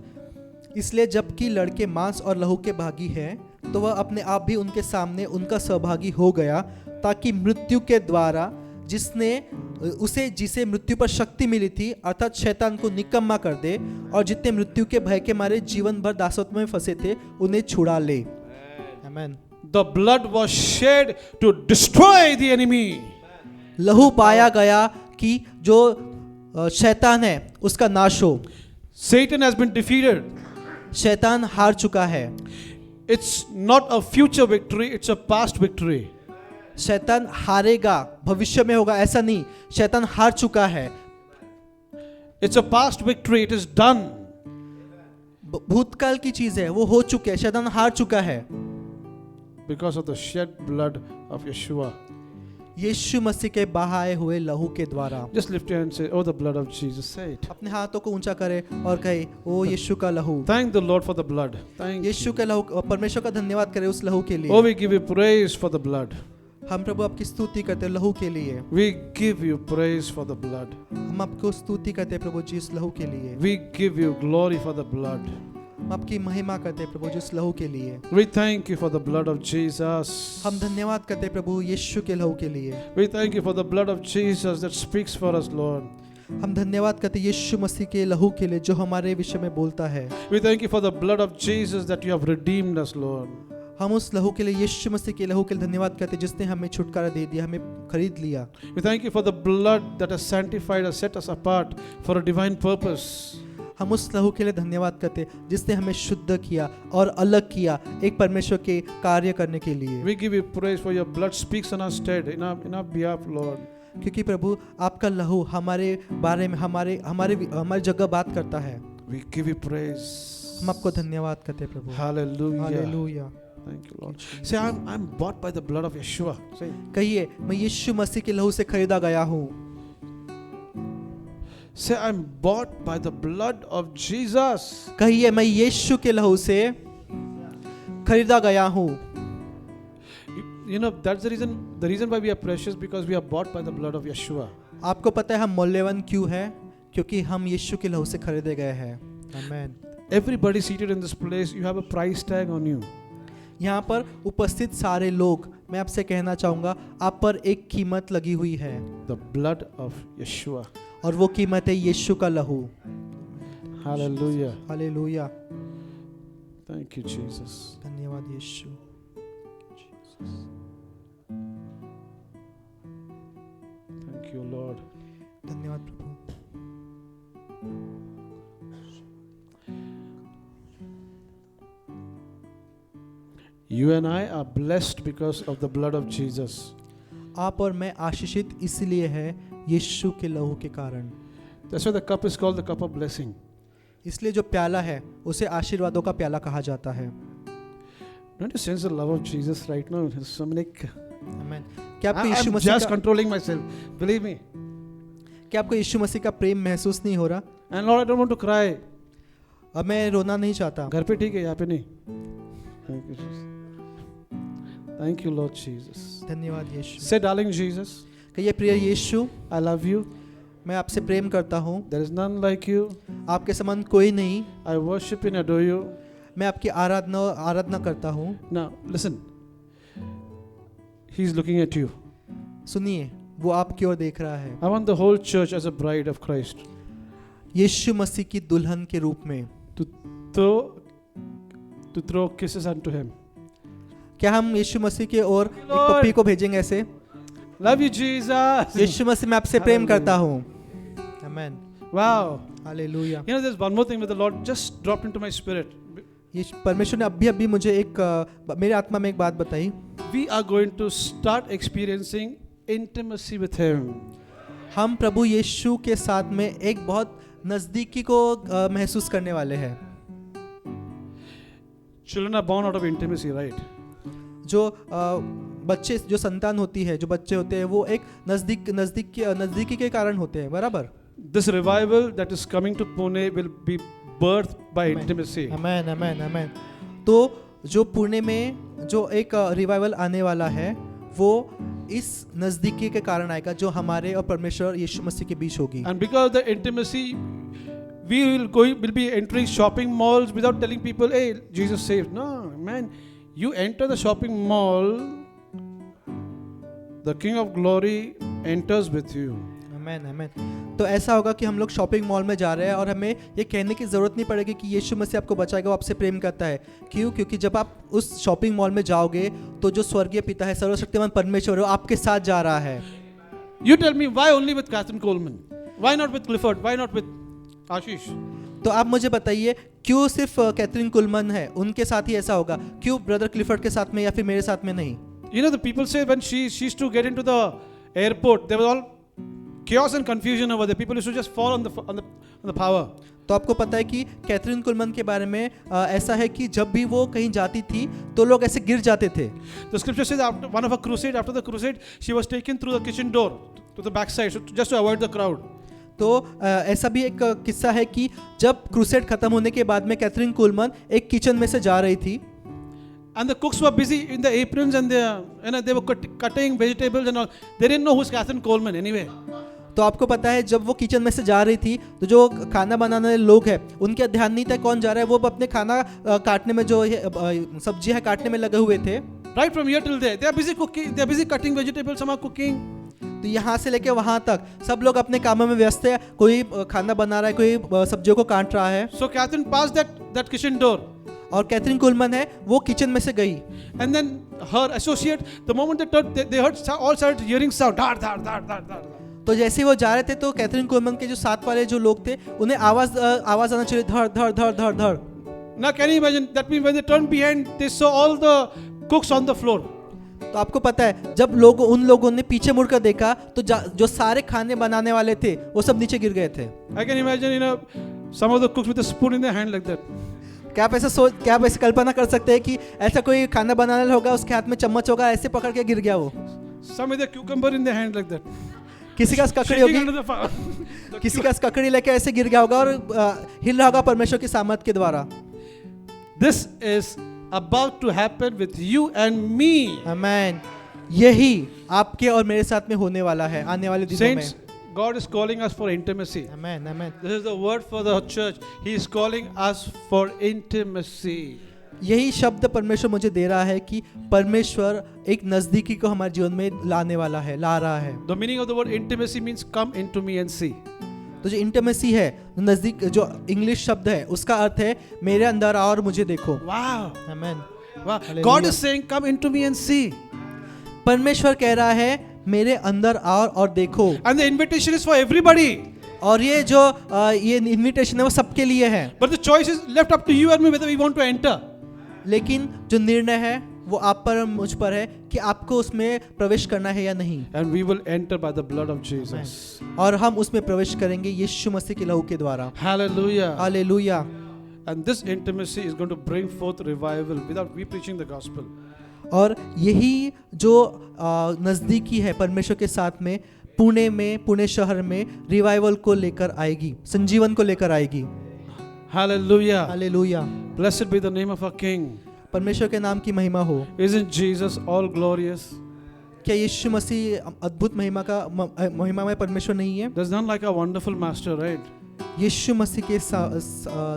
इसलिए जबकि लड़के मांस और लहू के भागी हैं, तो वह अपने आप भी उनके सामने उनका सहभागी हो गया, ताकि मृत्यु के द्वारा जिसे मृत्यु पर शक्ति मिली थी, अर्थात शैतान को निकम्मा कर दे, और जितने मृत्यु के भय के मारे जीवन भर दासत्व में फंसे थे उन्हें छुड़ा ले। आमीन। The blood was shed to destroy the enemy. लहू पाया गया कि जो शैतान है उसका नाश हो। Satan has been defeated. शैतान हार चुका है। It's not a future victory, it's a past victory. शैतान हारेगा, भविष्य में होगा ऐसा नहीं, शैतान हार चुका है। It's a past victory, it is done. भूतकाल की चीज है, वो हो चुके हैं, शैतान हार चुका है। Because of the shed blood of Yeshua. यीशु मसीह के बहाए हुए लहू के द्वारा। Just lift your hand and say, "Oh, the blood of Jesus." Say it. अपने हाथों को ऊंचा करे और कहे, ओ यीशु का लहू। Thank the Lord for the blood. Thank Yeshu you. के लहू, परमेश्वर का धन्यवाद करे उस लहू के Oh, लिए। we give you praise for the blood. हम प्रभु आपकी स्तुति करते हैं लहू के लिए। We give you praise for the blood. हम आपको स्तुति करते हैं प्रभु जी इस लहू के लिए। We give you glory for the blood. हम आपकी महिमा करते हैं प्रभु जी इस लहू के लिए। We thank you for the blood of Jesus. हम धन्यवाद करते हैं प्रभु यीशु के लहू के लिए। We thank you for the blood of Jesus that speaks for us, Lord. हम धन्यवाद करते हैं यीशु मसीह के लहू के लिए जो हमारे विषय में बोलता है। We thank you for the blood of Jesus that you have redeemed us, Lord. हम उस लहू के लिए, यीशु मसीह के लहू के लिए धन्यवाद करते हैं जिसने हमें छुटकारा दे दिया, हमें खरीद लिया। We thank you for the blood that has sanctified us, set us apart for a divine purpose. हम उस लहू के लिए धन्यवाद करते हैं जिसने हमें शुद्ध किया और अलग किया एक परमेश्वर के कार्य करने के लिए। We give you praise for your blood speaks on our stead, in our behalf, Lord. क्योंकि प्रभु आपका लहू हमारे बारे में, हमारी जगह बात करता है। We give you praise. हम आपको धन्यवाद करते हैं प्रभु। Hallelujah. Hallelujah. Thank you, Lord. Say, I'm bought by the blood of Yeshua. Say, कहिए, मैं यीशु मसीह के लहू से खरीदा गया हूँ। say, I'm bought by the blood of Jesus. कहिए, मैं यीशु के लहू से खरीदा गया हूँ। You know, that's the reason why we are precious, because we are bought by the blood of Yeshua. आपको पता है हम मूल्यवान क्यों है? क्योंकि हम यीशु के लहू से खरीदे गए हैं। आमीन। Everybody seated in this place, you have a price tag on you. यहाँ पर उपस्थित सारे लोग, मैं आपसे कहना चाहूँगा, आप पर एक कीमत लगी हुई है। The blood of Yeshua. और वो कीमत है यीशु का लहू। Hallelujah. Hallelujah. Thank you, Jesus. धन्यवाद यीशु। Thank you, Lord. धन्यवाद प्रभु। You and I are blessed because of the blood of Jesus. आप और मैं आशीषित इसलिए है यीशु के लहू के कारण। That's why the cup is called the cup of blessing. इसलिए जो प्याला है उसे आशीर्वादों का प्याला कहा जाता है। Don't you sense the love of Jesus right now? Dominic? आमीन। क्या आपको यीशु I'm मसीह just का, controlling myself. Believe me. क्या आपको यीशु मसीह का प्रेम महसूस नहीं हो रहा? And Lord, I don't want to cry. अब मैं रोना नहीं चाहता। घर पे ठीक है, यहाँ पे नहीं. Thank you, Jesus. Thank you, Lord Jesus. धन्यवाद यीशु। Say, darling Jesus, कहिए, प्रिय यीशु, I love you. मैं आपसे प्रेम करता हूँ। There is none like you. आपके समान कोई नहीं। I worship and adore you. मैं आपकी आराधना करता हूँ। Now, listen. He's looking at you. सुनिए, वो आपकी ओर देख रहा है। I want the whole church as a bride of Christ यीशु मसीह की दुल्हन के रूप में। to throw kisses unto him. क्या हम यीशु मसीह की ओर एक Lord. पप्पी को भेजेंगे ऐसे? Love you, Jesus. यीशु मसीह, मैं आपसे प्रेम करता हूँ। आमीन। Wow. Hallelujah. You know, there's one more thing that the Lord just dropped into my spirit. ये परमेश्वर ने अभी मुझे मेरे आत्मा में एक बात बताई। We are going to start experiencing intimacy with Him. हम प्रभु यीशु के साथ में एक बहुत नज़दीकी को महसूस करने वाले हैं। Children are born out of intimacy, right? जो बच्चे, जो संतान होती है, जो बच्चे होते हैं, वो एक नज़दीकी के कारण होते हैं, बराबर। This revival that is coming to Pune will be birthed by intimacy. Amen amen आमेन। तो जो पुणे में जो एक रिवाइवल आने वाला है वो इस नज़दीकी के कारण आएगा जो हमारे और परमेश्वर यीशु मसीह के बीच होगी। And because of the intimacy, we will be entering shopping malls without telling people, hey, Jesus saved. No, man, you enter the shopping mall, the King of Glory enters with you. आमेन आमेन। तो ऐसा होगा कि हम लोग shopping mall में जा रहे हैं और हमें ये कहने की ज़रूरत नहीं पड़ेगी कि यीशु मसीह आपको बचाएगा, वो आपसे प्रेम करता है। क्यों? क्योंकि जब आप उस शॉपिंग मॉल में जाओगे तो जो स्वर्गीय पिता है, सर्वशक्तिमान परमेश्वर, वो आपके साथ जा रहा है। You tell me, why only with Catherine Coleman? Why not with Clifford? Why not with Ashish? तो आप मुझे बताइए क्यों सिर्फ कैथरीन कुलमन है, उनके साथ ही ऐसा होगा, क्यों ब्रदर क्लिफर्ड के साथ में या फिर मेरे साथ में नहीं? You know, the people say when she used to get into the airport, there was all chaos and confusion over there. People used to just fall on the power. तो आपको पता है कि कैथरीन कुलमन के बारे में ऐसा है कि जब भी वो कहीं जाती थी तो लोग ऐसे गिर जाते थे। The scripture says after one of her crusade, after the crusade, she was taken through the kitchen door to the backside, so just to avoid the crowd. तो ऐसा भी एक किस्सा है कि जब क्रूसेड खत्म होने के बाद में कैथरीन कुलमन एक किचन में से जा रही थी And the cooks were busy in the aprons and they were cutting vegetables and all. They didn't know who's Catherine Coleman anyway. तो आपको पता है जब वो किचन में से जा रही थी तो जो खाना बनाने वाले लोग हैं उनके ध्यान नहीं था कौन जा रहा है, वो अपने खाना काटने में, जो सब्जियां काटने में लगे हुए थे। Right from here till there, they are busy cooking, they are busy cutting vegetables, some are cooking. तो यहाँ से लेके वहाँ तक सब लोग अपने कामों में व्यस्त है, कोई खाना बना रहा है, कोई सब्जियों को काट रहा है। So Catherine passed that kitchen door. और कैथरीन कुलमन है वो किचन में से गई। And then her associate, the moment they heard, all started hearing sound. Dar, dar, dar, dar, dar. तो जैसे वो जा रहे थे तो कैथरीन कुलमन के जो साथ वाले जो लोग थे उन्हें आवाज आना चाहिए, धड़ धड़ धड़ धड़ धड़। Now can you imagine? That means when they turned behind, they saw all the cooks on the floor. तो आपको पता है जब उन लोगों ने पीछे मुड़कर देखा तो जो सारे खाने बनाने वाले थे वो सब नीचे गिर गए थे। I can imagine, some of the cooks with a spoon in their hand like that. क्या आप ऐसे कल्पना कर सकते हैं कि ऐसा कोई खाना बनाने वाला होगा, उसके हाथ में चम्मच होगा, ऐसे पकड़ के गिर गया वो। Some with a cucumber in their hand like that. किसी का ककड़ी Shaking होगी, under the fire. किसी का ककड़ी लेके ऐसे गिर गया होगा और हिल रहा होगा परमेश्वर की सामर्थ के द्वारा। This is about to happen with you and me. आमीन। यही आपके और मेरे साथ में होने वाला है आने वाले दिनों में। Saints, God is calling us for intimacy. आमीन आमीन। This is the word for the church. He is calling us for intimacy. यही शब्द परमेश्वर मुझे दे रहा है कि परमेश्वर एक नजदीकी को हमारे जीवन में ला रहा है। The meaning of the word intimacy means come into me and see. तो जो इंटिमेसी है, नजदीक, जो इंग्लिश शब्द है, उसका अर्थ है मेरे अंदर आओ और मुझे देखो। Wow. आमीन। Wow. Hallelujah. God is saying come into me and see. परमेश्वर कह रहा है मेरे अंदर आओ और देखो। And the invitation is for everybody. और ये जो ये इनविटेशन है वो सबके लिए है। But the choice is left up to you and me whether we want to enter. लेकिन जो निर्णय है वो आप पर और मुझ पर है कि आपको उसमें प्रवेश करना है या नहीं। And we will enter by the blood of Jesus. और हम उसमें प्रवेश करेंगे यीशु मसीह के लहू के द्वारा। Hallelujah. Hallelujah. And this intimacy is going to bring forth revival without we preaching the gospel. और यही जो नज़दीकी है परमेश्वर के साथ में पुणे शहर में रिवाइवल को लेकर आएगी, संजीवन को लेकर आएगी। Hallelujah. Hallelujah. Blessed be the name of our King. परमेश्वर के नाम की महिमा हो। Isn't Jesus all glorious? क्या यीशु मसीह अद्भुत महिमामय परमेश्वर नहीं है? There's none like our wonderful master, right? यीशु मसीह के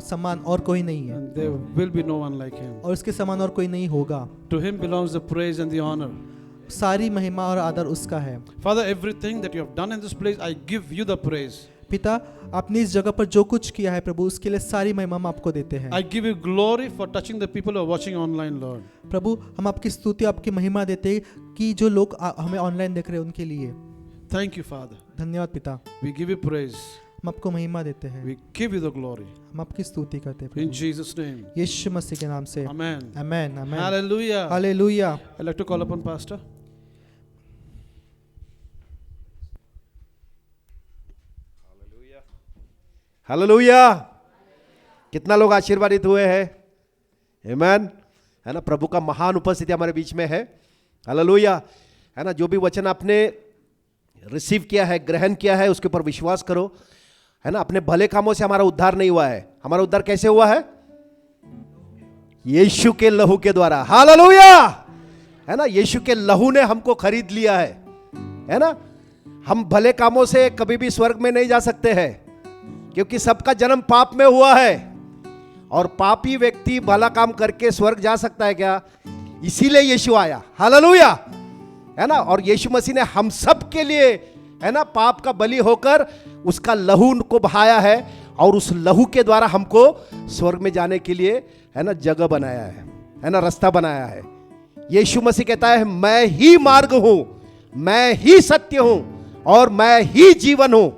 समान और कोई नहीं है And there will be no one like him. और उसके समान और कोई नहीं होगा। To him belongs the praise and the honor. सारी महिमा और आदर उसका है। Father, everything that you have done in this place, I give you the praise. पिता, आपने इस जगह पर जो कुछ किया है प्रभु, उसके लिए सारी महिमा हम आपको देते हैं। I give you glory for touching the people who are watching online, Lord. प्रभु, हम आपकी स्तुति, आपकी महिमा देते हैं कि जो लोग हमें ऑनलाइन देख रहे हैं उनके लिए। Thank you, Father. धन्यवाद पिता। We give you praise. हम आपको महिमा देते हैं, We give you the glory. हम आपकी स्तुति करते हैं In प्रभु। Jesus' name. यीशु मसीह के नाम से Amen. Amen amen Hallelujah. Hallelujah. I'd like to call upon Pastor. Hallelujah. कितना लोग आशीर्वादित हुए हैं? आमेन। है ना, प्रभु का महान उपस्थिति हमारे बीच में है। हालेलुया। है ना, जो भी वचन आपने रिसीव किया है, ग्रहण किया है, उसके ऊपर विश्वास करो। है ना, अपने भले कामों से हमारा उद्धार नहीं हुआ है। हमारा उद्धार कैसे हुआ है? यीशु के लहू के द्वारा। हालेलुया। है ना, यीशु के लहू ने हमको खरीद लिया है ना। हम भले कामों से कभी भी स्वर्ग में नहीं जा सकते हैं, क्योंकि सबका जन्म पाप में हुआ है। और पापी व्यक्ति भला काम करके स्वर्ग जा सकता है क्या? इसीलिए यीशु आया। हालेलुया। है ना, और यीशु मसीह ने हम सब के लिए, है ना, पाप का बलि होकर उसका लहू को बहाया है, और उस लहू के द्वारा हमको स्वर्ग में जाने के लिए, है ना, जगह बनाया है ना, रास्ता बनाया है। यीशु मसीह कहता है, मैं ही मार्ग हूं, मैं ही सत्य हूं, और मैं ही जीवन हूं।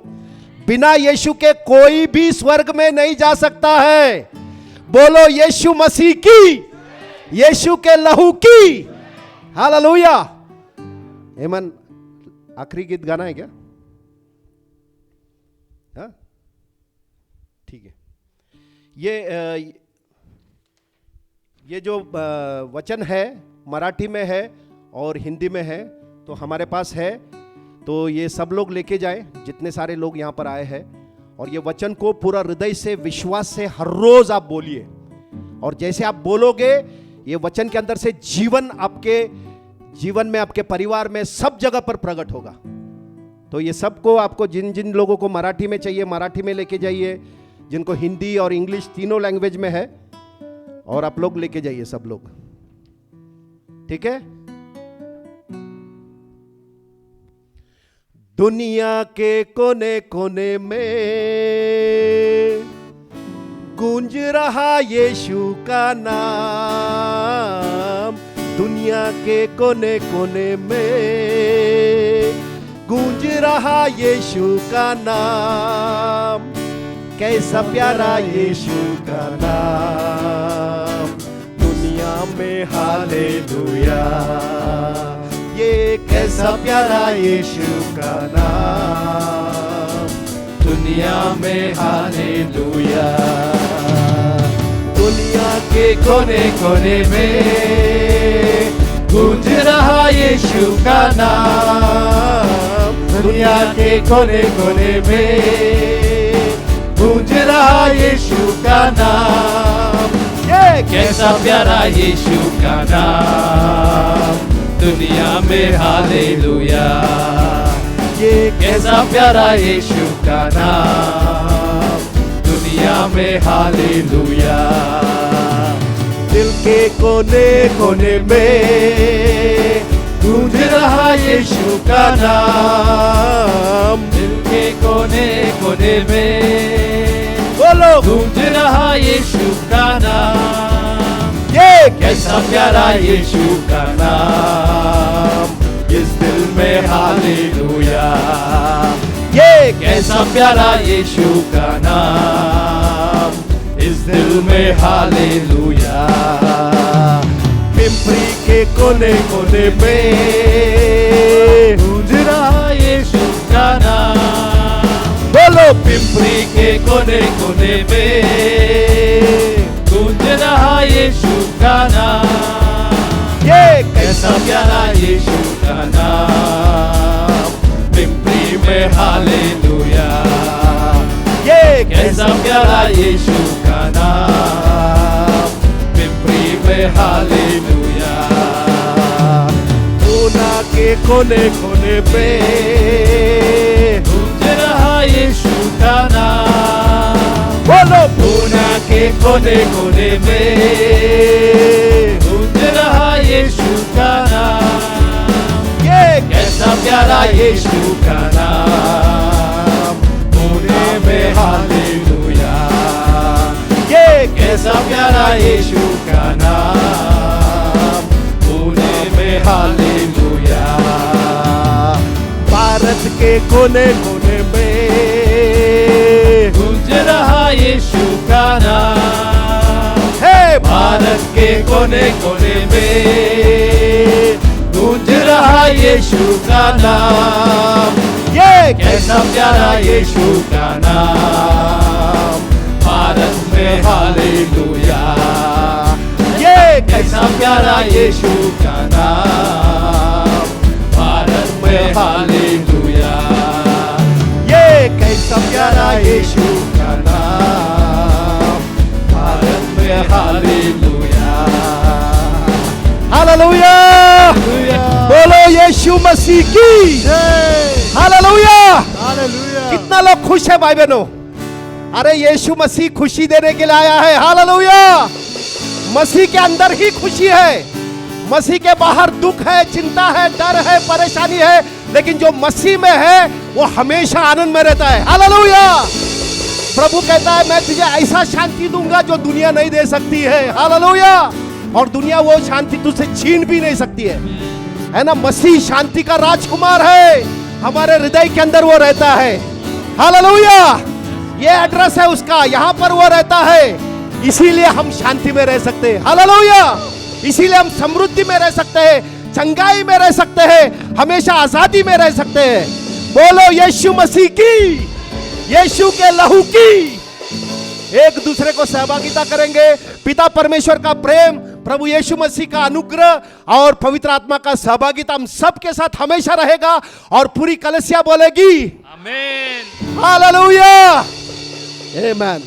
बिना यीशु के कोई भी स्वर्ग में नहीं जा सकता है। बोलो यीशु मसीह की, यीशु के लहू की। हालेलुया। आमेन। आखिरी गीत गाना है क्या? हाँ, ठीक है। ये जो वचन है मराठी में है और हिंदी में है, तो हमारे पास है। तो ये सब लोग लेके जाएं, जितने सारे लोग यहाँ पर आए हैं, और ये वचन को पूरा हृदय से, विश्वास से हर रोज आप बोलिए। और जैसे आप बोलोगे, ये वचन के अंदर से जीवन आपके जीवन में, आपके परिवार में, सब जगह पर प्रकट होगा। तो ये सबको, आपको जिन जिन लोगों को मराठी में चाहिए, मराठी में लेके जाइए, जिनको हिंदी और इंग्लिश तीनों लैंग्वेज में है, और आप लोग लेके जाइए सब लोग, ठीक है। दुनिया के कोने कोने में गूंज रहा यीशु का नाम। दुनिया के कोने कोने में गूंज रहा यीशु का नाम। कैसा प्यारा यीशु का नाम, दुनिया में हालेलुया। ये कैसा प्यारा यीशु का नाम, दुनिया में हालेलुया। दुनिया के कोने कोने में गूंज रहा यीशु का नाम। दुनिया के कोने कोने में गूंज रहा यीशु का नाम। ये कैसा प्यारा यीशु का नाम, दुनिया में हालेलुया। ये कैसा प्यारा यीशु का नाम, दुनिया में हालेलुया। दिल के कोने कोने में गूंज रहा यीशु का नाम। दिल के कोने कोने में बोलो, गूंज रहा यीशु का नाम। ये कैसा प्यारा यीशु का नाम, इस दिल में हालेलुया। ये कैसा प्यारा यीशु का नाम, इस दिल में हालेलुया। पिंपरी के कोने कोने में गूंज रहा यीशु का नाम। बोलो, पिंपरी के कोने कोने में गूंज रहा यीशु का नाम। ये कैसा प्यारा यीशु का नाम, पिंपरी में हालेलुया। ये कैसा प्यारा यीशु का नाम, पिंपरी में हालेलुया। पूना के कोने कोने पे गूंज रहा यीशु का नाम। बोलो, पूना के कोने कोने में गूंज रहा यीशु का नाम। ये कैसा प्यारा यीशु का नाम, पुणे में हालेलुया। ये कैसा प्यारा यीशु का नाम, पुणे में हालेलुया। भारत के कोने कोने में यीशु का नाम, हे भारत के कोने कोने में गूंज रहा यीशु का नाम। ये कैसा प्यारा यीशु का नाम, भारत में हालेलुया। ये कैसा प्यारा यीशु का नाम, भारत में हालेलुया। ये कैसा प्यारा यीशु का नाम, भारत में हालेलुया। हालेलुया, बोलो यीशु मसीह की हालेलुया। कितना लोग खुश है भाई बहनों? अरे यीशु मसीह खुशी देने के लिए आया है। हालेलुया। मसीह के अंदर ही खुशी है, मसीह के बाहर दुख है, चिंता है, डर है, परेशानी है, लेकिन जो मसीह में है वो हमेशा आनंद में रहता है। हालेलुया। प्रभु कहता है मैं तुझे ऐसा शांति दूंगा जो दुनिया नहीं दे सकती है। हालेलुया। और दुनिया वो शांति तुझसे छीन भी नहीं सकती है ना। मसीह शांति का राजकुमार है, हमारे हृदय के अंदर वो रहता है। हालेलुया। ये एड्रेस है उसका, यहाँ पर वो रहता है, इसीलिए हम शांति में रह सकते हैं। हालेलुया। इसीलिए हम समृद्धि में रह सकते हैं, चंगाई में रह सकते हैं, हमेशा आजादी में रह सकते हैं। बोलो यीशु मसीह की, यीशु के लहू की। एक दूसरे को सहभागिता करेंगे। पिता परमेश्वर का प्रेम, प्रभु यीशु मसीह का अनुग्रह और पवित्र आत्मा का सहभागिता हम सबके साथ हमेशा रहेगा। और पूरी कलीसिया बोलेगी आमीन। हालेलुया। आमीन।